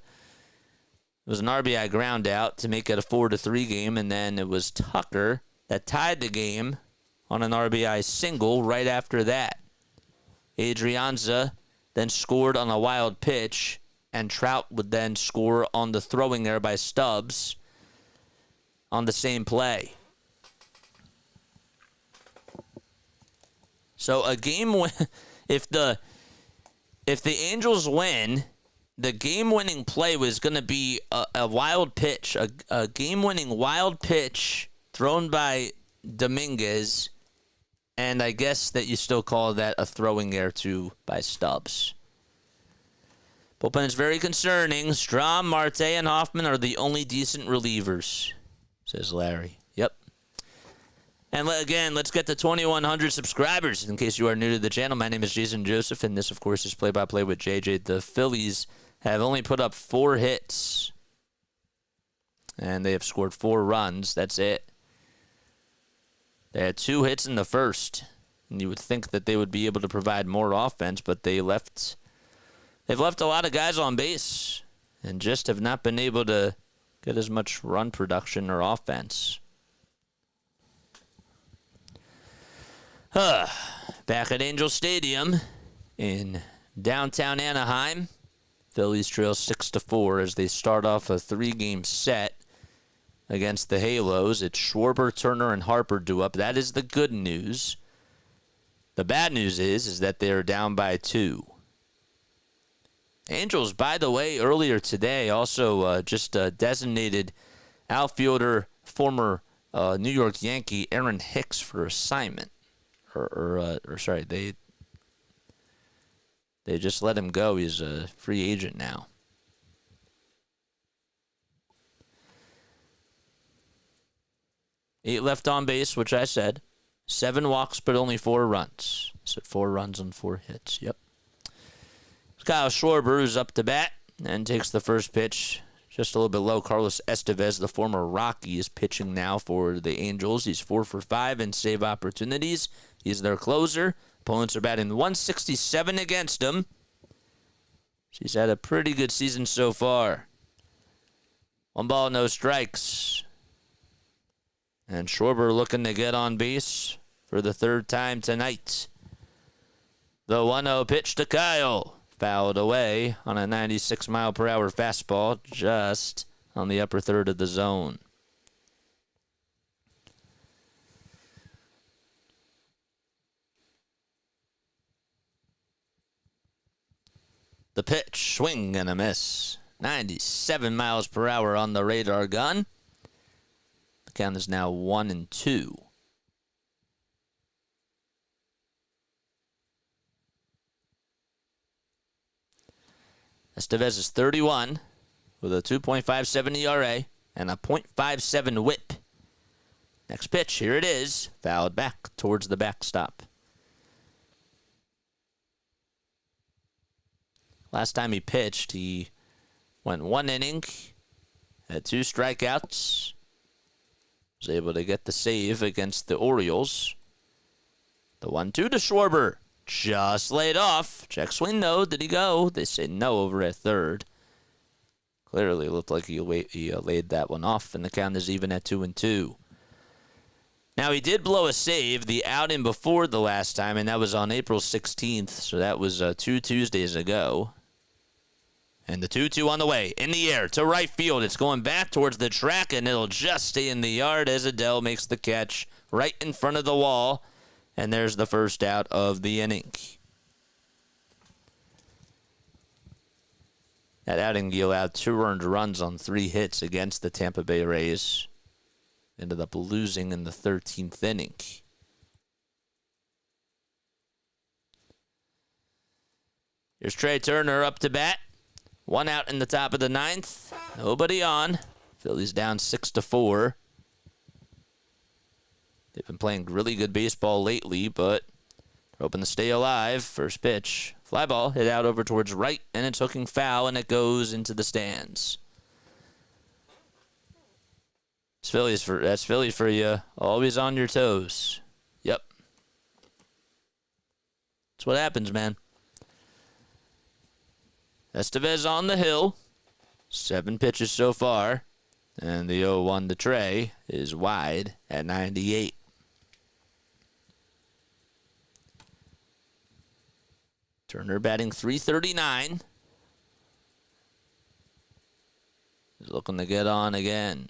was an RBI ground out to make it a 4-3 game, and then it was Tucker that tied the game on an RBI single right after that. Adrianza then scored on a wild pitch, and Trout would then score on the throwing error by Stubbs on the same play. So a game if the Angels win, the game-winning play was going to be a wild pitch, a game-winning wild pitch thrown by Dominguez, and I guess that you still call that a throwing error too by Stubbs. Bullpen is very concerning. Strahm, Marte, and Hoffman are the only decent relievers, says Larry. Yep. And again, let's get to 2,100 subscribers. In case you are new to the channel, my name is Jason Joseph, and this, of course, is Play-by-Play with JJ. The Phillies have only put up 4 hits, and they have scored 4 runs. That's it. They had 2 hits in the first, and you would think that they would be able to provide more offense, but they've left a lot of guys on base and just have not been able to get as much run production or offense. Back at Angel Stadium in downtown Anaheim, Phillies trail 6-4 as they start off a 3-game set against the Halos. It's Schwarber, Turner, and Harper due up. That is the good news. The bad news is that they're down by 2. Angels, by the way, earlier today also just designated outfielder, former New York Yankee Aaron Hicks for assignment. They just let him go. He's a free agent now. Eight left on base, which I said. 7 walks, but only 4 runs. I said 4 runs on 4 hits. Yep. Kyle Schwarber, who's up to bat and takes the first pitch. Just a little bit low. Carlos Estevez, the former Rocky, is pitching now for the Angels. He's 4 for 5 in save opportunities. He's their closer. Opponents are batting 167 against him. He's had a pretty good season so far. 1 ball, no strikes. And Schwarber looking to get on base for the 3rd time tonight. The 1-0 pitch to Kyle. Fouled away on a 96-mile-per-hour fastball just on the upper third of the zone. The pitch, swing and a miss. 97 miles per hour on the radar gun. The count is now 1-2. Estevez is 31 with a 2.57 ERA and a .57 whip. Next pitch, here it is. Fouled back towards the backstop. Last time he pitched, he went 1 inning, had 2 strikeouts, Was able to get the save against the Orioles. The 1-2 to Schwarber. Just laid off. Check swing, though. Did he go? They say no over at third. Clearly looked like he laid that one off, and the count is even at 2-2. Now, he did blow a save, the outing before the last time, and that was on April 16th, so that was 2 Tuesdays ago. And the 2-2 on the way, in the air, to right field. It's going back towards the track, and it'll just stay in the yard as Adele makes the catch right in front of the wall. And there's the first out of the inning. That outing, he allowed 2 earned runs on 3 hits against the Tampa Bay Rays. Ended up losing in the 13th inning. Here's Trey Turner up to bat. 1 out in the top of the 9th. Nobody on. Phillies down 6-4. They've been playing really good baseball lately, but they're hoping to stay alive. First pitch. Fly ball hit out over towards right, and it's hooking foul, and it goes into the stands. That's Philly for you. Always on your toes. Yep. That's what happens, man. Estevez on the hill. 7 pitches so far. And the 0-1 to Trey is wide at 98. Turner batting .339. He's looking to get on again.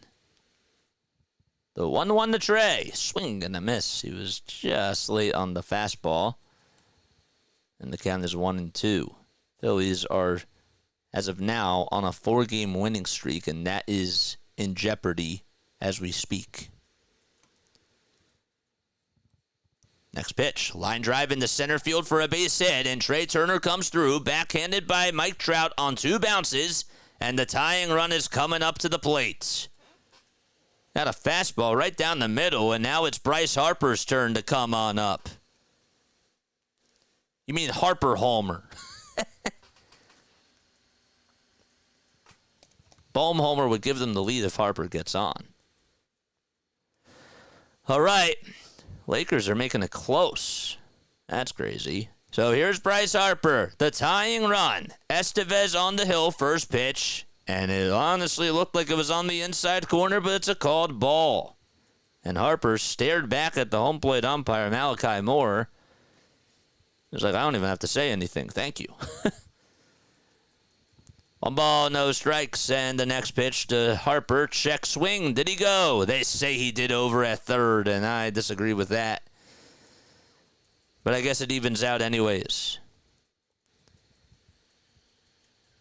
The 1-1 to Trey. Swing and a miss. He was just late on the fastball. And the count is 1-2. Phillies are, as of now, on a 4-game winning streak, and that is in jeopardy as we speak. Next pitch. Line drive into center field for a base hit, and Trey Turner comes through, backhanded by Mike Trout on 2 bounces, and the tying run is coming up to the plate. Got a fastball right down the middle, and now it's Bryce Harper's turn to come on up. You mean Harper Homer. Bohm homer would give them the lead if Harper gets on. All right. Lakers are making it close. That's crazy. So here's Bryce Harper, the tying run. Estevez on the hill, first pitch. And it honestly looked like it was on the inside corner, but it's a called ball. And Harper stared back at the home plate umpire, Malachi Moore. He was like, I don't even have to say anything. Thank you. 1 ball, no strikes, and the next pitch to Harper. Check swing. Did he go? They say he did over at third, and I disagree with that. But I guess it evens out anyways.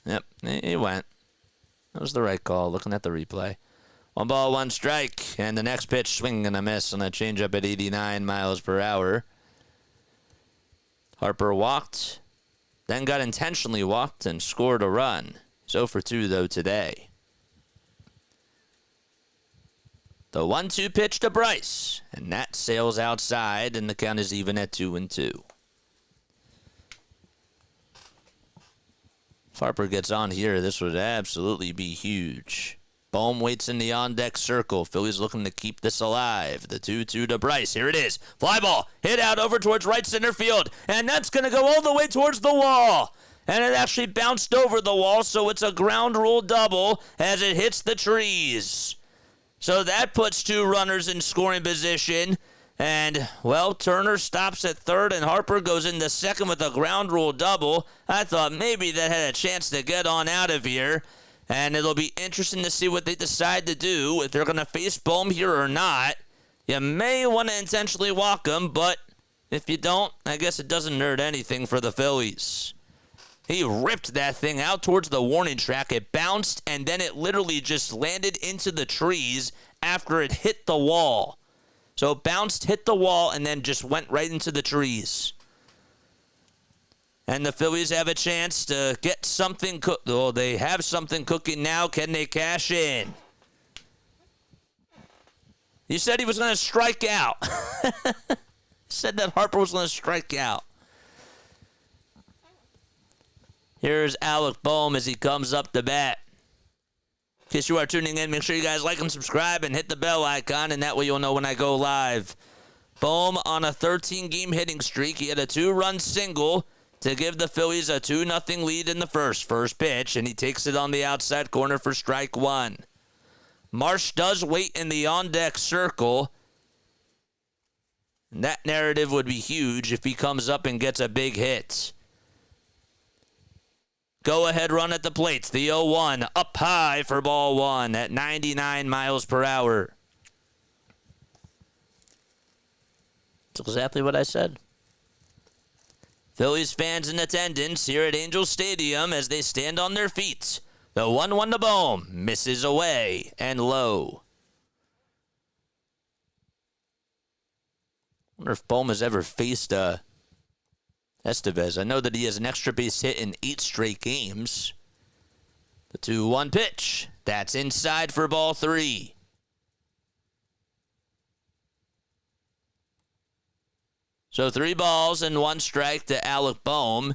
Yep, he went. That was the right call, looking at the replay. 1 ball, 1 strike, and the next pitch, swing and a miss on a changeup at 89 miles per hour. Harper walked, then got intentionally walked and scored a run. He's 0 for 2, though, today. The 1-2 pitch to Bryce, and that sails outside, and the count is even at 2-2. If Harper gets on here, this would absolutely be huge. Bohm waits in the on-deck circle. Phillies looking to keep this alive. The 2-2 to Bryce. Here it is. Fly ball. Hit out over towards right center field. And that's going to go all the way towards the wall. And it actually bounced over the wall, so it's a ground rule double as it hits the trees. So that puts 2 runners in scoring position. And, well, Turner stops at third, and Harper goes into second with a ground rule double. I thought maybe that had a chance to get on out of here. And it'll be interesting to see what they decide to do, if they're going to face Bohm here or not. You may want to intentionally walk him, but if you don't, I guess it doesn't hurt anything for the Phillies. He ripped that thing out towards the warning track. It bounced, and then it literally just landed into the trees after it hit the wall. So it bounced, hit the wall, and then just went right into the trees. And the Phillies have a chance to get something cooked. Oh, they have something cooking now. Can they cash in? You said he was going to strike out. Said that Harper was going to strike out. Here's Alec Bohm as he comes up to bat. In case you are tuning in, make sure you guys like and subscribe and hit the bell icon, and that way you'll know when I go live. Bohm on a 13-game hitting streak. He had a 2-run single to give the Phillies a 2-0 lead in the first pitch, and he takes it on the outside corner for strike one. Marsh does wait in the on-deck circle. And that narrative would be huge if he comes up and gets a big hit. Go-ahead run at the plates. The 0-1 up high for ball one at 99 miles per hour. That's exactly what I said. Phillies fans in attendance here at Angel Stadium as they stand on their feet. The 1-1 to Bohm misses away and low. I wonder if Bohm has ever faced Estevez. I know that he has an extra base hit in 8 straight games. The 2-1 pitch. That's inside for ball 3. So 3 balls and 1 strike to Alec Bohm.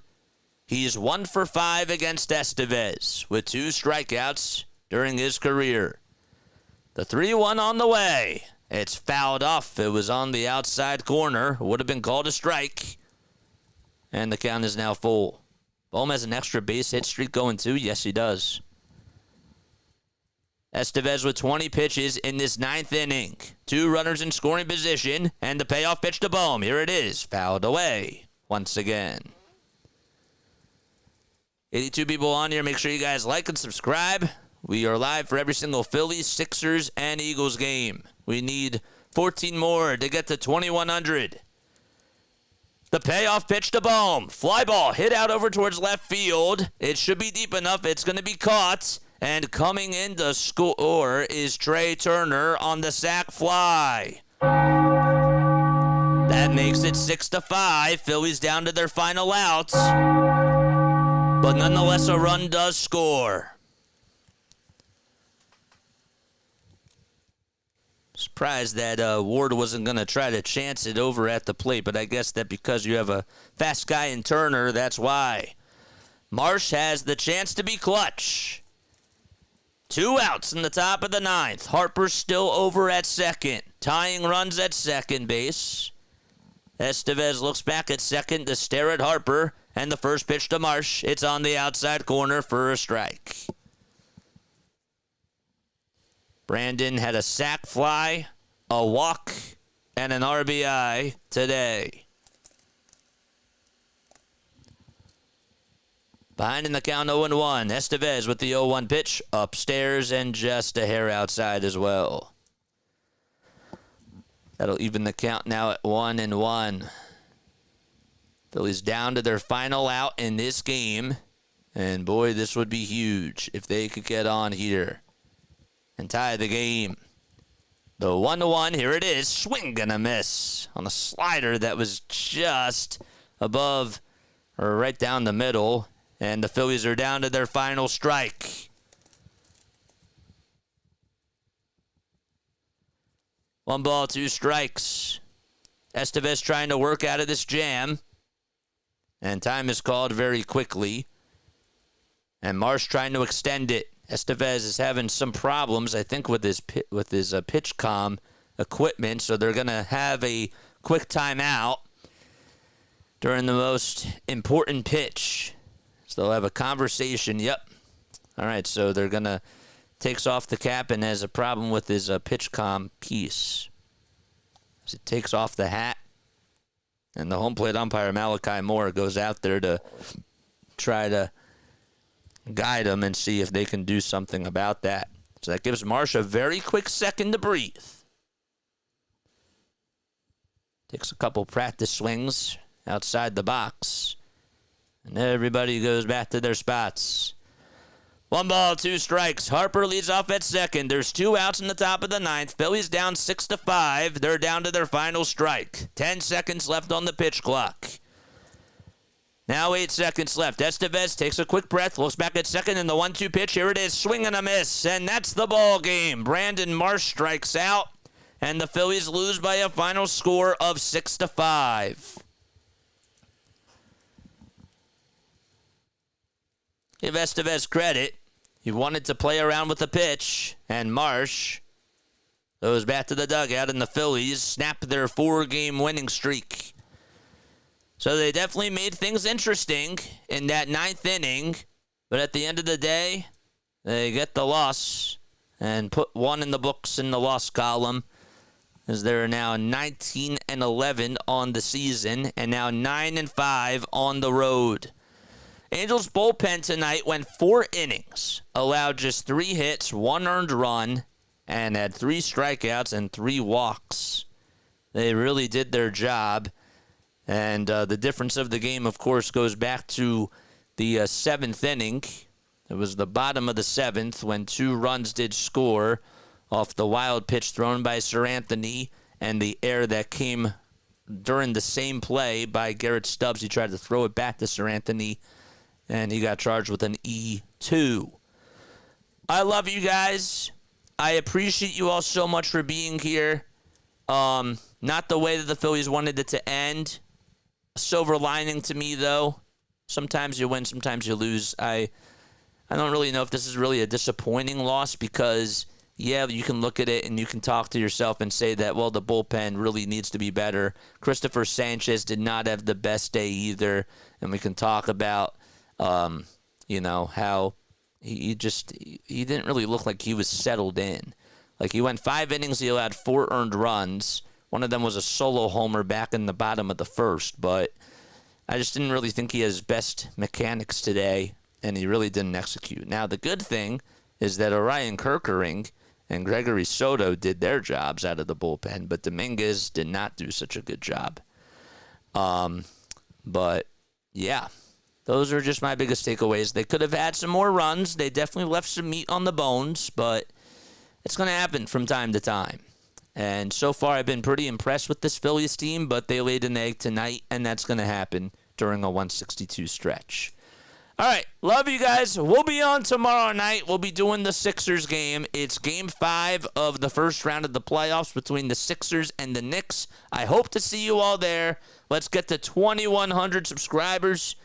He's 1 for 5 against Estevez with 2 strikeouts during his career. The 3-1 on the way. It's fouled off. It was on the outside corner. Would have been called a strike. And the count is now full. Bohm has an extra base hit streak going too. Yes, he does. Estevez with 20 pitches in this 9th inning. 2 runners in scoring position. And the payoff pitch to Bohm. Here it is. Fouled away once again. 82 people on here. Make sure you guys like and subscribe. We are live for every single Phillies, Sixers, and Eagles game. We need 14 more to get to 2,100. The payoff pitch to Bohm. Fly ball hit out over towards left field. It should be deep enough. It's going to be caught. And coming in to score is Trey Turner on the sac fly. That makes it 6-5. Phillies down to their final outs. But nonetheless, a run does score. Surprised that Ward wasn't going to try to chance it over at the plate, but I guess that because you have a fast guy in Turner, that's why. Marsh has the chance to be clutch. 2 outs in the top of the 9th. Harper still over at second. Tying runs at second base. Estevez looks back at second to stare at Harper. And the first pitch to Marsh. It's on the outside corner for a strike. Brandon had a sac fly, a walk, and an RBI today. Behind in the count 0-1. Estevez with the 0-1 pitch. Upstairs and just a hair outside as well. That'll even the count now at 1-1. Phillies down to their final out in this game. And boy, this would be huge if they could get on here and tie the game. The 1-1, here it is. Swing and a miss on a slider that was just above or right down the middle. And the Phillies are down to their final strike. 1 ball, 2 strikes. Estevez trying to work out of this jam. And time is called very quickly. And Marsh trying to extend it. Estevez is having some problems, I think, with his pitch comm equipment. So they're going to have a quick timeout during the most important pitch. So they'll have a conversation. Yep. All right, so they're going to takes off the cap and has a problem with his pitch comm piece. As it takes off the hat. And the home plate umpire, Malachi Moore, goes out there to try to guide him and see if they can do something about that. So that gives Marsh a very quick second to breathe. Takes a couple practice swings outside the box. And everybody goes back to their spots. 1 ball, 2 strikes. Harper leads off at second. There's 2 outs in the top of the 9th. Phillies down 6-5. They're down to their final strike. 10 seconds left on the pitch clock. Now 8 seconds left. Estevez takes a quick breath, looks back at second, and the 1-2 pitch. Here it is, swing and a miss, and that's the ball game. Brandon Marsh strikes out, and the Phillies lose by a final score of 6-5. Give Estevez credit. He wanted to play around with the pitch, and Marsh goes back to the dugout, and the Phillies snap their 4-game winning streak. So they definitely made things interesting in that 9th inning, but at the end of the day, they get the loss and put 1 in the books in the loss column, as they're now 19-11 on the season, and now 9-5 on the road. Angels bullpen tonight went 4 innings, allowed just 3 hits, 1 earned run, and had 3 strikeouts and 3 walks. They really did their job, and the difference of the game, of course, goes back to the 7th inning. It was the bottom of the 7th when 2 runs did score off the wild pitch thrown by Sir Anthony and the error that came during the same play by Garrett Stubbs. He tried to throw it back to Sir Anthony, and he got charged with an E2. I love you guys. I appreciate you all so much for being here. Not the way that the Phillies wanted it to end. A silver lining to me, though. Sometimes you win, sometimes you lose. I don't really know if this is really a disappointing loss because, yeah, you can look at it and you can talk to yourself and say that, well, the bullpen really needs to be better. Cristopher Sanchez did not have the best day either, and we can talk about, how he didn't really look like he was settled in. Like, he went 5 innings, he allowed 4 earned runs. One of them was a solo homer back in the bottom of the 1st, but I just didn't really think he has best mechanics today, and he really didn't execute. Now, the good thing is that Orion Kerkering and Gregory Soto did their jobs out of the bullpen, but Dominguez did not do such a good job. But, yeah, those are just my biggest takeaways. They could have had some more runs. They definitely left some meat on the bones, but it's going to happen from time to time. And so far, I've been pretty impressed with this Phillies team, but they laid an egg tonight, and that's going to happen during a 162 stretch. All right, love you guys. We'll be on tomorrow night. We'll be doing the Sixers game. It's Game 5 of the first round of the playoffs between the Sixers and the Knicks. I hope to see you all there. Let's get to 2,100 subscribers.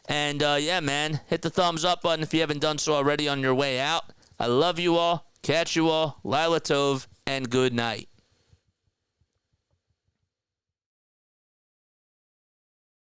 And, yeah, man, hit the thumbs up button if you haven't done so already on your way out. I love you all. Catch you all. Lila Tov, and good night.